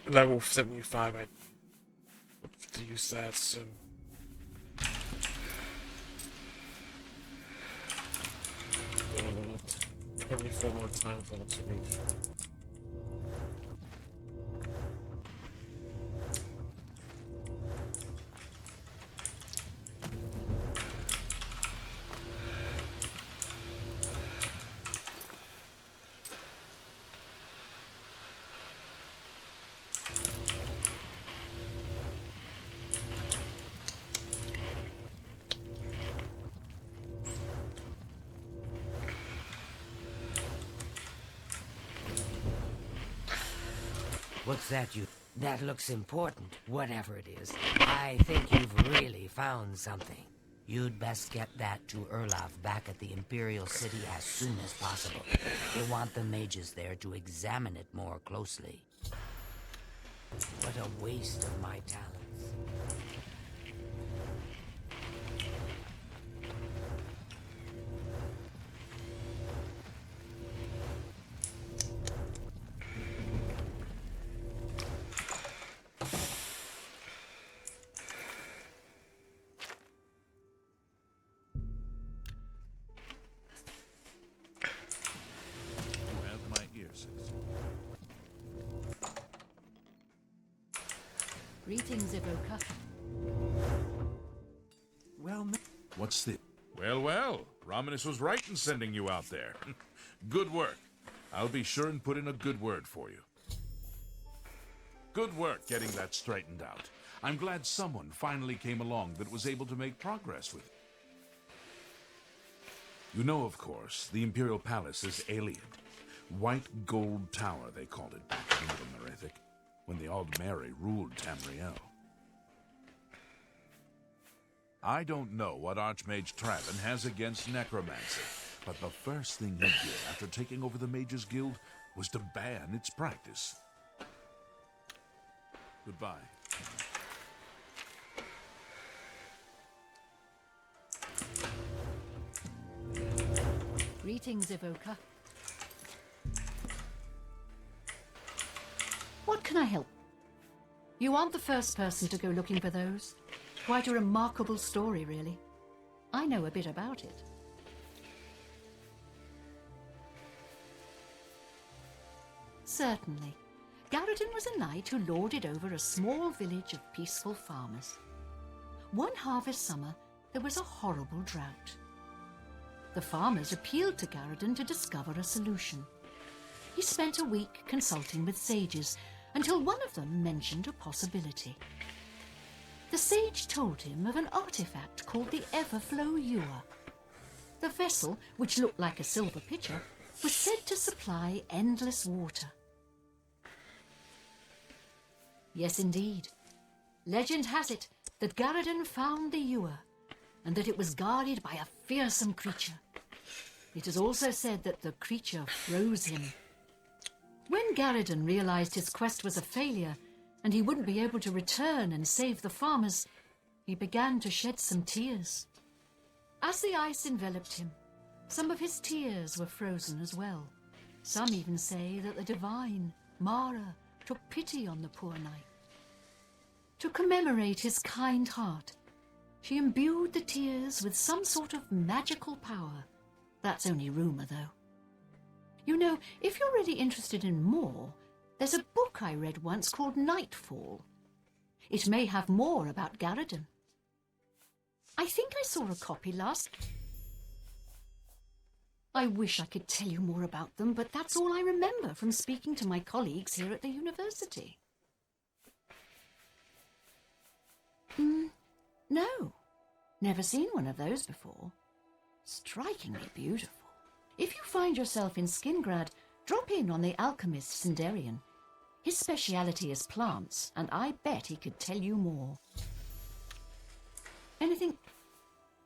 level 75, I have to use that, so... 24 more times on its reach. What's that you... That looks important, whatever it is. I think you've really found something. You'd best get that to Erlov back at the Imperial City as soon as possible. They want the mages there to examine it more closely. What a waste of my talents. Greetings, Evoker. Well, What's the... Well, well. Romanus was right in sending you out there. Good work. I'll be sure and put in a good word for you. Good work getting that straightened out. I'm glad someone finally came along that was able to make progress with it. You know, of course, the Imperial Palace is alien. White Gold Tower, they called it back in Middle Merethic, when the Aldmeri ruled Tamriel. I don't know what Archmage Traven has against necromancy, but the first thing he did after taking over the Mages Guild was to ban its practice. Goodbye. Greetings, Evoker. What can I help? You aren't the first person to go looking for those. Quite a remarkable story, really. I know a bit about it. Certainly. Garradin was a knight who lorded over a small village of peaceful farmers. One harvest summer, there was a horrible drought. The farmers appealed to Garradin to discover a solution. He spent a week consulting with sages, until one of them mentioned a possibility. The sage told him of an artifact called the Everflow Ewer. The vessel, which looked like a silver pitcher, was said to supply endless water. Yes, indeed. Legend has it that Garradin found the ewer, and that it was guarded by a fearsome creature. It is also said that the creature froze him. When Garradin realized his quest was a failure, and he wouldn't be able to return and save the farmers, he began to shed some tears. As the ice enveloped him, some of his tears were frozen as well. Some even say that the divine, Mara, took pity on the poor knight. To commemorate his kind heart, she imbued the tears with some sort of magical power. That's only rumor, though. You know, if you're really interested in more, there's a book I read once called Nightfall. It may have more about Garradin. I think I saw a copy last... I wish I could tell you more about them, but that's all I remember from speaking to my colleagues here at the university. No. Never seen one of those before. Strikingly beautiful. If you find yourself in Skingrad, drop in on the alchemist Sindarian. His speciality is plants, and I bet he could tell you more. Anything?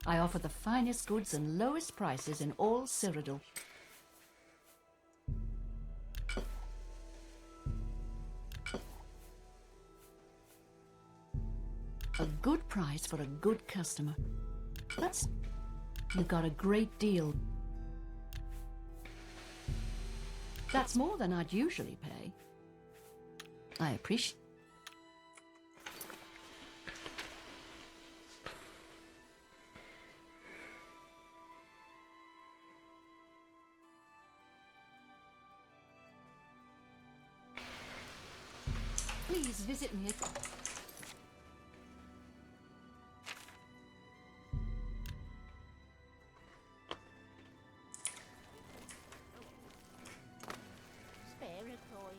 I offer the finest goods and lowest prices in all Cyrodiil. A good price for a good customer. You got a great deal. That's more than I'd usually pay. I appreciate. Please visit me at... Spare a coin.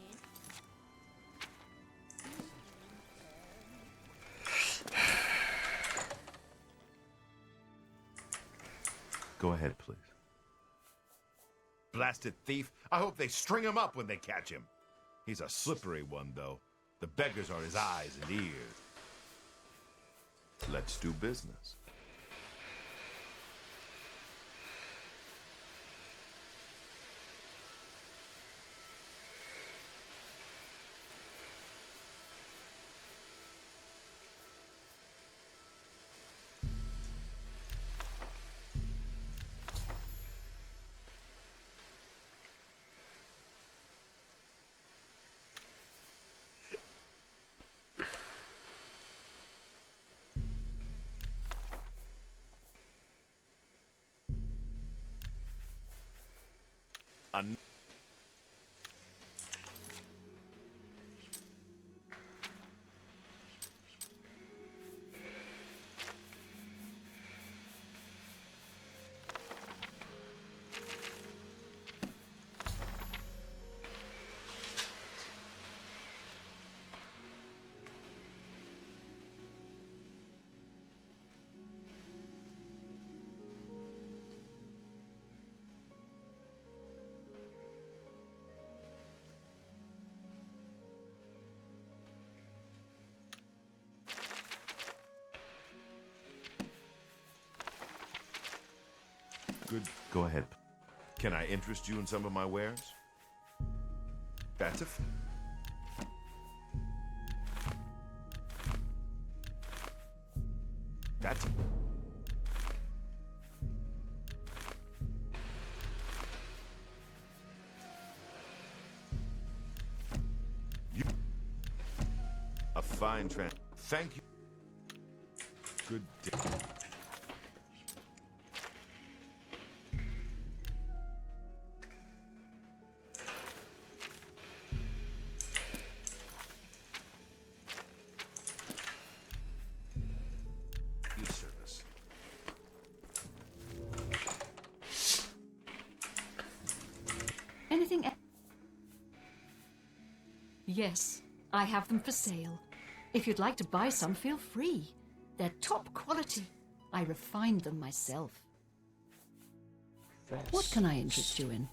Go ahead, please. Blasted thief. I hope they string him up when they catch him. He's a slippery one, though. The beggars are his eyes and ears. Let's do business. Un- Good. Go ahead. Can I interest you in some of my wares? That's a... That's... You... A fine trend. Thank you. Good day. Service. Anything else? Yes, I have them for sale. If you'd like to buy some, feel free. They're top quality. I refined them myself. What can I interest you in?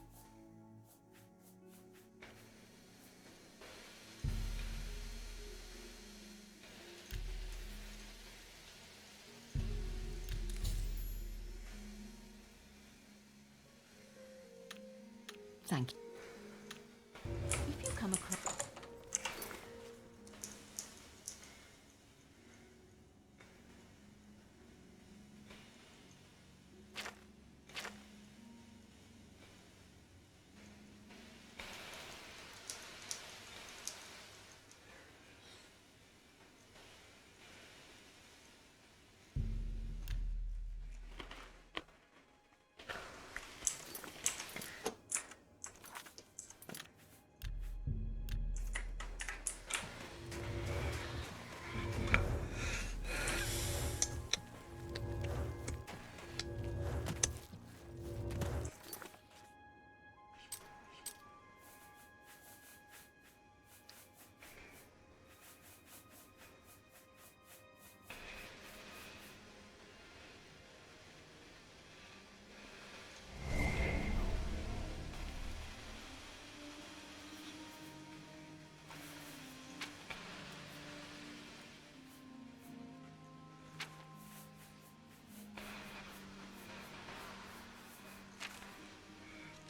Thank you. If you come across...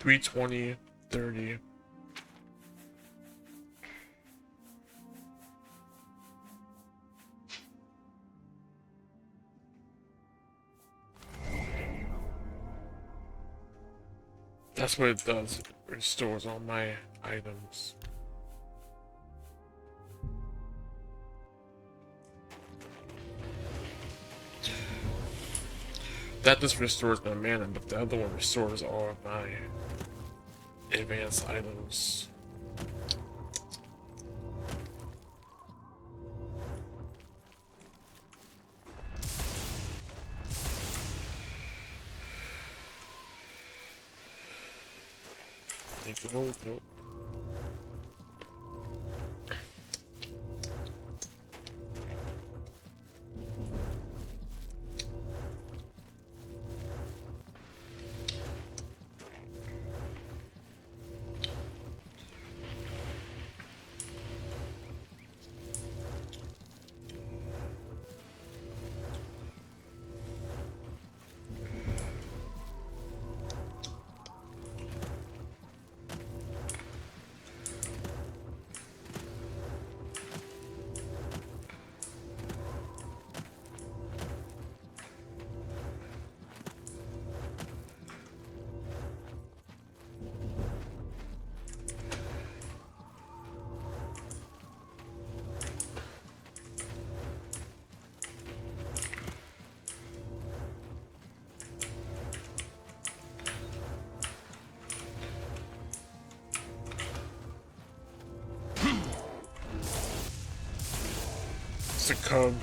$320, $30. That's what it does. It restores all my items. That just restores my mana, but the other one restores all of my advanced items. Nope. Succumb.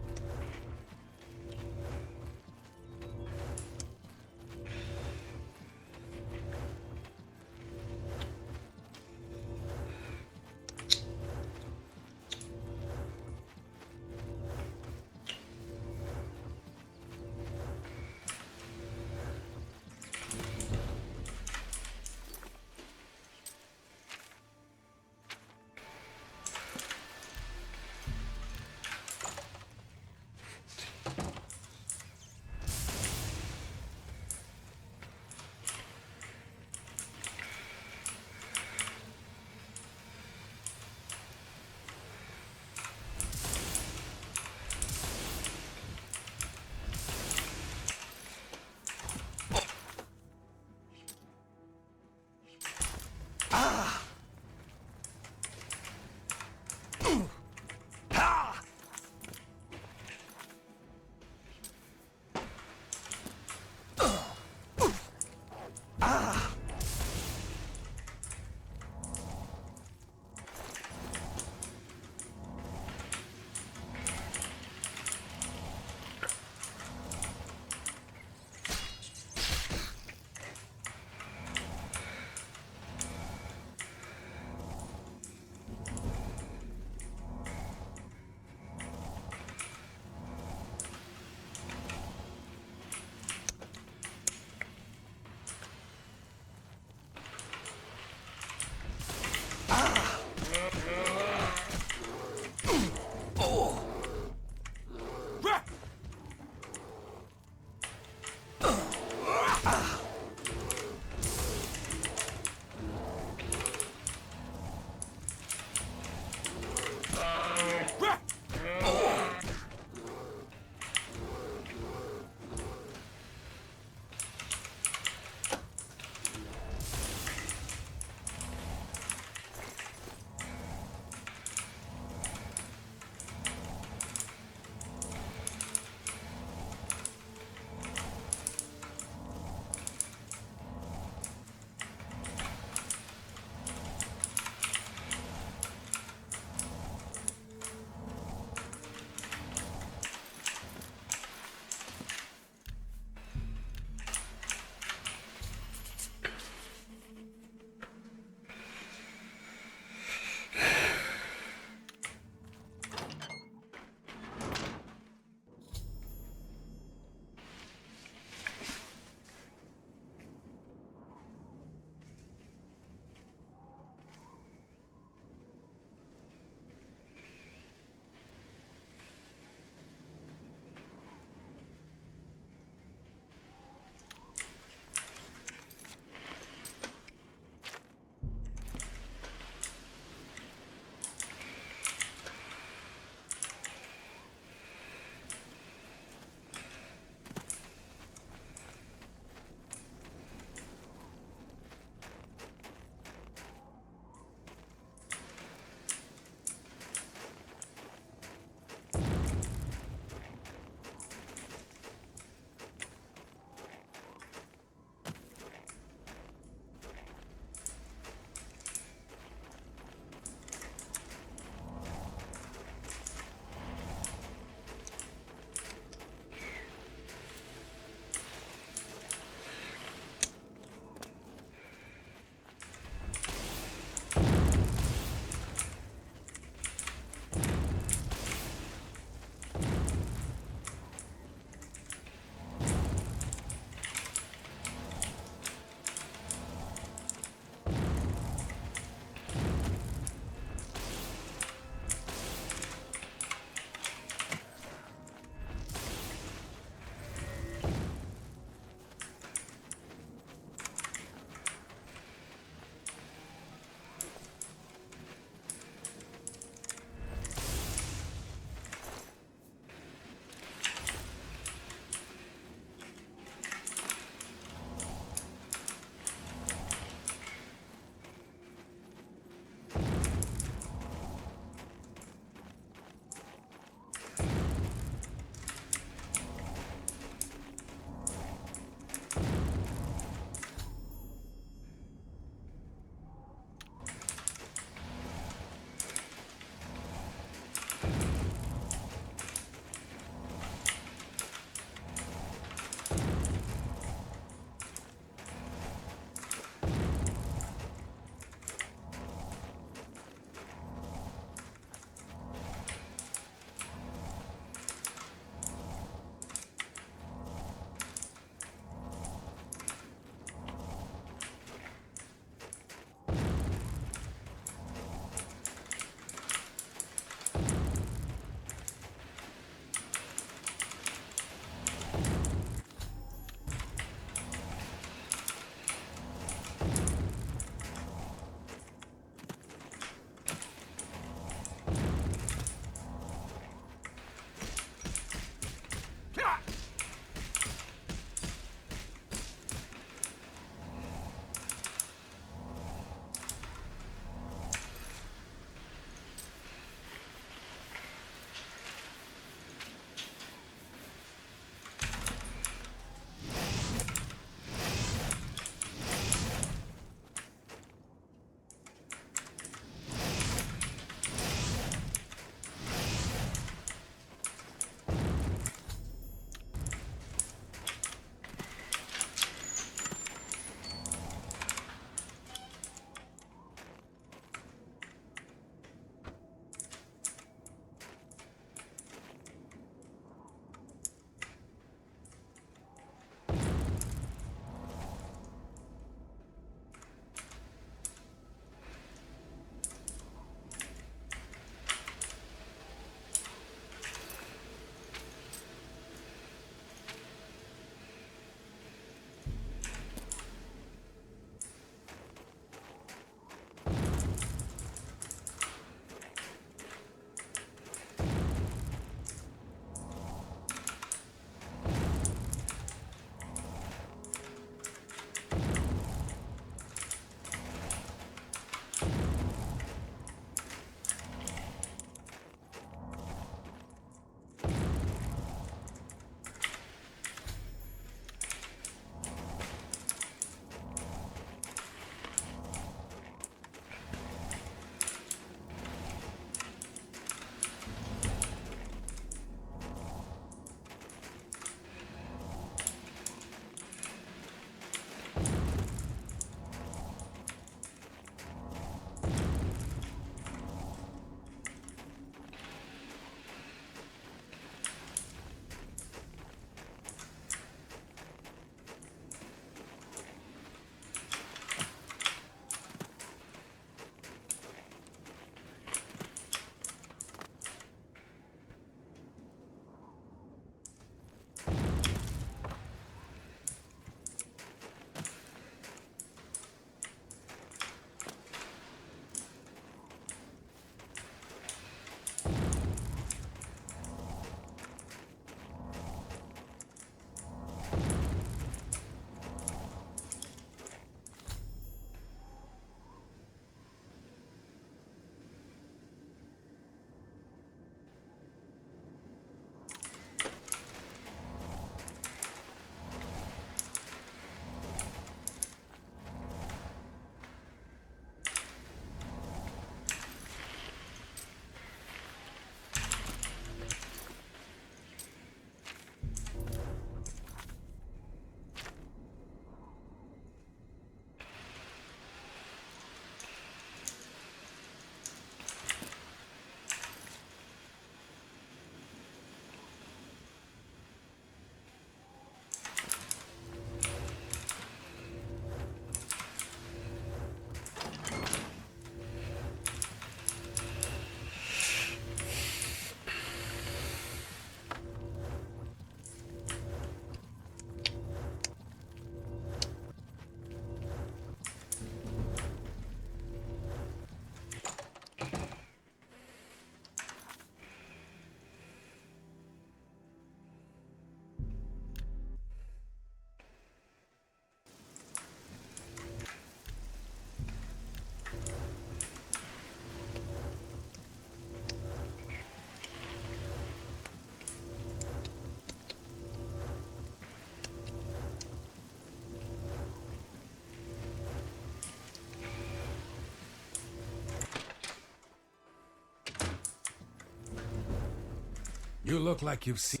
You look like you've seen...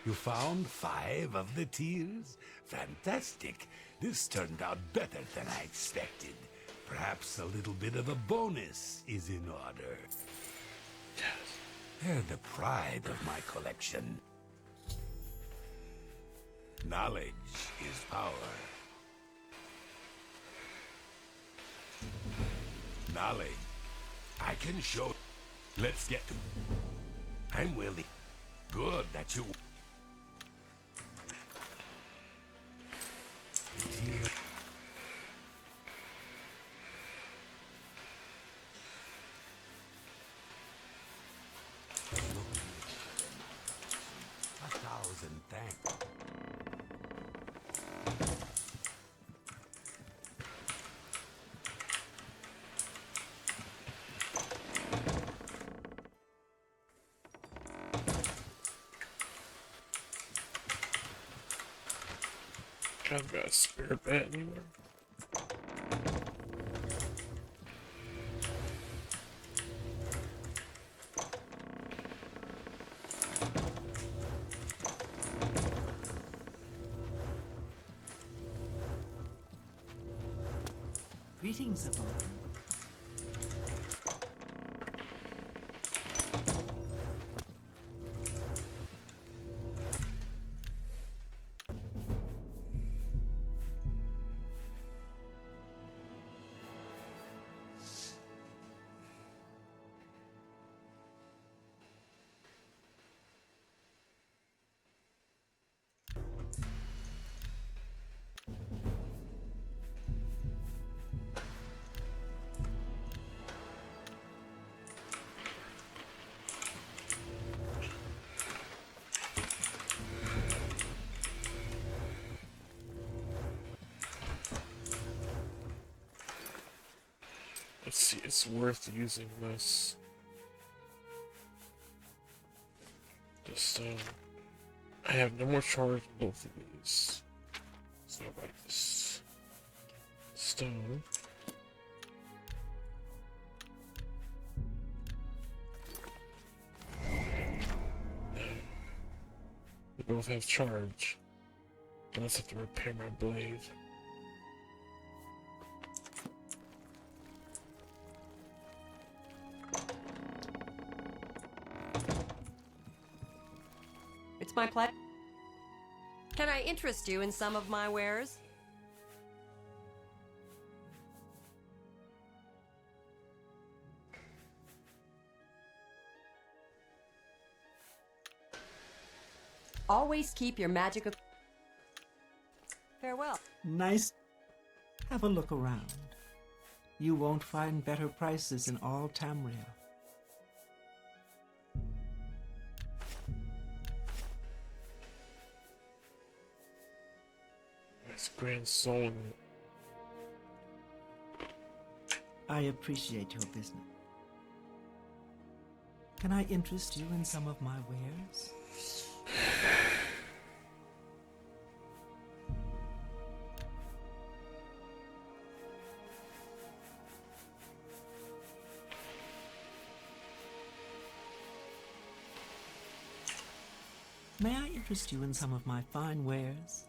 You found 5 of the tears? Fantastic. This turned out better than I expected. Perhaps a little bit of a bonus is in order. They're the pride of my collection. Knowledge is power. Knowledge. I can show... Let's get to... I'm willing. Good that you... A thousand thanks. I've got a spare bat anywhere. Greetings, Yvonne. Let's see, it's worth using this. Just, I have no more charge in both of these. So I like this stone. We both have charge. I just have to repair my blade. It's my pleasure. Can I interest you in some of my wares? Always keep your magic of... Farewell. Nice. Have a look around. You won't find better prices in all Tamria. It's grand soul. I appreciate your business. Can I interest you in some of my wares? May I interest you in some of my fine wares?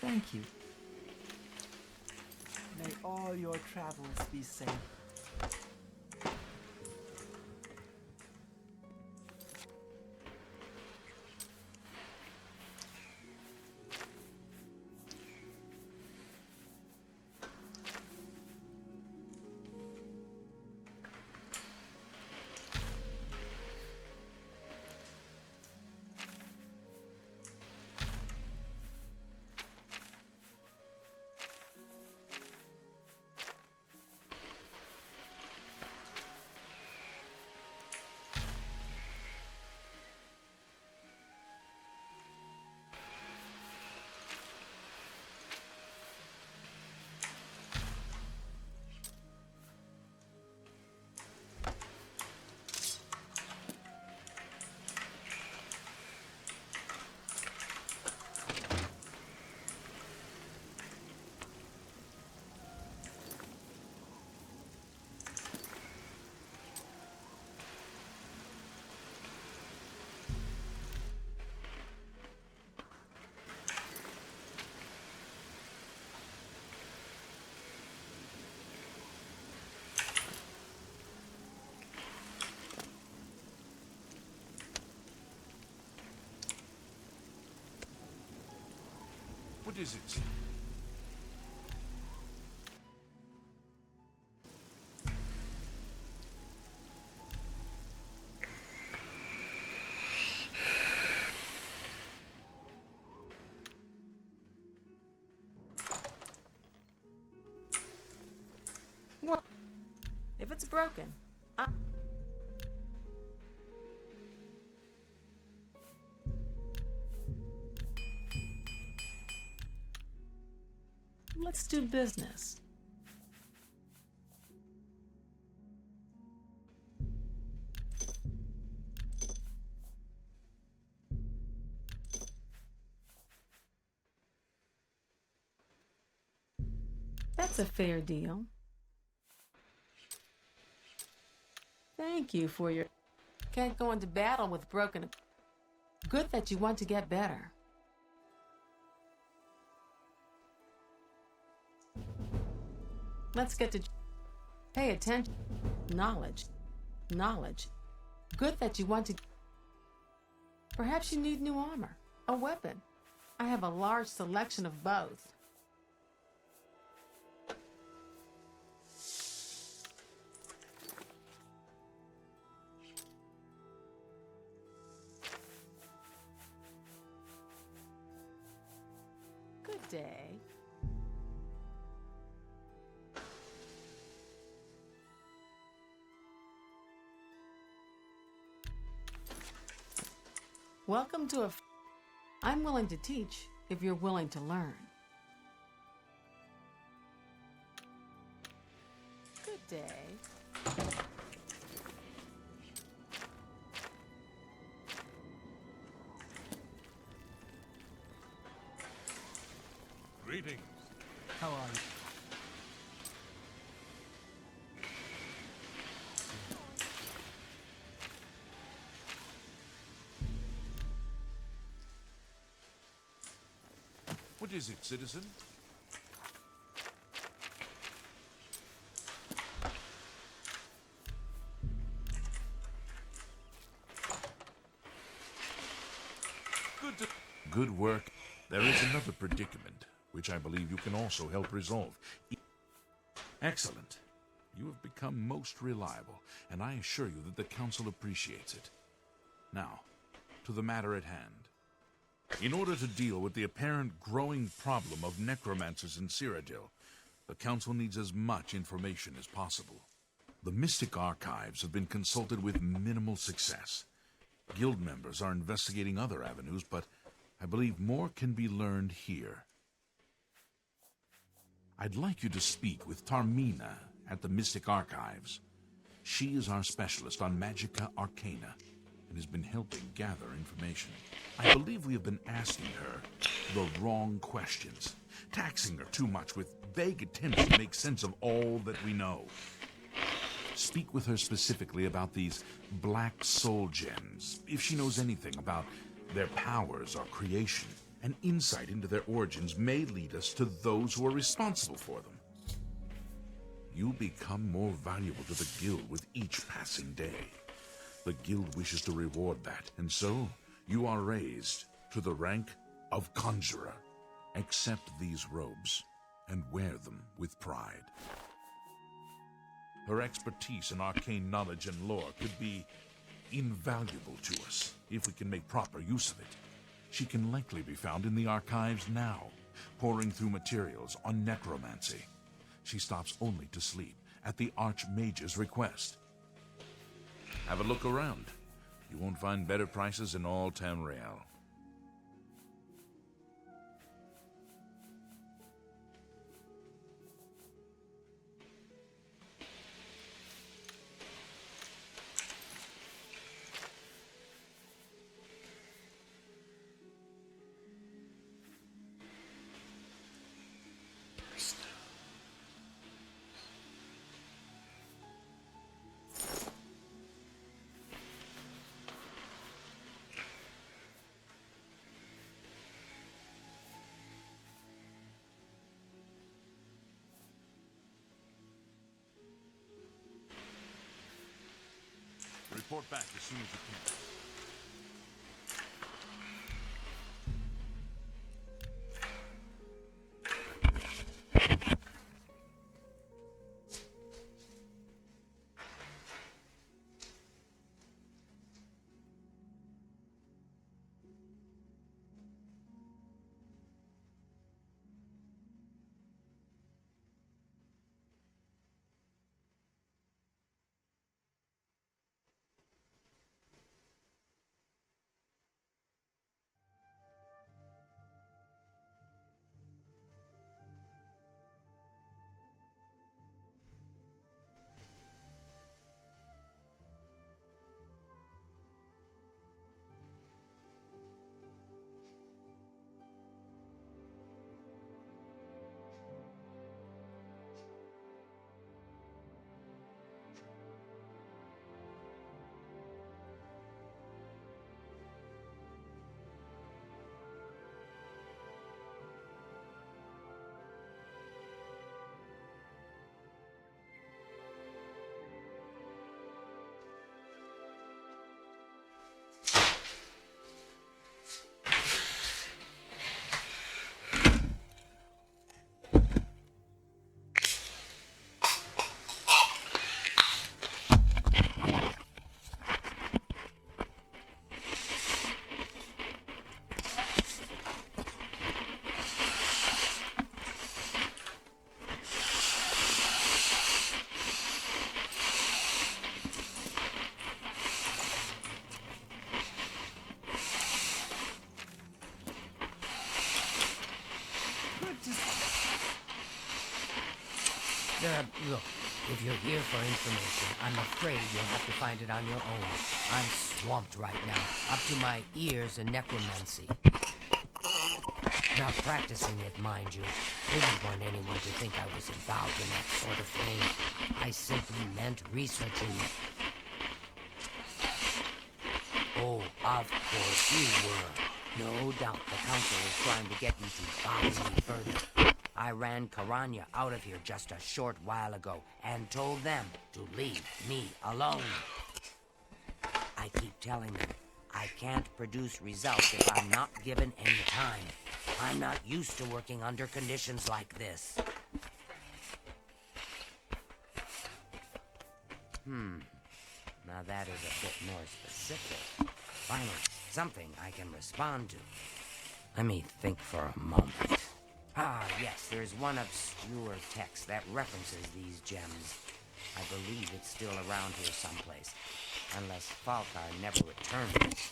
Thank you. May all your travels be safe. What is it? What? If it's broken, let's do business. That's a fair deal. Thank you for your... Can't go into battle with broken... Good that you want to get better. Let's get to... Pay attention. Knowledge. Knowledge. Good that you want to... Perhaps you need new armor. A weapon. I have a large selection of both. Good day. Welcome to a... I'm willing to teach if you're willing to learn. Good day. Greetings. How are you? What is it, citizen? Good work. There is another predicament, which I believe you can also help resolve. Excellent. You have become most reliable, and I assure you that the Council appreciates it. Now, to the matter at hand. In order to deal with the apparent growing problem of necromancers in Cyrodiil, the Council needs as much information as possible. The Mystic Archives have been consulted with minimal success. Guild members are investigating other avenues, but I believe more can be learned here. I'd like you to speak with Tarmina at the Mystic Archives. She is our specialist on Magica Arcana and has been helping gather information. I believe we have been asking her the wrong questions, taxing her too much with vague attempts to make sense of all that we know. Speak with her specifically about these black soul gems, if she knows anything about their powers or creation. An insight into their origins may lead us to those who are responsible for them. You become more valuable to the Guild with each passing day. The Guild wishes to reward that, and so you are raised to the rank of Conjurer. Accept these robes and wear them with pride. Her expertise in arcane knowledge and lore could be invaluable to us if we can make proper use of it. She can likely be found in the archives now, poring through materials on necromancy. She stops only to sleep at the Archmage's request. Have a look around. You won't find better prices in all Tamriel. Report back as soon as you can. Look, if you're here for information, I'm afraid you'll have to find it on your own. I'm swamped right now, up to my ears in necromancy. Not practicing it, mind you. Didn't want anyone to think I was involved in that sort of thing. I simply meant researching it. Oh, of course you were. No doubt the council is trying to get you to bother me further. I ran Karanya out of here just a short while ago and told them to leave me alone. I keep telling them I can't produce results if I'm not given any time. I'm not used to working under conditions like this. Now that is a bit more specific. Finally, something I can respond to. Let me think for a moment. Ah, yes, there's one obscure text that references these gems. I believe it's still around here someplace, unless Falkar never returned it.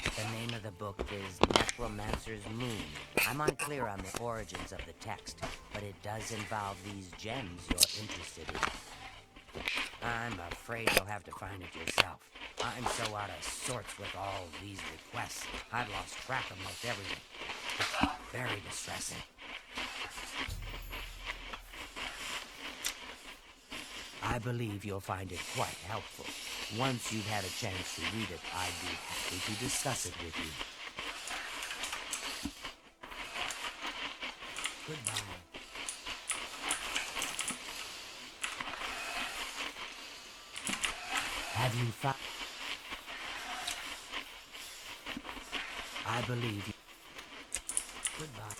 The name of the book is Necromancer's Moon. I'm unclear on the origins of the text, but it does involve these gems you're interested in. I'm afraid you'll have to find it yourself. I'm so out of sorts with all these requests, I've lost track of most everything. It's very distressing. I believe you'll find it quite helpful. Once you've had a chance to read it, I'd be happy to discuss it with you. Goodbye. Have you found... I believe you. Goodbye.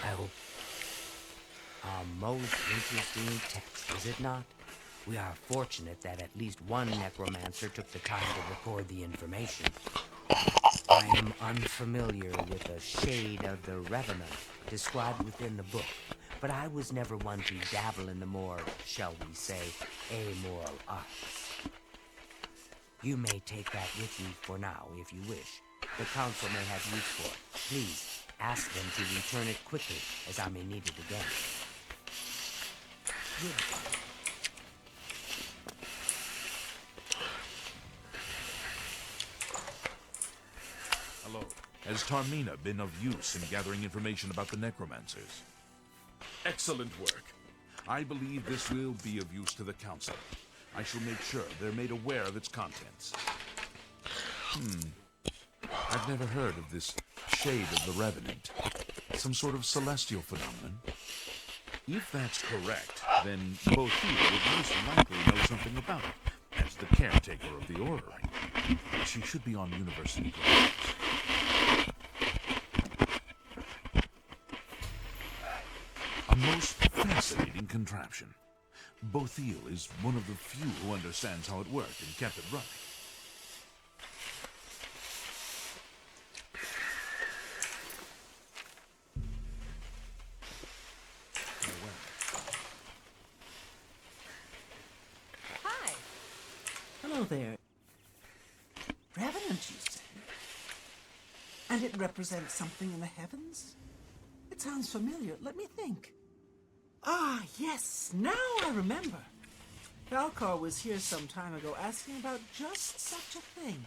I hope. A most interesting text, is it not? We are fortunate that at least one necromancer took the time to record the information. I am unfamiliar with the shade of the Revenant described within the book, but I was never one to dabble in the more, shall we say, amoral arts. You may take that with you for now, if you wish. The council may have use for it. Please, ask them to return it quickly, as I may need it again. Goodbye. Hello. Has Tarmina been of use in gathering information about the necromancers? Excellent work. I believe this will be of use to the council. I shall make sure they're made aware of its contents. I've never heard of this shade of the Revenant. Some sort of celestial phenomenon? If that's correct, then both you would most likely know something about it, as the caretaker of the Orrery. She should be on university grounds. A most fascinating contraption. Bothiel is one of the few who understands how it worked and kept it running. Hi. Hello there. Revenant, you say? And it represents something in the heavens? It sounds familiar. Let me think. Ah, yes, now I remember. Falkar was here some time ago asking about just such a thing.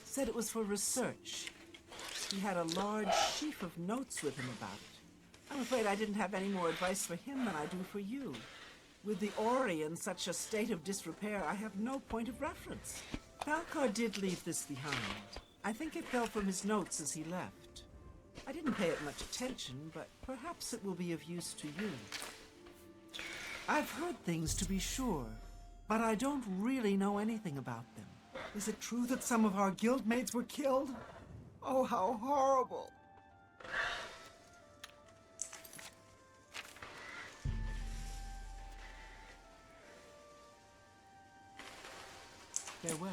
Said it was for research. He had a large sheaf of notes with him about it. I'm afraid I didn't have any more advice for him than I do for you. With the Ori in such a state of disrepair, I have no point of reference. Falkar did leave this behind. I think it fell from his notes as he left. I didn't pay it much attention, but perhaps it will be of use to you. I've heard things, to be sure, but I don't really know anything about them. Is it true that some of our guildmates were killed? Oh, how horrible! Farewell.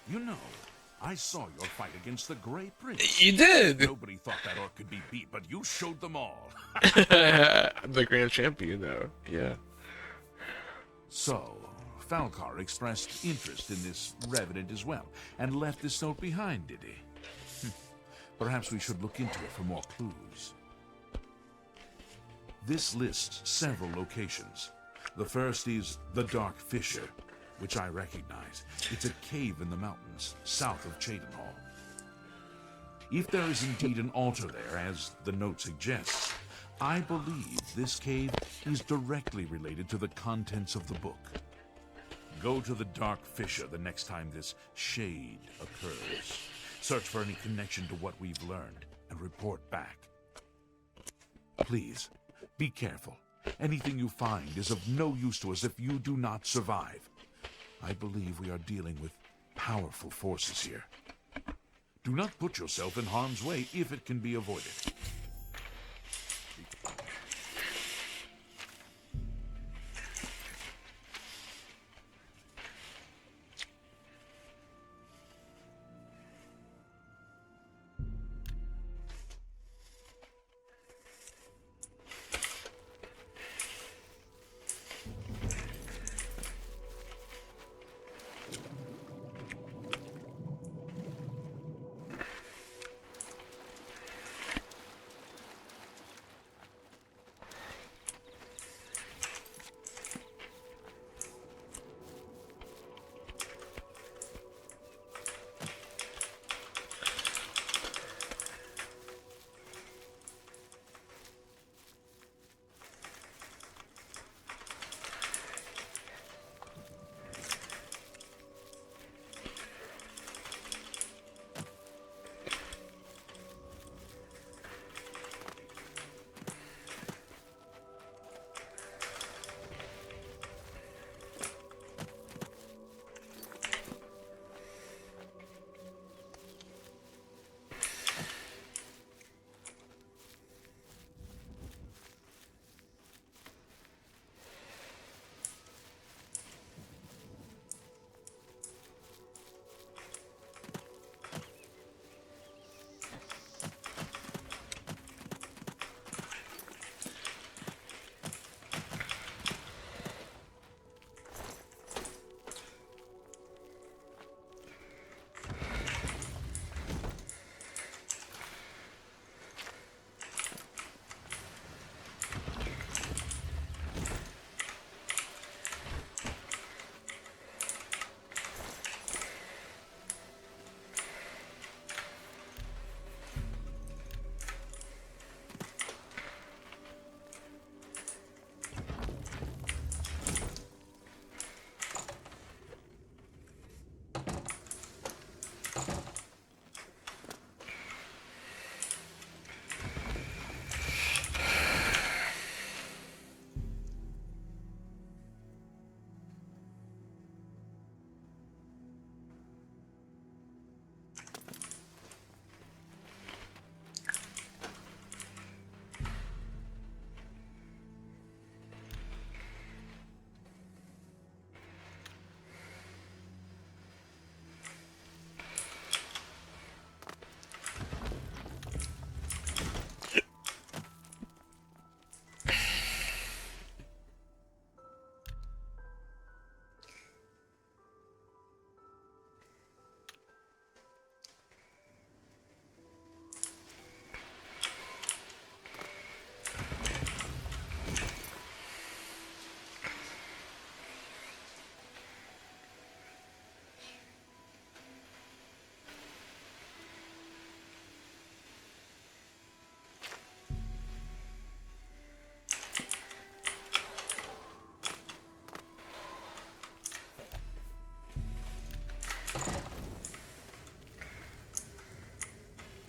You know, I saw your fight against the Grey Prince. You did! Nobody thought that orc could be beat, but you showed them all. I'm the grand champion, though. Yeah. So, Falcar expressed interest in this revenant as well, and left this note behind, did he? Perhaps we should look into it for more clues. This lists several locations. The first is the Dark Fissure, which I recognize. It's a cave in the mountains, south of Cheydinhall. If there is indeed an altar there, as the note suggests, I believe this cave is directly related to the contents of the book. Go to the Dark Fissure the next time this shade occurs. Search for any connection to what we've learned, and report back. Please, be careful. Anything you find is of no use to us if you do not survive. I believe we are dealing with powerful forces here. Do not put yourself in harm's way if it can be avoided.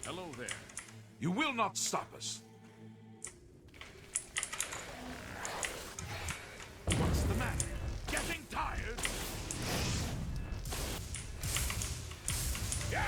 Hello there. You will not stop us. What's the matter? Getting tired? Yeah.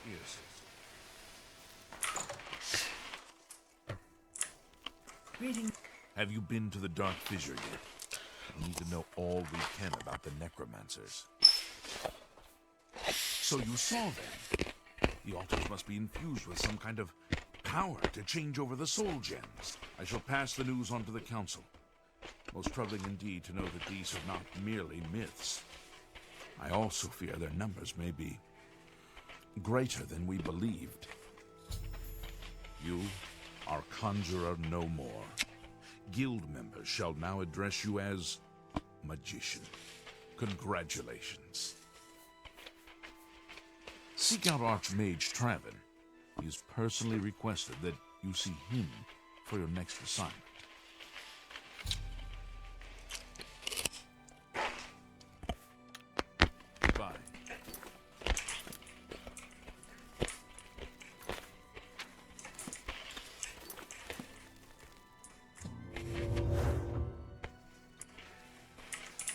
Yes. Reading. Have you been to the Dark Fissure yet? We need to know all we can about the necromancers. So you saw them. The altars must be infused with some kind of power to change over the soul gems. I shall pass the news on to the council. Most troubling indeed to know that these are not merely myths. I also fear their numbers may be greater than we believed. You are Conjurer no more. Guild members shall now address you as Magician. Congratulations. Seek out Archmage Travin. He has personally requested that you see him for your next assignment. Goodbye.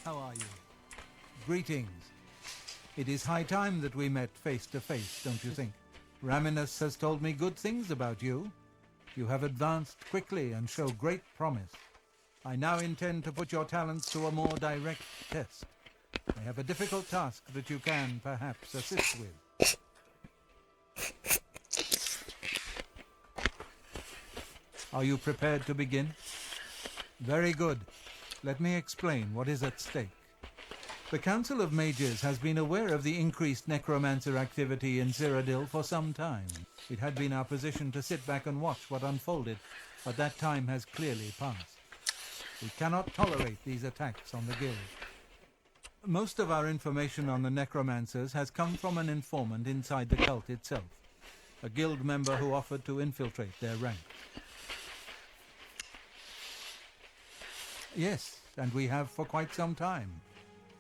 How are you? Greetings. It is high time that we met face to face, don't you think? Raminus has told me good things about you. You have advanced quickly and show great promise. I now intend to put your talents to a more direct test. I have a difficult task that you can, perhaps, assist with. Are you prepared to begin? Very good. Let me explain what is at stake. The Council of Mages has been aware of the increased necromancer activity in Cyrodiil for some time. It had been our position to sit back and watch what unfolded, but that time has clearly passed. We cannot tolerate these attacks on the Guild. Most of our information on the necromancers has come from an informant inside the cult itself, a Guild member who offered to infiltrate their ranks. Yes, and we have for quite some time.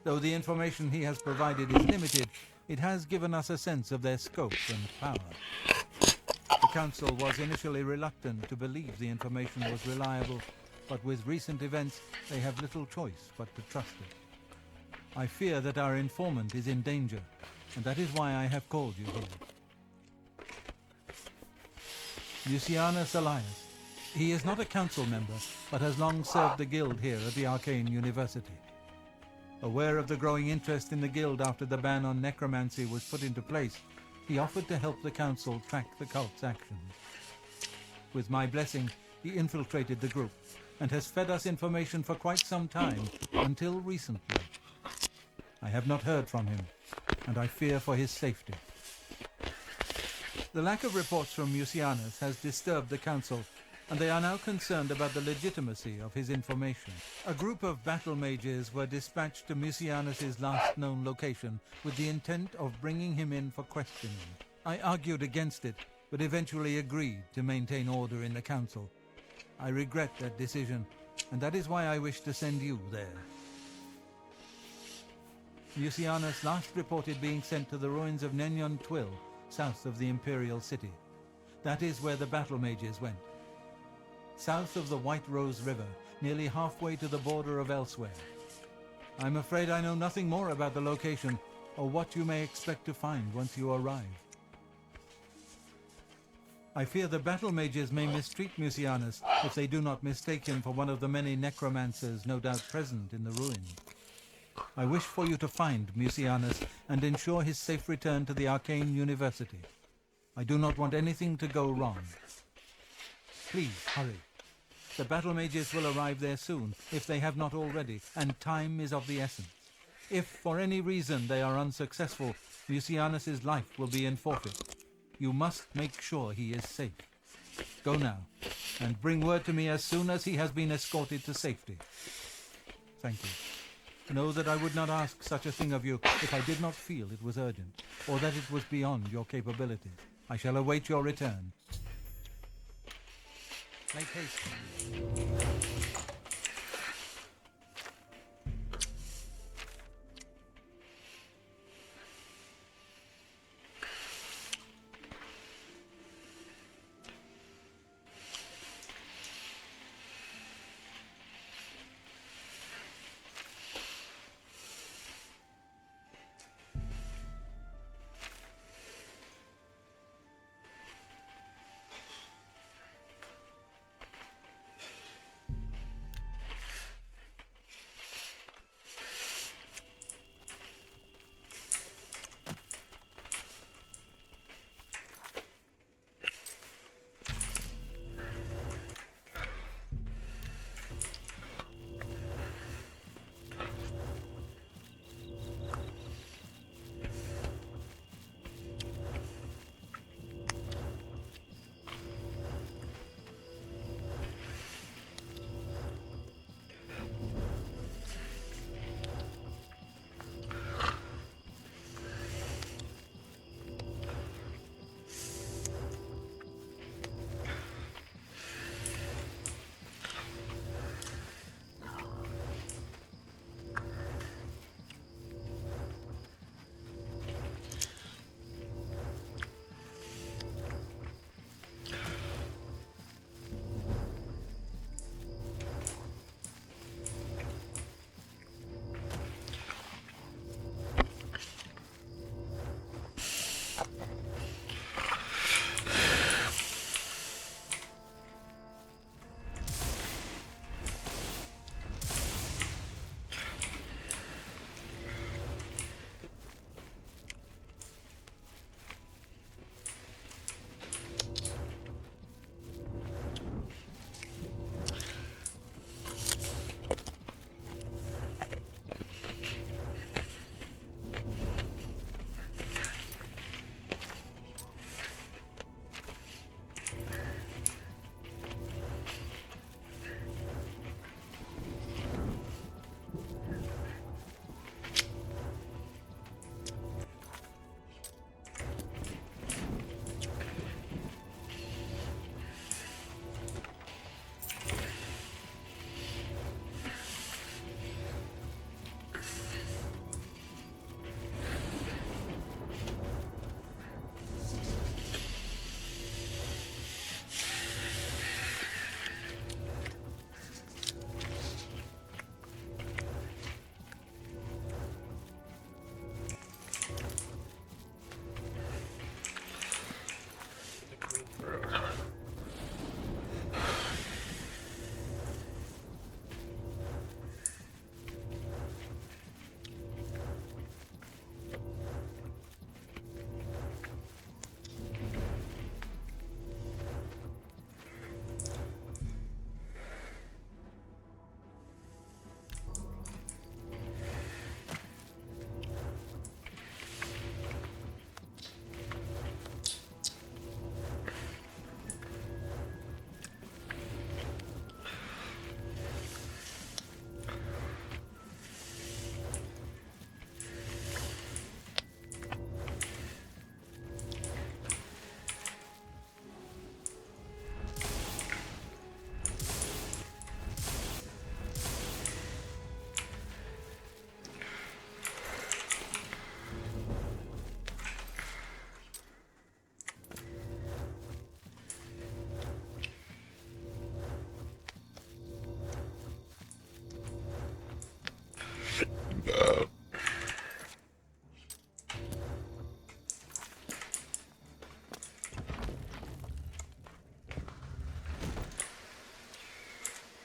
Though the information he has provided is limited, it has given us a sense of their scope and power. The Council was initially reluctant to believe the information was reliable, but with recent events, they have little choice but to trust it. I fear that our informant is in danger, and that is why I have called you here. Lucianus Elias. He is not a council member, but has long served the Guild here at the Arcane University. Aware of the growing interest in the Guild after the ban on necromancy was put into place, he offered to help the Council track the cult's actions. With my blessing, he infiltrated the group, and has fed us information for quite some time, until recently. I have not heard from him, and I fear for his safety. The lack of reports from Mucianus has disturbed the Council, and they are now concerned about the legitimacy of his information. A group of battle mages were dispatched to Mucianus's last known location with the intent of bringing him in for questioning. I argued against it, but eventually agreed to maintain order in the Council. I regret that decision, and that is why I wish to send you there. Mucianus last reported being sent to the ruins of Nenyon Twill, south of the Imperial City. That is where the battle mages went. South of the White Rose River, nearly halfway to the border of elsewhere. I'm afraid I know nothing more about the location, or what you may expect to find once you arrive. I fear the battle mages may mistreat Mucianus if they do not mistake him for one of the many necromancers no doubt present in the ruins. I wish for you to find Mucianus and ensure his safe return to the Arcane University. I do not want anything to go wrong. Please, hurry. The battle mages will arrive there soon, if they have not already, and time is of the essence. If, for any reason, they are unsuccessful, Mucianus's life will be in forfeit. You must make sure he is safe. Go now, and bring word to me as soon as he has been escorted to safety. Thank you. Know that I would not ask such a thing of you if I did not feel it was urgent, or that it was beyond your capabilities. I shall await your return. Make haste.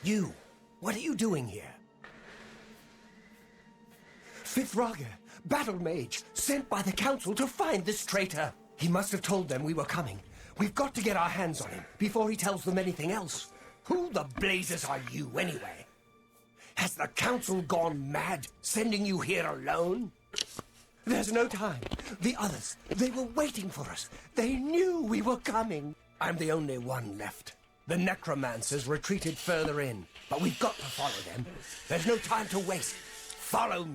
You, what are you doing here? Fifth Raga, battle mage, sent by the council to find this traitor. He must have told them we were coming. We've got to get our hands on him before he tells them anything else. Who the blazes are you, anyway? Has the council gone mad, sending you here alone? There's no time. The others, they were waiting for us. They knew we were coming. I'm the only one left. The necromancers retreated further in, but we've got to follow them. There's no time to waste. Follow me.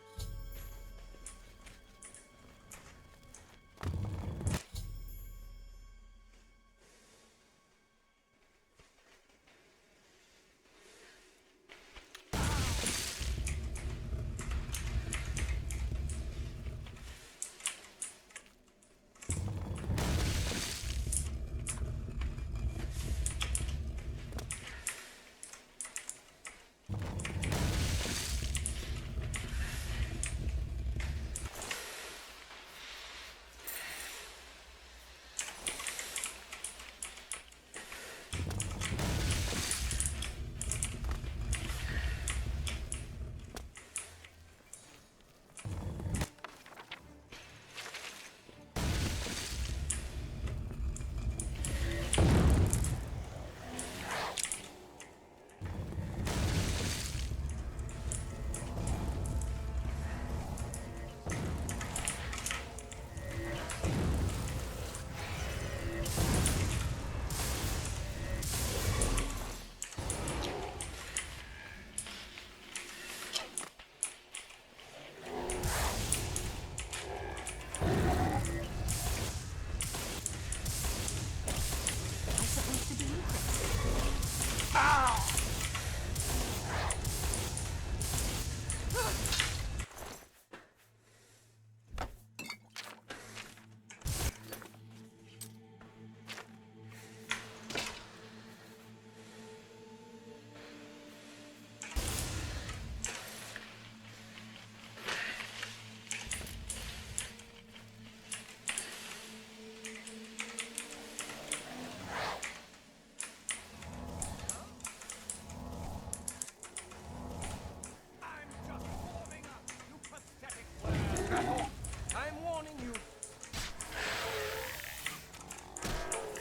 I'm warning you.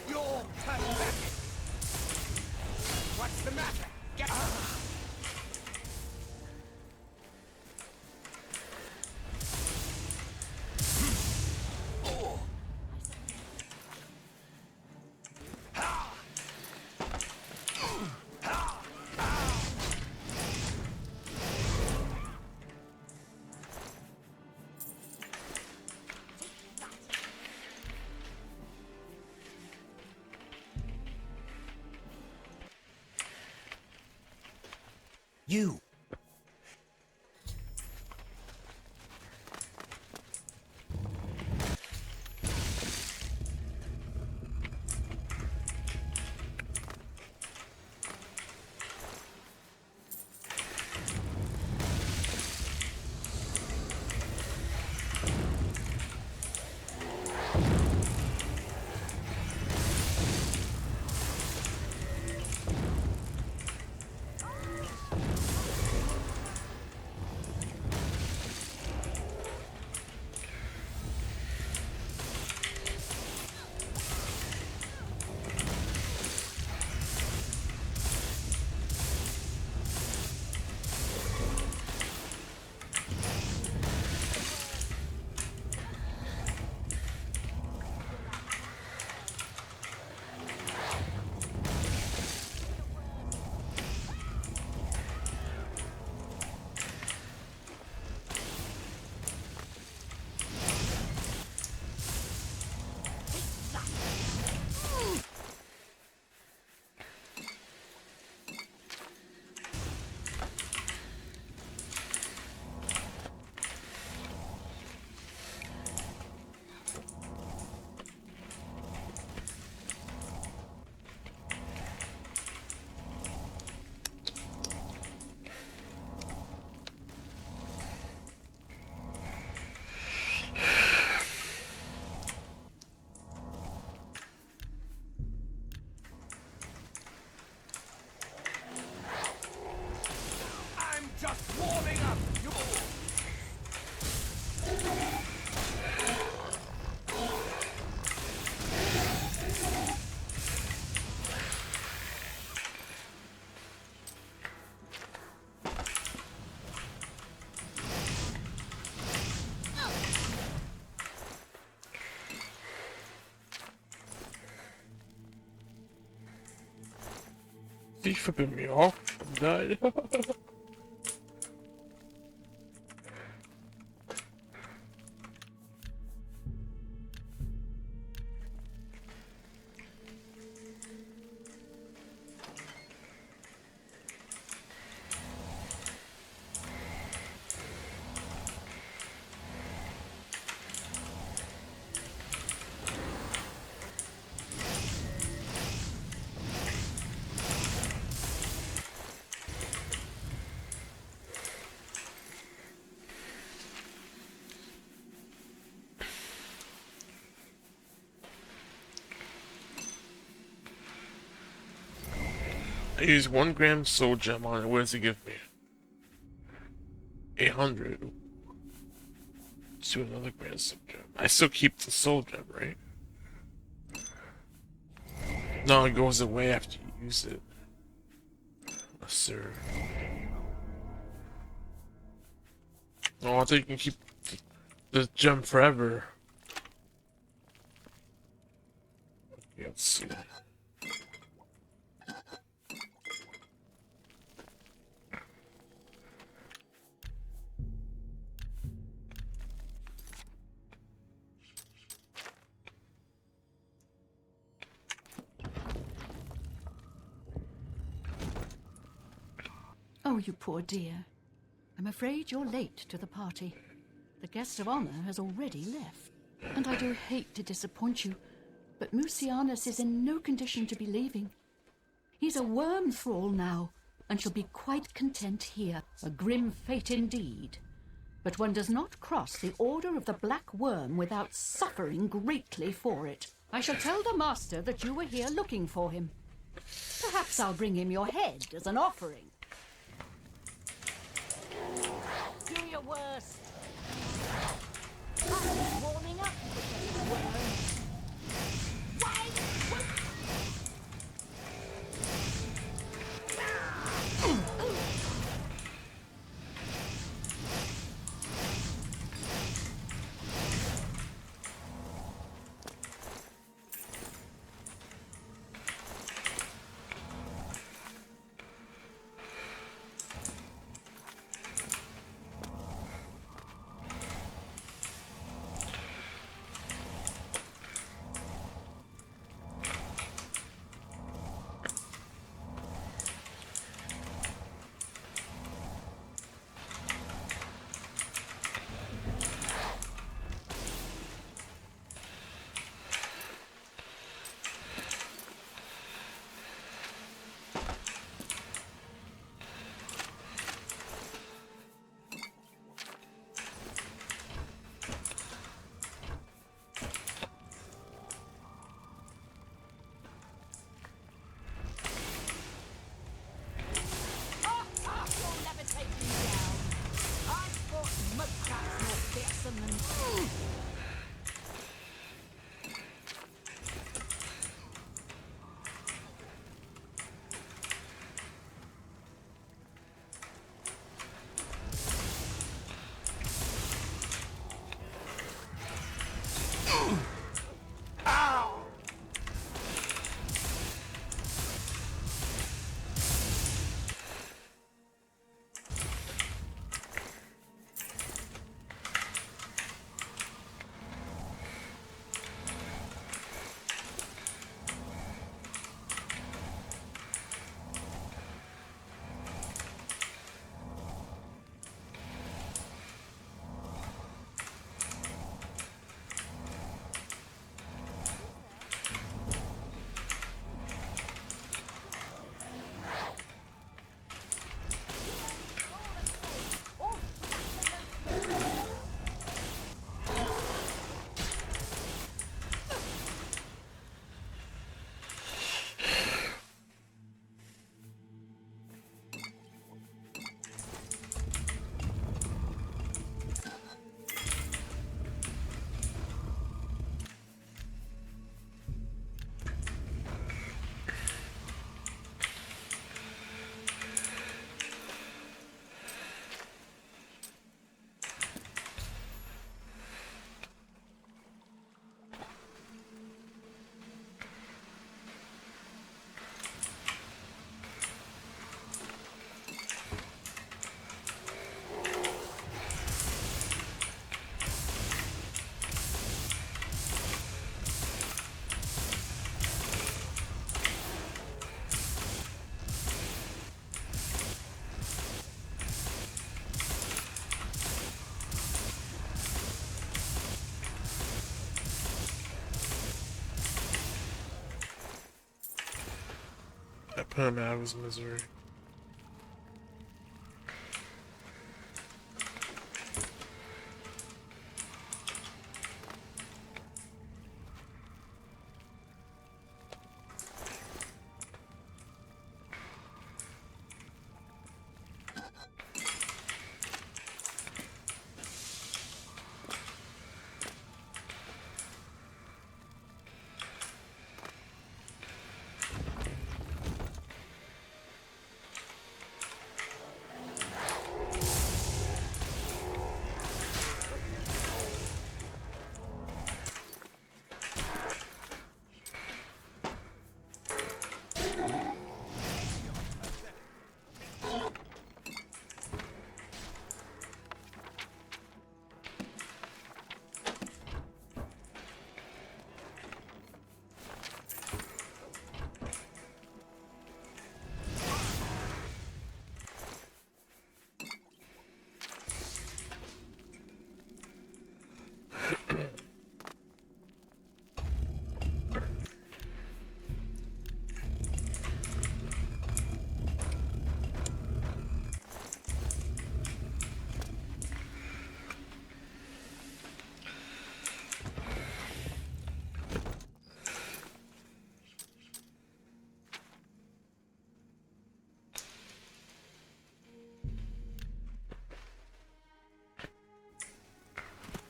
You're pathetic. What's the matter? Get you. He's flipping me off. I'm done. I use 1 gram soul gem on it. What does it give me? 800. Let's do another gram soul gem. I still keep the soul gem, right? No, it goes away after you use it. Yes, sir. Oh, I think you can keep the gem forever. Okay, let's see. Oh, you poor dear. I'm afraid you're late to the party. The guest of honor has already left. And I do hate to disappoint you, but Musianus is in no condition to be leaving. He's a worm thrall now, and shall be quite content here. A grim fate indeed. But one does not cross the order of the Black Worm without suffering greatly for it. I shall tell the master that you were here looking for him. Perhaps I'll bring him your head as an offering. Do your worst. I'm warming up for the worm. I put him out of his misery.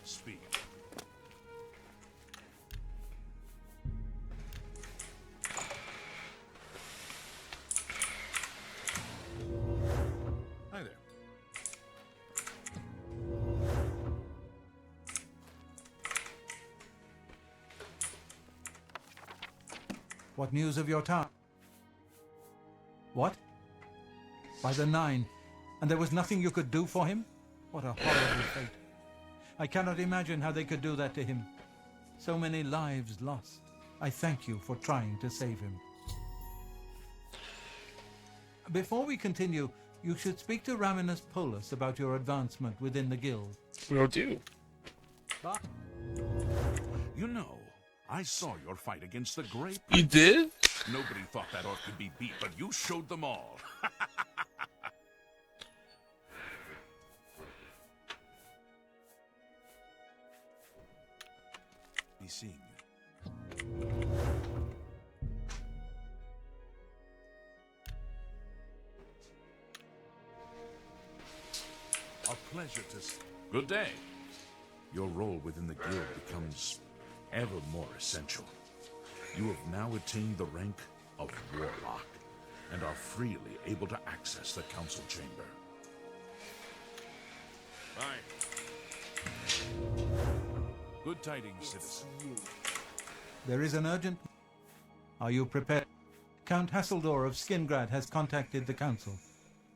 Speak. Hi there. What news of your town? What? By the 9, and there was nothing you could do for him? What a horrible fate. I cannot imagine how they could do that to him. So many lives lost. I thank you for trying to save him. Before we continue, you should speak to Raminus Polus about your advancement within the guild. Will do. Bye. You know, I saw your fight against the Grey. You did? Nobody thought that orc could be beat, but you showed them all. Be seeing you. A pleasure to see. Good day. Your role within the guild becomes ever more essential. You have now attained the rank of Warlock and are freely able to access the council chamber. Fine. Good tidings, citizen. There is an urgent... Are you prepared? Count Hasseldor of Skingrad has contacted the council.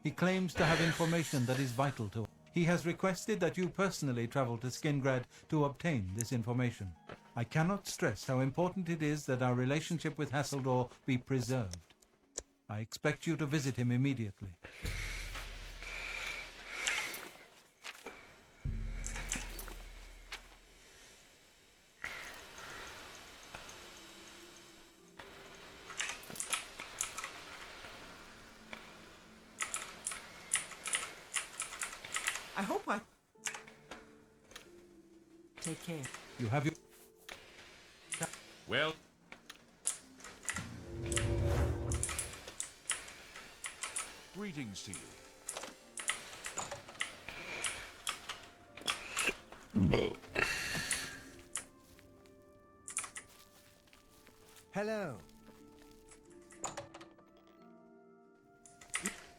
He claims to have information that is vital to us. He has requested that you personally travel to Skingrad to obtain this information. I cannot stress how important it is that our relationship with Hasseldor be preserved. I expect you to visit him immediately. I hope I... Take care. You have your... Well... Greetings to you. Hello.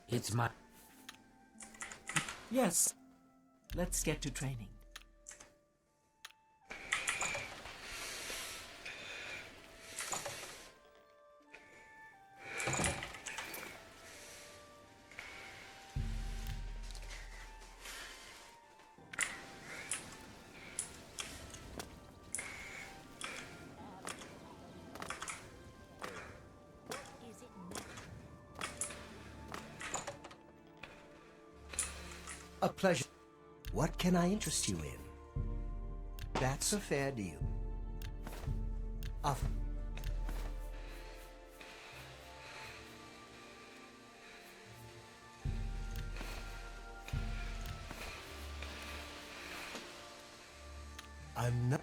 It's my... Yes. Let's get to training. A pleasure. What can I interest you in? That's a fair deal. I'm not...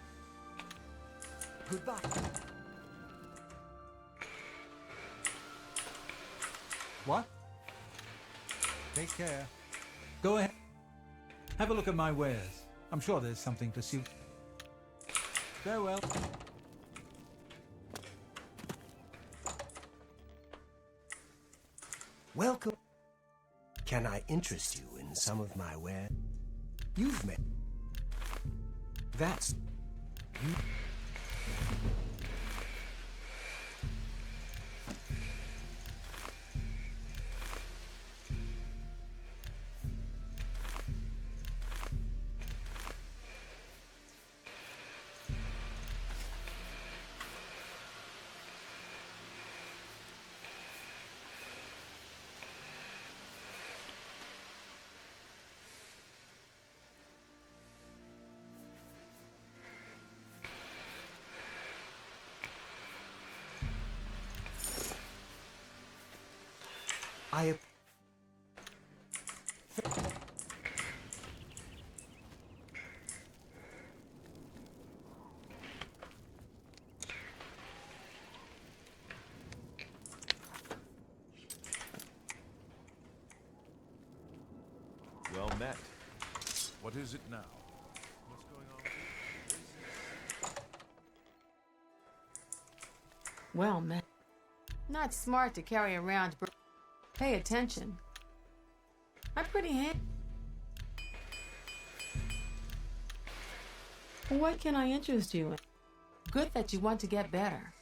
Goodbye. What? Take care. Go ahead. Have a look at my wares. I'm sure there's something to suit. Farewell. Welcome. Can I interest you in some of my wares? You've met... That's... You... I... Well met. What is it now? What's going on? Well, man. Not smart to carry around. Pay attention. I'm pretty What can I interest you in? Good that you want to get better.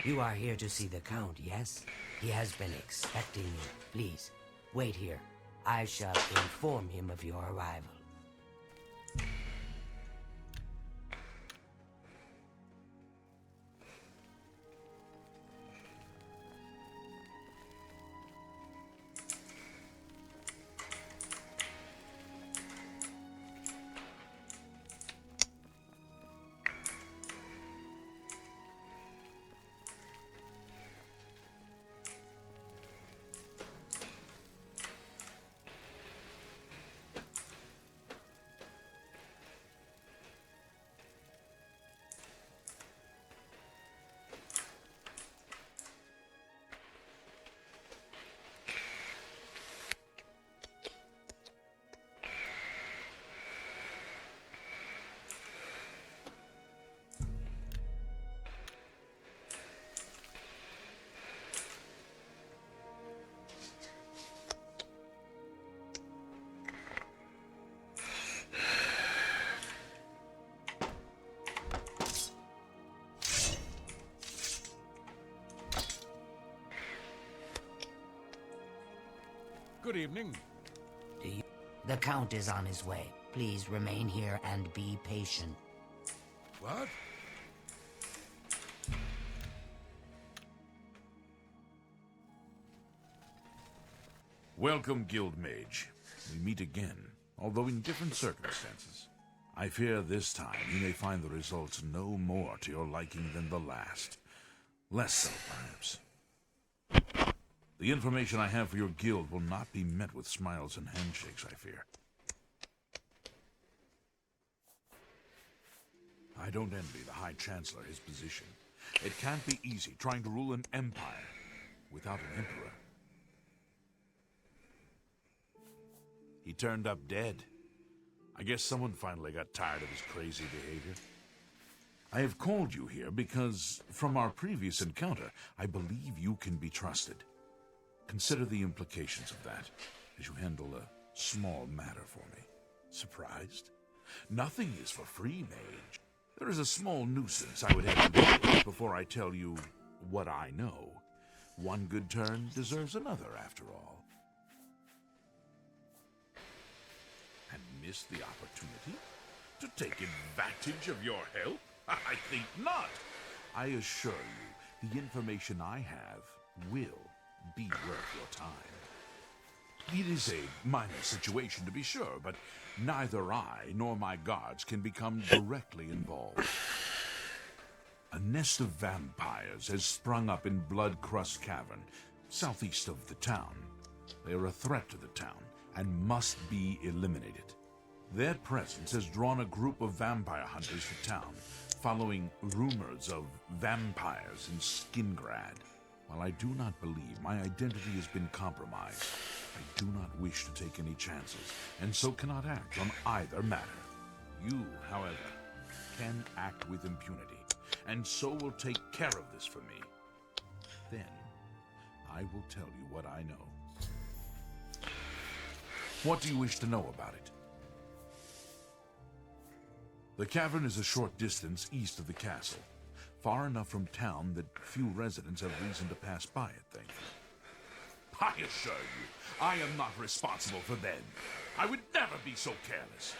You are here to see the Count, yes? He has been expecting you. Please, wait here. I shall inform him of your arrival. Good evening. The Count is on his way. Please remain here and be patient. What? Welcome, Guild Mage. We meet again, although in different circumstances. I fear this time you may find the results no more to your liking than the last. Less so, perhaps. The information I have for your guild will not be met with smiles and handshakes, I fear. I don't envy the High Chancellor his position. It can't be easy trying to rule an empire without an emperor. He turned up dead. I guess someone finally got tired of his crazy behavior. I have called you here because, from our previous encounter, I believe you can be trusted. Consider the implications of that as you handle a small matter for me. Surprised? Nothing is for free, mage. There is a small nuisance I would have to deal with before I tell you what I know. One good turn deserves another, after all. And miss the opportunity to take advantage of your help? I think not. I assure you, the information I have will be worth your time. It is a minor situation, to be sure, but neither I nor my guards can become directly involved. A nest of vampires has sprung up in Blood-Crust Cavern, southeast of the town. They are a threat to the town and must be eliminated. Their presence has drawn a group of vampire hunters to town, following rumors of vampires in Skingrad. While I do not believe my identity has been compromised, I do not wish to take any chances, and so cannot act on either matter. You, however, can act with impunity, and so will take care of this for me. Then, I will tell you what I know. What do you wish to know about it? The cavern is a short distance east of the castle, far enough from town that few residents have reason to pass by it, thankfully. I assure you, I am not responsible for them. I would never be so careless.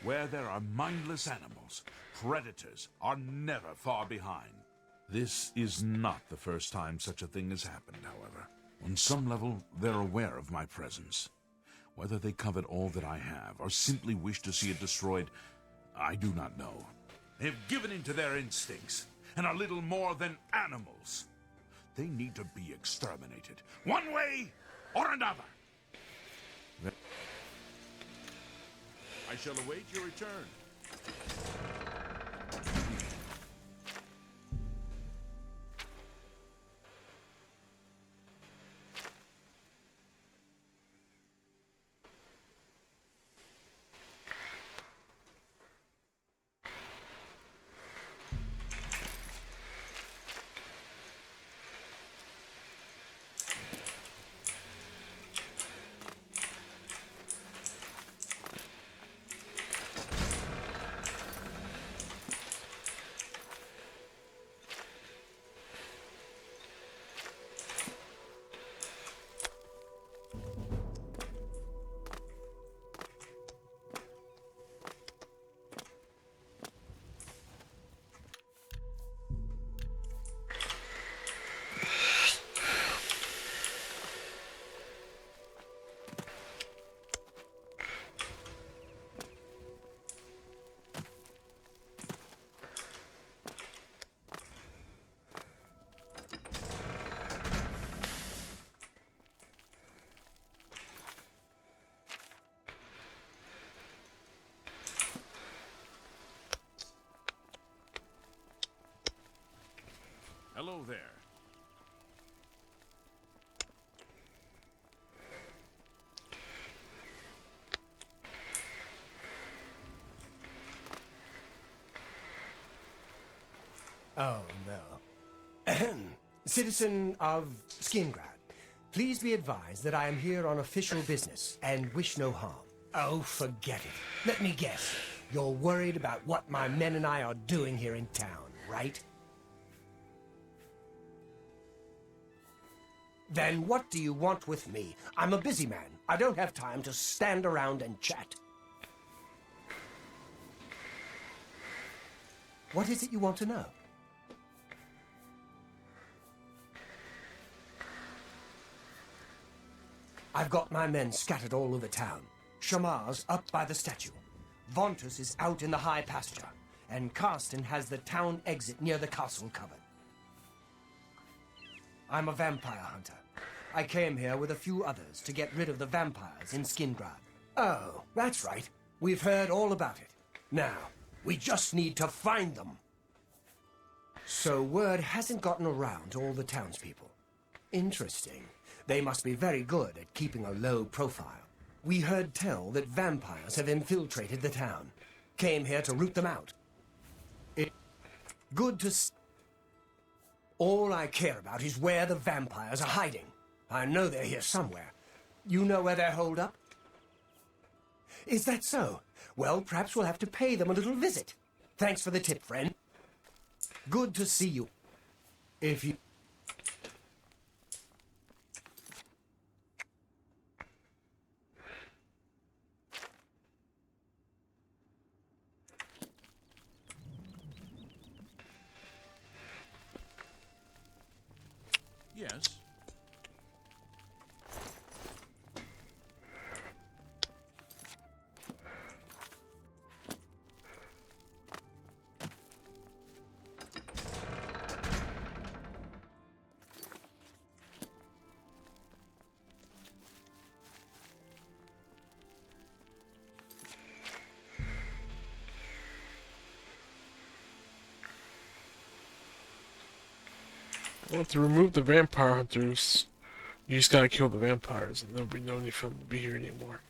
Where there are mindless animals, predators are never far behind. This is not the first time such a thing has happened, however. On some level, they're aware of my presence. Whether they covet all that I have, or simply wish to see it destroyed, I do not know. They have given in to their instincts, and are little more than animals. They need to be exterminated, one way or another. I shall await your return. Hello there. Oh, no. Citizen of Skingrad, please be advised that I am here on official business and wish no harm. Oh, forget it. Let me guess. You're worried about what my men and I are doing here in town, right? Then what do you want with me? I'm a busy man. I don't have time to stand around and chat. What is it you want to know? I've got my men scattered all over town. Shamar's up by the statue. Vontus is out in the high pasture. And Karsten has the town exit near the castle covered. I'm a vampire hunter. I came here with a few others to get rid of the vampires in Skingrad. Oh, that's right. We've heard all about it. Now, we just need to find them. So word hasn't gotten around to all the townspeople. Interesting. They must be very good at keeping a low profile. We heard tell that vampires have infiltrated the town. Came here to root them out. Good to All I care about is where the vampires are hiding. I know they're here somewhere. You know where they're holed up? Is that so? Well, perhaps we'll have to pay them a little visit. Thanks for the tip, friend. Good to see you. If you... Yes. Well, to remove the vampire hunters, you just gotta kill the vampires, and there'll be no need for them to be here anymore.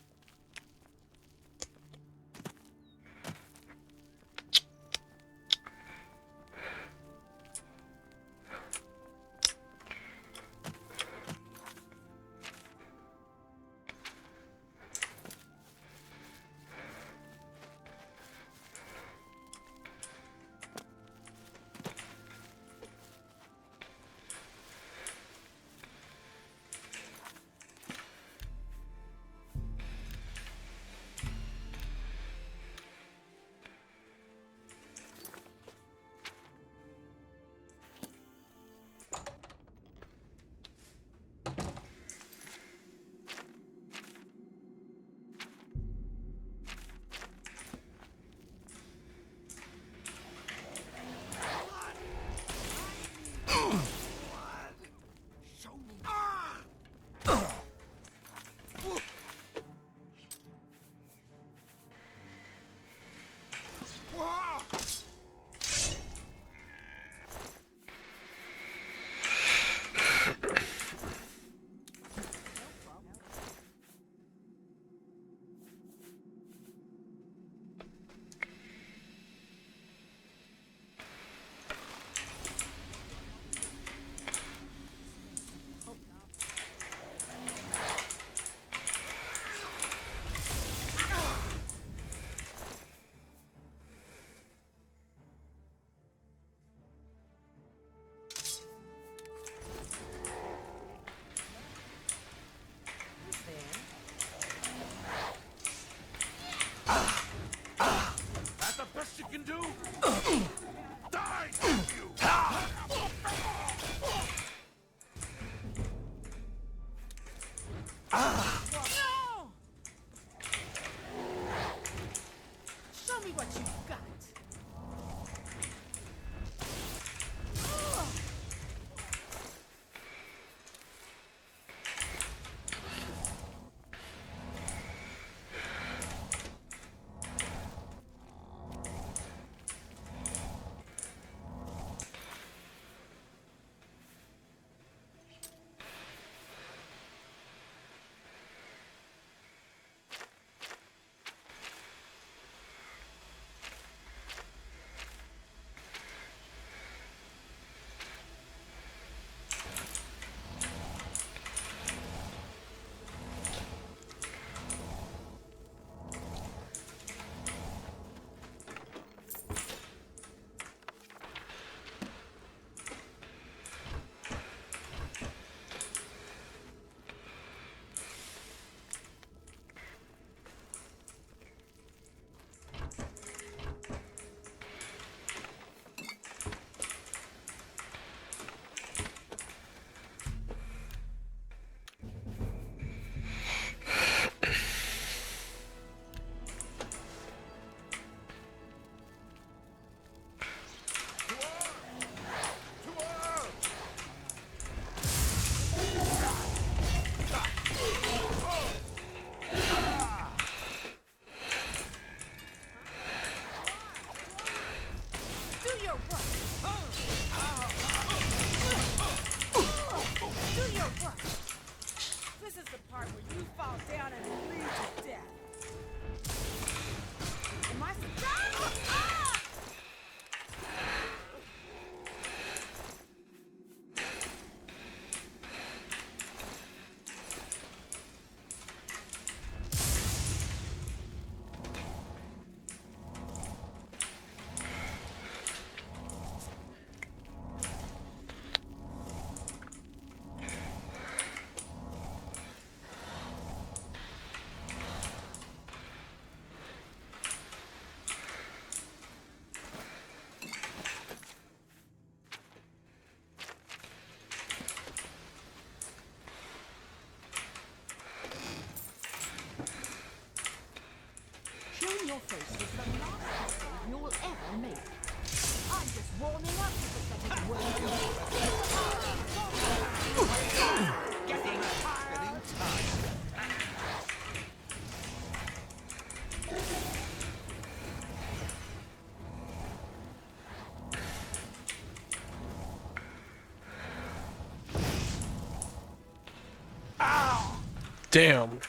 Damn.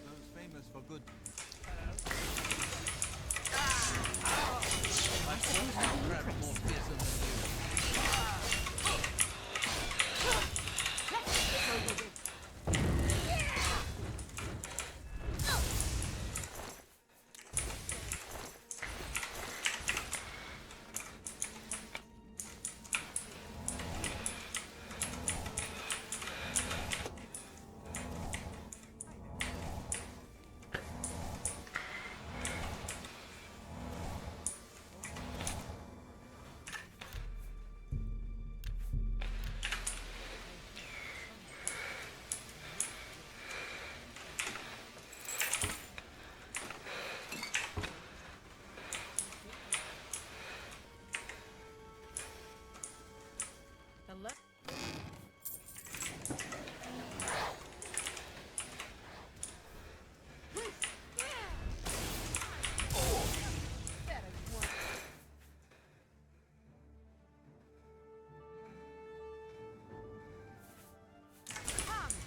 Those famous for good.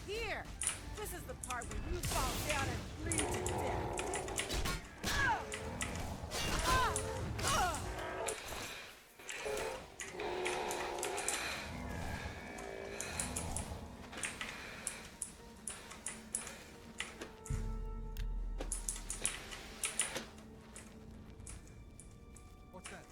Here! This is the part where you fall down and bleed to death. What's that?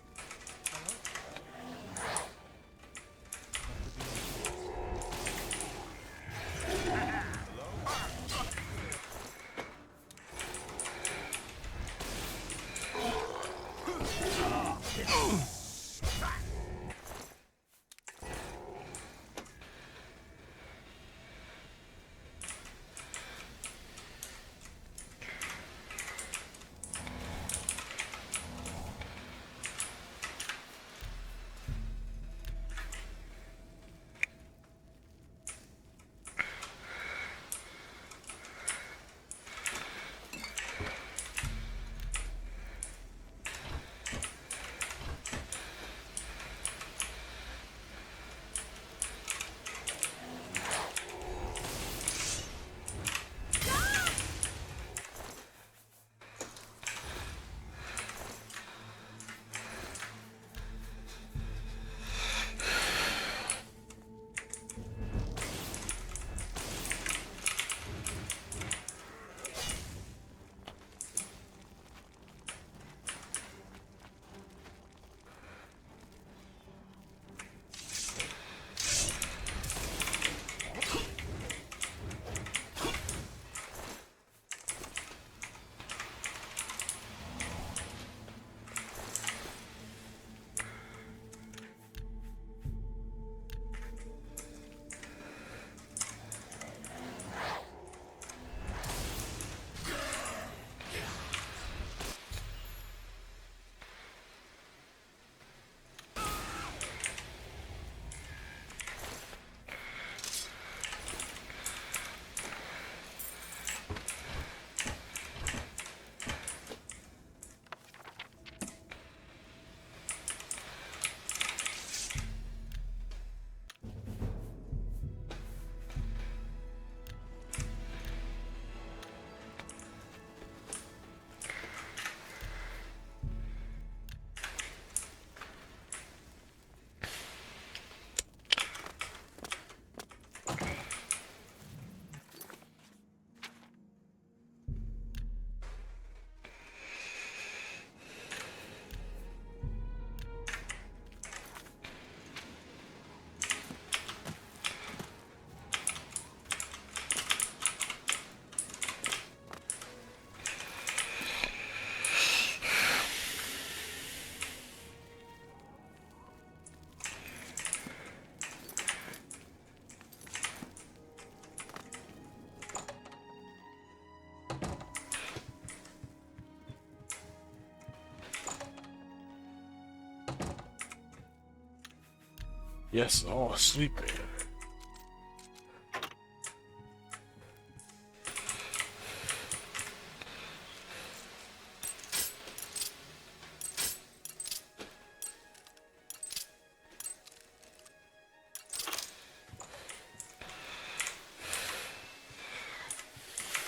Yes, oh, sleeping.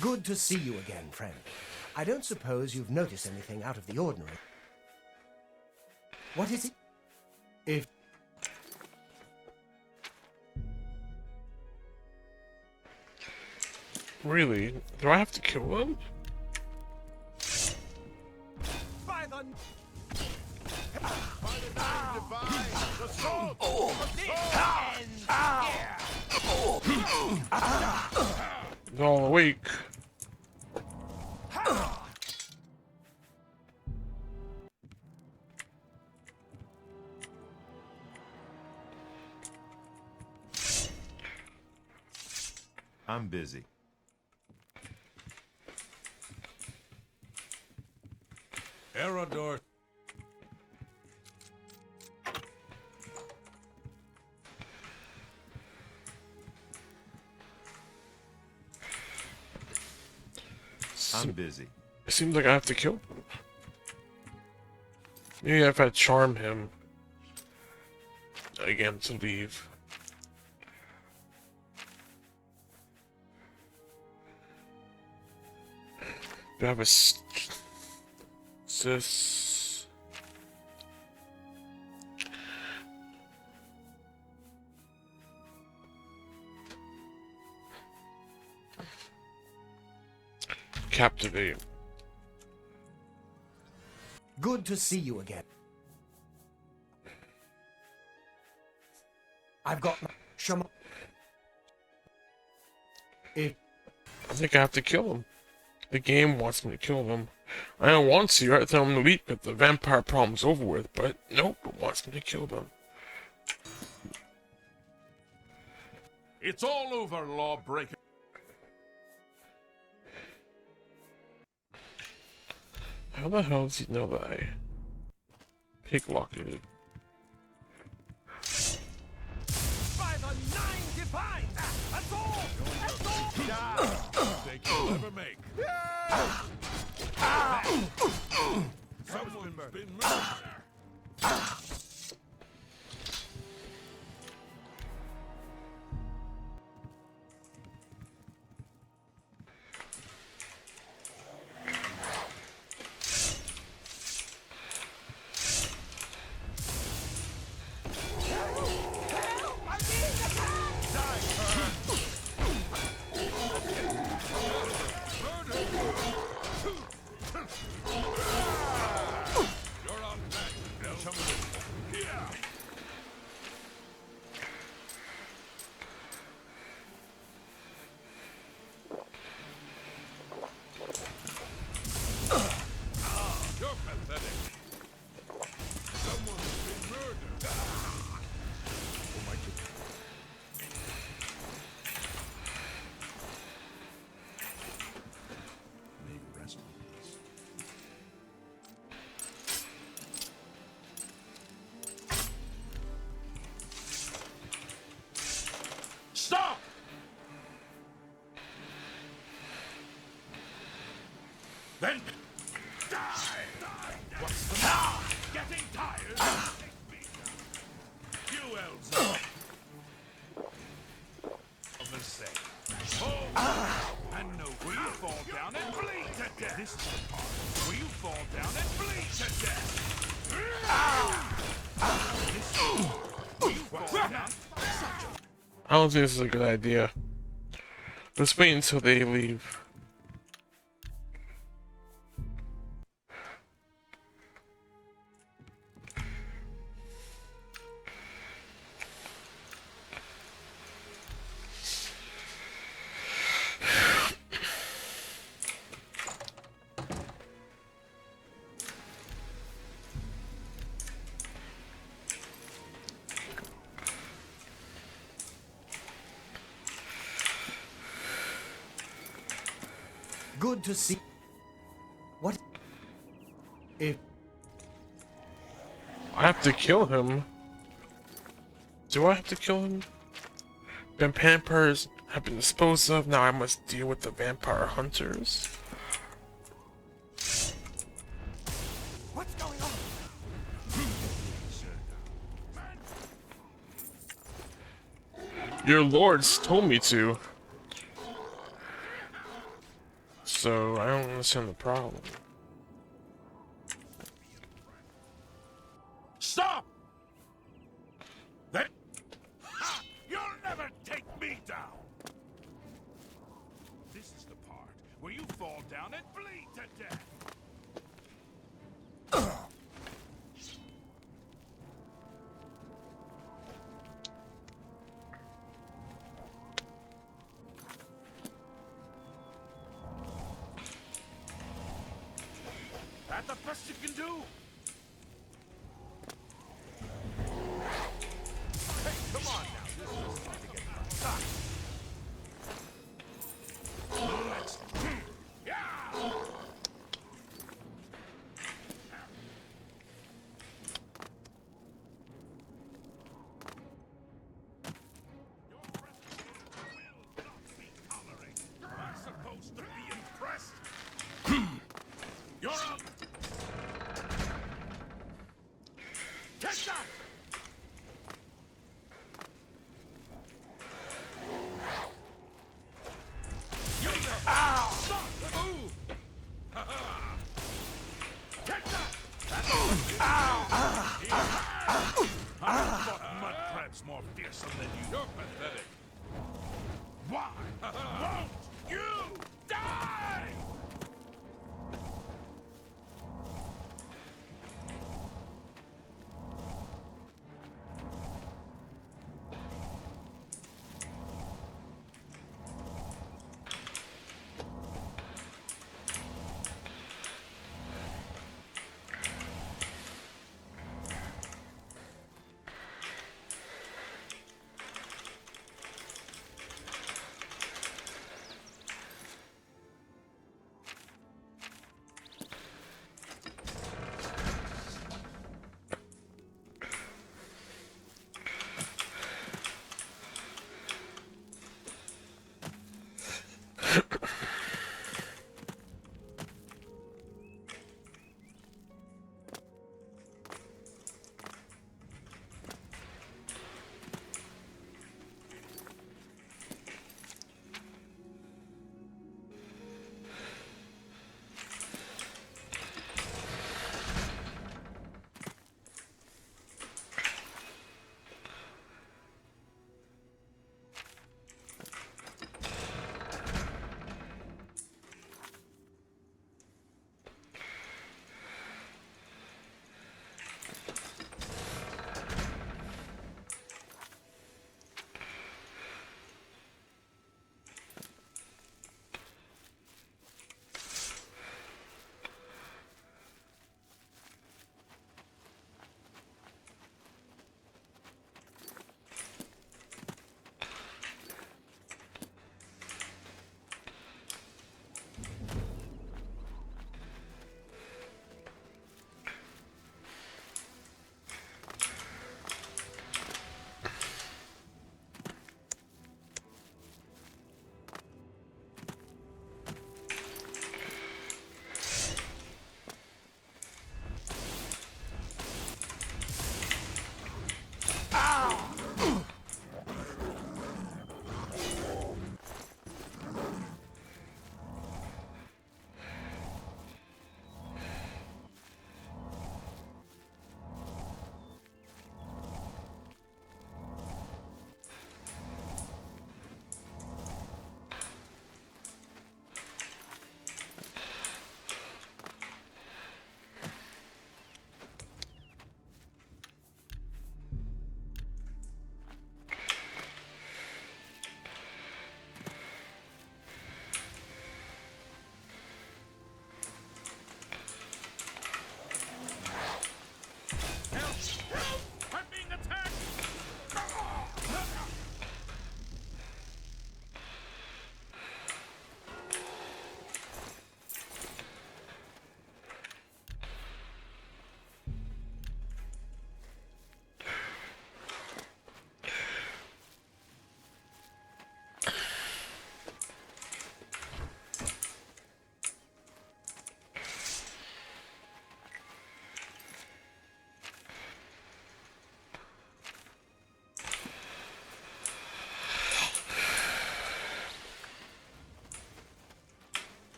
Good to see you again, friend. I don't suppose you've noticed anything out of the ordinary. What is it? If... Really? Do I have to kill him? By the nine divine, the sword of this They're all awake. I'm busy. Erador. I'm busy. It seems like I have to kill him. Maybe if I charm him again to leave. Do I have a sis? Captivate. Good to see you again. I've got my shaman. If... I think I have to kill him. The game wants me to kill him. I don't want to. I tell him to leave, but the vampire problem's over with. But nope, it wants me to kill them. It's all over, lawbreaker. How the hell does he know that I pickpocketed? by the nine divine. That's all. That's all. Mistake you'll ever make. Someone's been murdered. Stop! Then die! What's the matter? Getting tired? You elves are of the same. Oh! And no, will you fall down and bleed to death? This is the part. Will you fall down and bleed to death? Will you fall down? I don't think this is a good idea. Let's wait until they leave. Good to see... What? If... I have to kill him. Do I have to kill him? Vampires have been disposed of. Now I must deal with the vampire hunters. What's going on? Your lords told me to. So I don't understand the problem. Stop! That... Ha! You'll never take me down! This is the part where you fall down and bleed to death. That the best you can do? Hey, come on now. This is not to get stuck. Let's... Yeah! I'm supposed to be impressed. You're up. Take that! Ow! Move! Take that! I thought mud crabs more fearsome than you. You're pathetic. Why won't you die?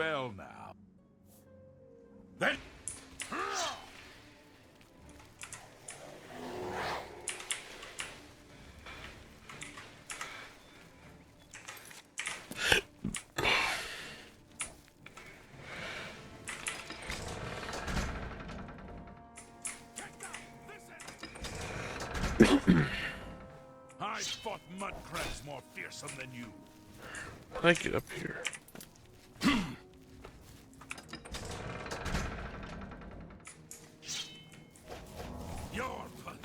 well now. Then... I fought mud crabs more fearsome than you. I get up here. You're pathetic.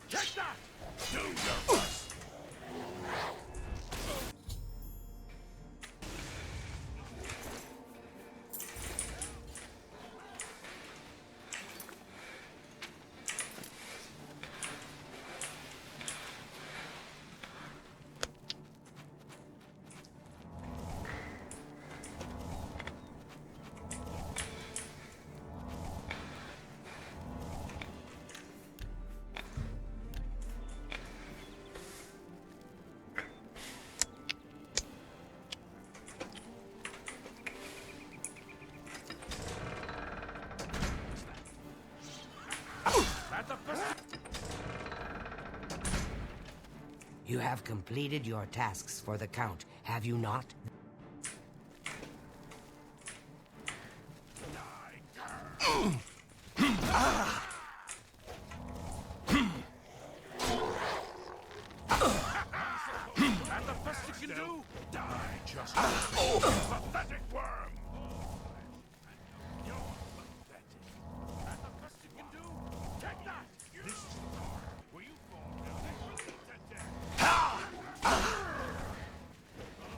Take that! Do your best! You have completed your tasks for the Count, have you not? That the best you can do? Die just pathetic worm! You're pathetic. That the best you can do? Take that! This is the part where you fall down and bleed to death.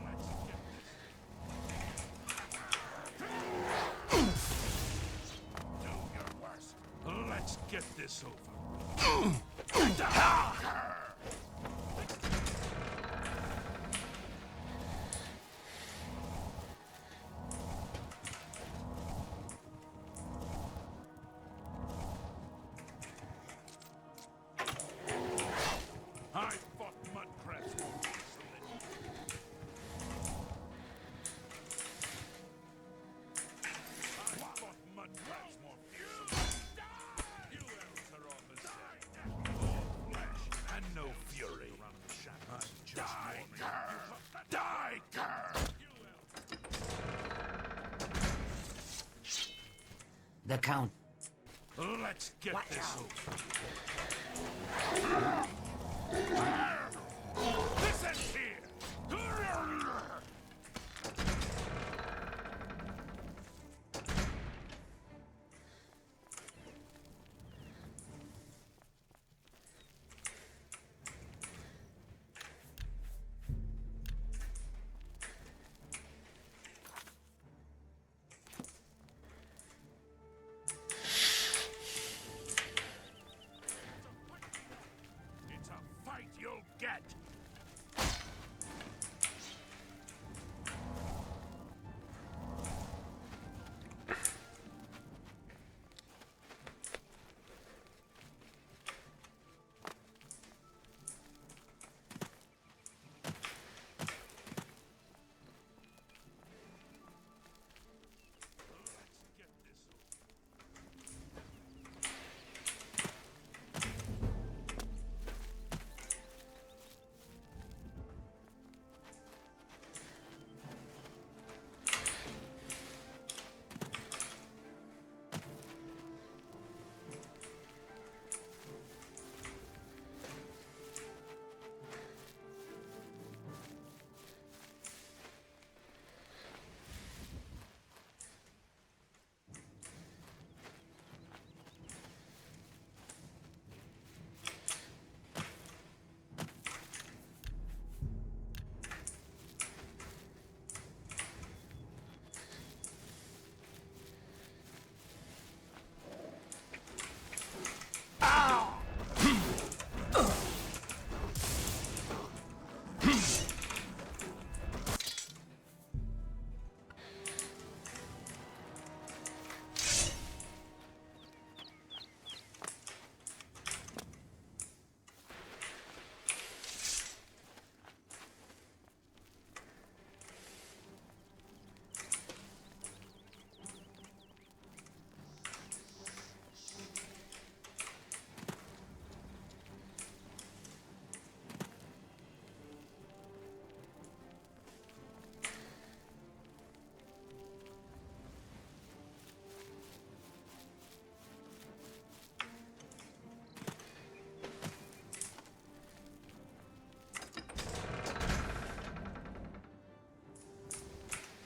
Let's get this. Do your worst. Let's get this over. I fought mud crabs more fearsome than you. I fought mud crabs more fearsome than you. You elves are all the same. All flesh and no fury. Die, cur! Die, cur! The Count. Let's get this over. This ends here! It's a fight you'll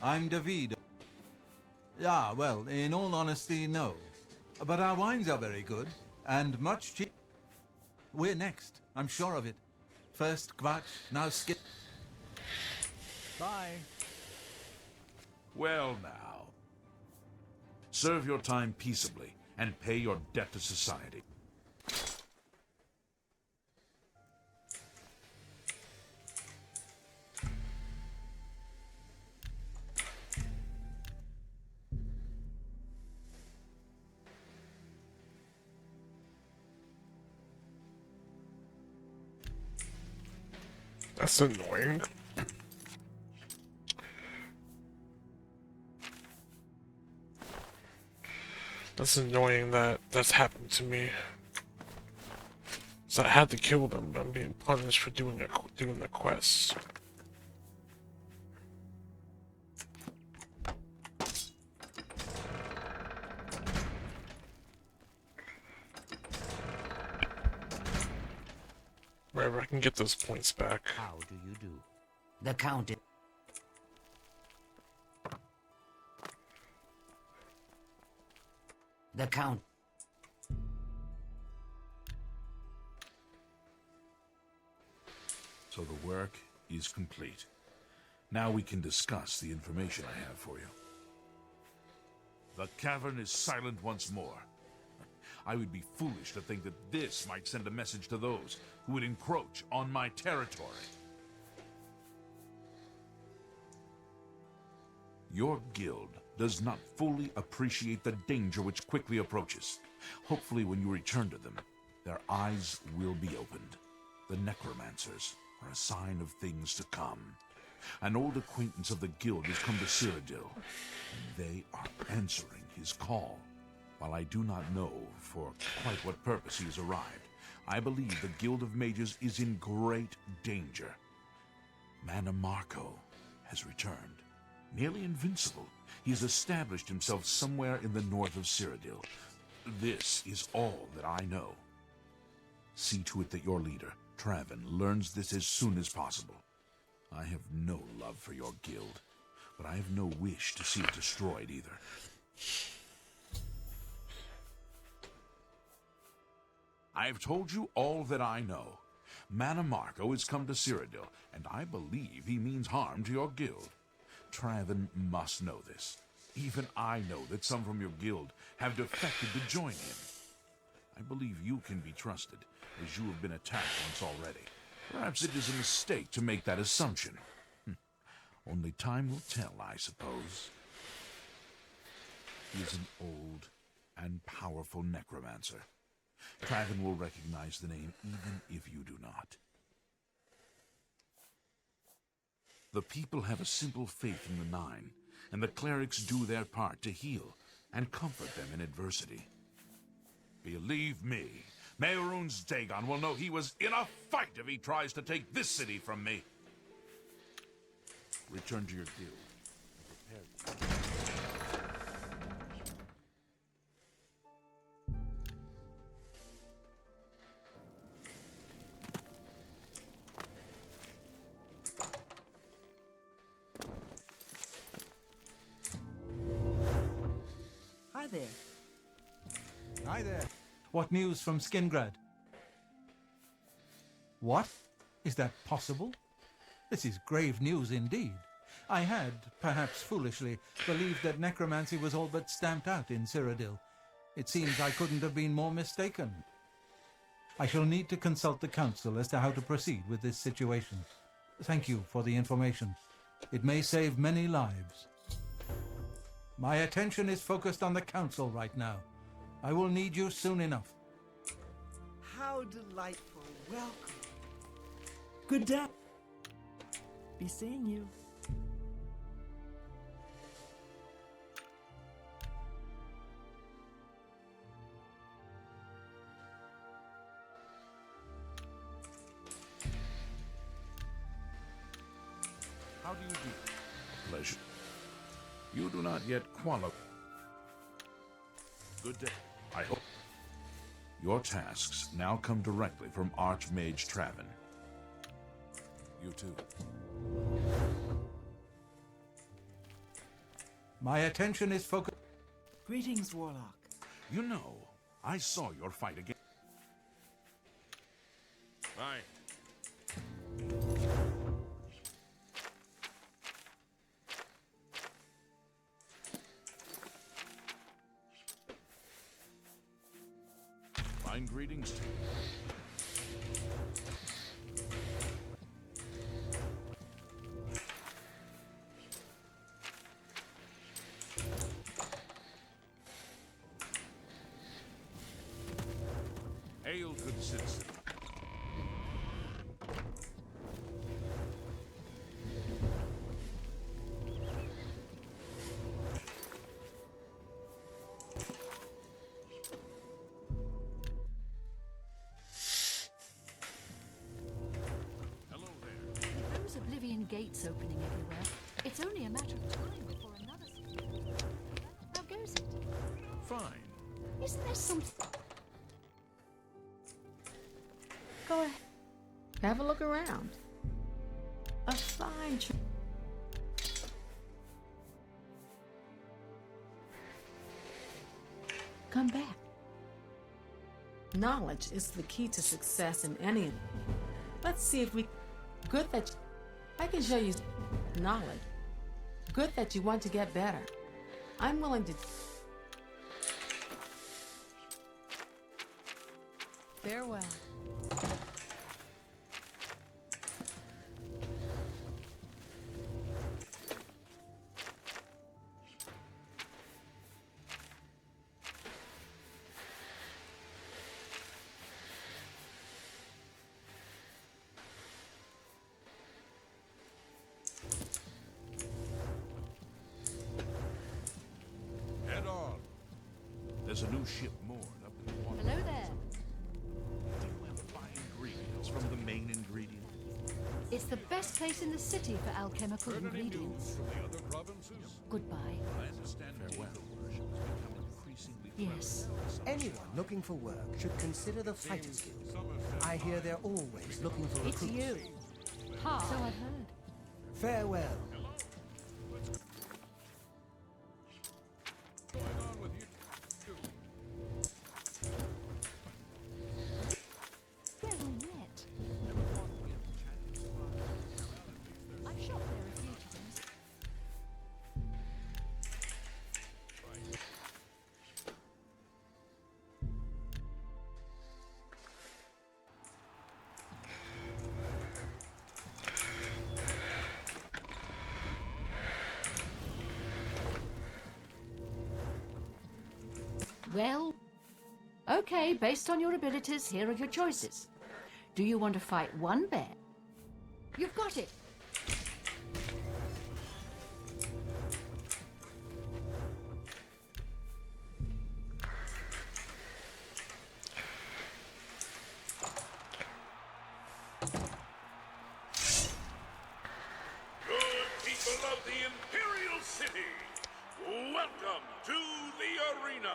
I'm David. Yeah, well, in all honesty, no. But our wines are very good, and much cheap. We're next, I'm sure of it. First Kvatch, now Skip. Bye. Well now. Serve your time peaceably, and pay your debt to society. That's annoying. That's annoying that that's happened to me. So I had to kill them, but I'm being punished for doing the quest. Wherever I can get those points back. How do you do? The Count is... The Count... So the work is complete. Now we can discuss the information I have for you. The cavern is silent once more. I would be foolish to think that this might send a message to those who would encroach on my territory. Your guild does not fully appreciate the danger which quickly approaches. Hopefully when you return to them, their eyes will be opened. The necromancers are a sign of things to come. An old acquaintance of the guild has come to Cyrodiil, and they are answering his call. While I do not know for quite what purpose he has arrived, I believe the Guild of Mages is in great danger. Mannimarco has returned. Nearly invincible, he has established himself somewhere in the north of Cyrodiil. This is all that I know. See to it that your leader, Traven, learns this as soon as possible. I have no love for your guild, but I have no wish to see it destroyed either. I have told you all that I know. Mannimarco has come to Cyrodiil, and I believe he means harm to your guild. Traven must know this. Even I know that some from your guild have defected to join him. I believe you can be trusted, as you have been attacked once already. Perhaps it is a mistake to make that assumption. Only time will tell, I suppose. He is an old and powerful necromancer. Traven will recognize the name even if you do not. The people have a simple faith in the Nine, and the clerics do their part to heal and comfort them in adversity. Believe me, Mehrunes Dagon will know he was in a fight if he tries to take this city from me. Return to your guild. Prepare. Hi there. Hi there. What news from Skingrad? What? Is that possible? This is grave news indeed. I had, perhaps foolishly, believed that necromancy was all but stamped out in Cyrodiil. It seems I couldn't have been more mistaken. I shall need to consult the council as to how to proceed with this situation. Thank you for the information. It may save many lives. My attention is focused on the council right now. I will need you soon enough. How delightful. Welcome. Good day. Be seeing you. How do you do? Pleasure. You do not yet qualify. Good day. I hope. Your tasks now come directly from Archmage Traven. You too. My attention is focused. Greetings, Warlock. You know, I saw your fight again. Fine. Fine greetings to you. Hail, good citizen. Hello there. With those Oblivion gates opening everywhere, it's only a matter of time before another city. How goes it? Fine. Isn't there something? Go ahead. Have a look around. A fine tree. Come back. Knowledge is the key to success in any. Let's see if we. Good that I can show you knowledge. Good that you want to get better. I'm willing to. Farewell. Head on. There's a new ship moored up in the water. Hello there. Do you have fine ingredients from the main ingredient? It's the best place in the city for alchemical Heard any ingredients. news from the other provinces? Goodbye. I understand farewell worship has become increasingly Yes. Anyone looking for work should consider the Fighters Guild. I hear they're always looking for It's recruits. you. Ha. So I've heard. Farewell. What's going on with you? Where we met. I've shopped there a few times. Well, okay, based on your abilities, here are your choices. Do you want to fight one bear? You've got it. Good people of the Imperial City, welcome to the arena.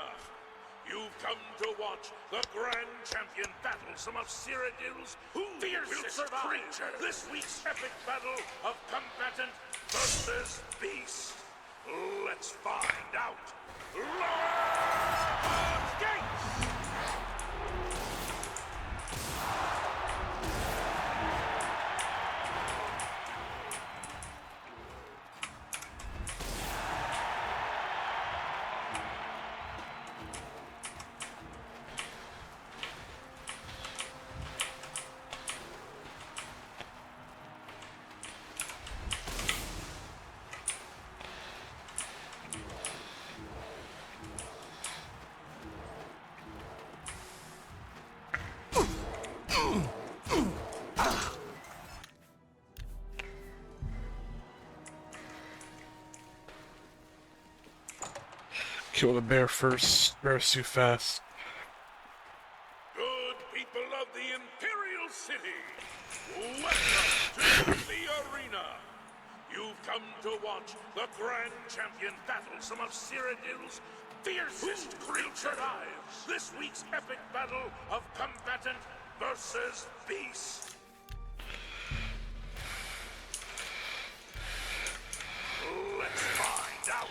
You've come to watch the grand champion battle some of Cyrodiil's fiercest creature. This week's epic battle of combatant versus beast. Let's find out. Lower the gates! Kill the bear first. Bear's too fast. Good people of the Imperial City, welcome to the arena. You've come to watch the grand champion battle some of Cyrodiil's fiercest creature. This week's epic battle of combatant versus beast. Let's find out.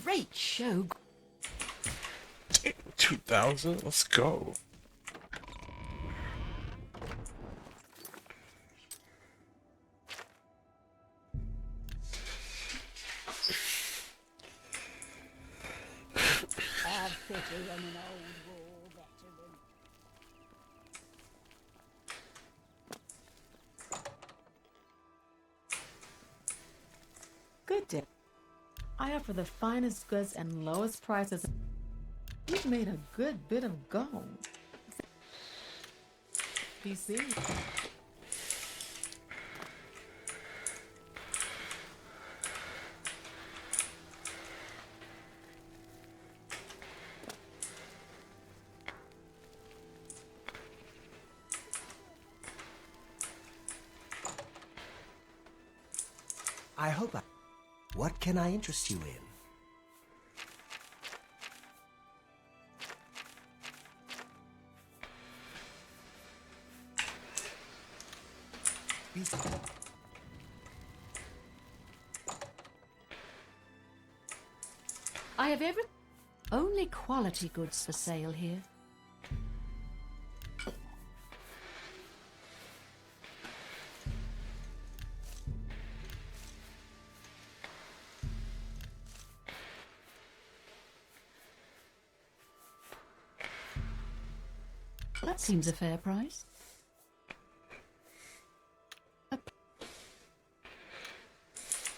Great show. 2,000? Let's go. Have pity on an old war veteran. Good day. I offer the finest goods and lowest prices. You've made a good bit of gold. PC. I hope I... What can I interest you in? I have only quality goods for sale here. That seems a fair price.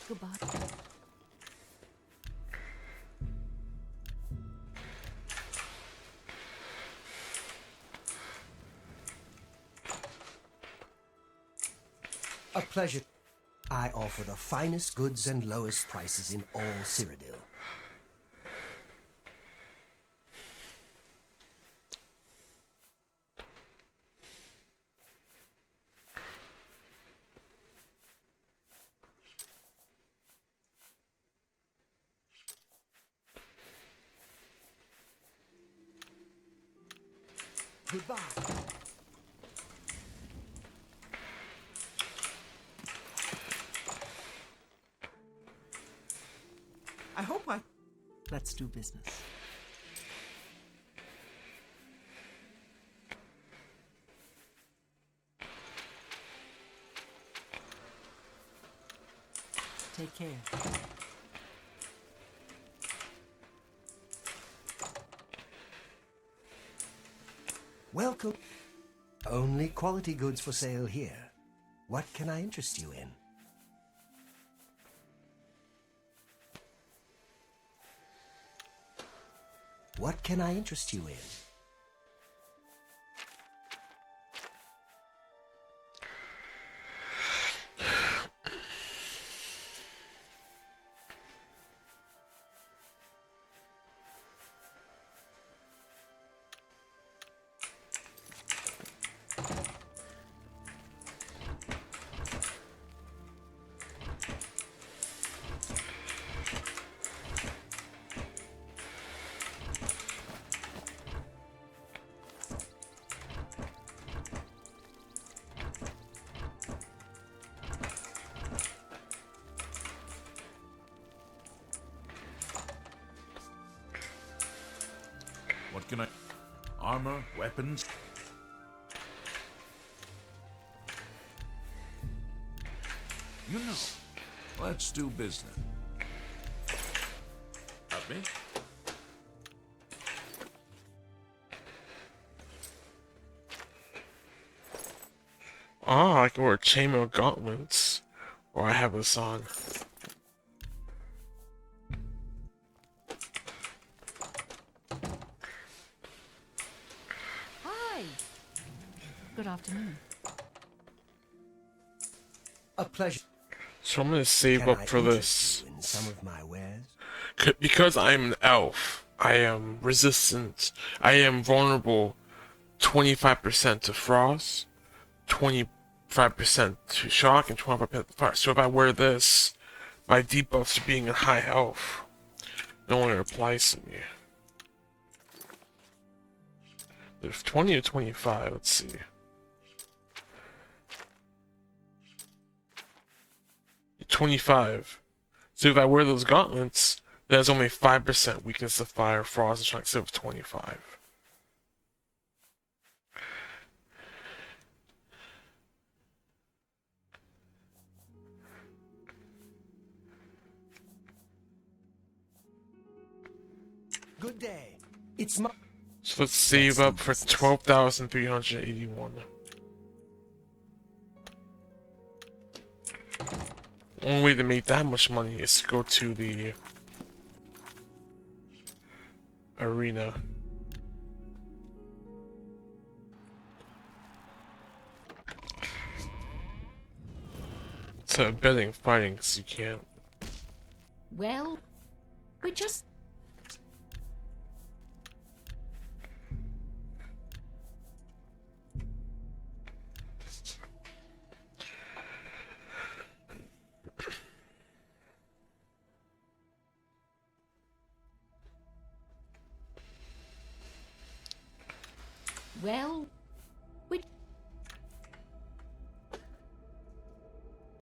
Goodbye. A pleasure. I offer the finest goods and lowest prices in all Cyrodiil. Goodbye. I hope I... Let's do business. Take care. Welcome. Only quality goods for sale here. What can I interest you in? What can I interest you in? What can I... Armor, weapons... You know, let's do business. Help me? Ah, I can wear chainmail gauntlets. Or I have this on. Hi. Good afternoon. A pleasure. So I'm gonna save Can up I for interest this. you in some of my wares? Because I'm an elf, I am resistant. I am vulnerable 25% to frost, 25% to shock, and 25% to fire. So if I wear this, my debuffs to being a high elf no longer applies to me. There's 20 or 25, let's see. $25. So if I wear those gauntlets, There's only 5% weakness to fire, frost, and shock instead of 25. Good day. It's my... So let's save up for 12,381. Only way to make that much money is to go to the arena. So betting fighting, because you can't. Well, we're just... Well,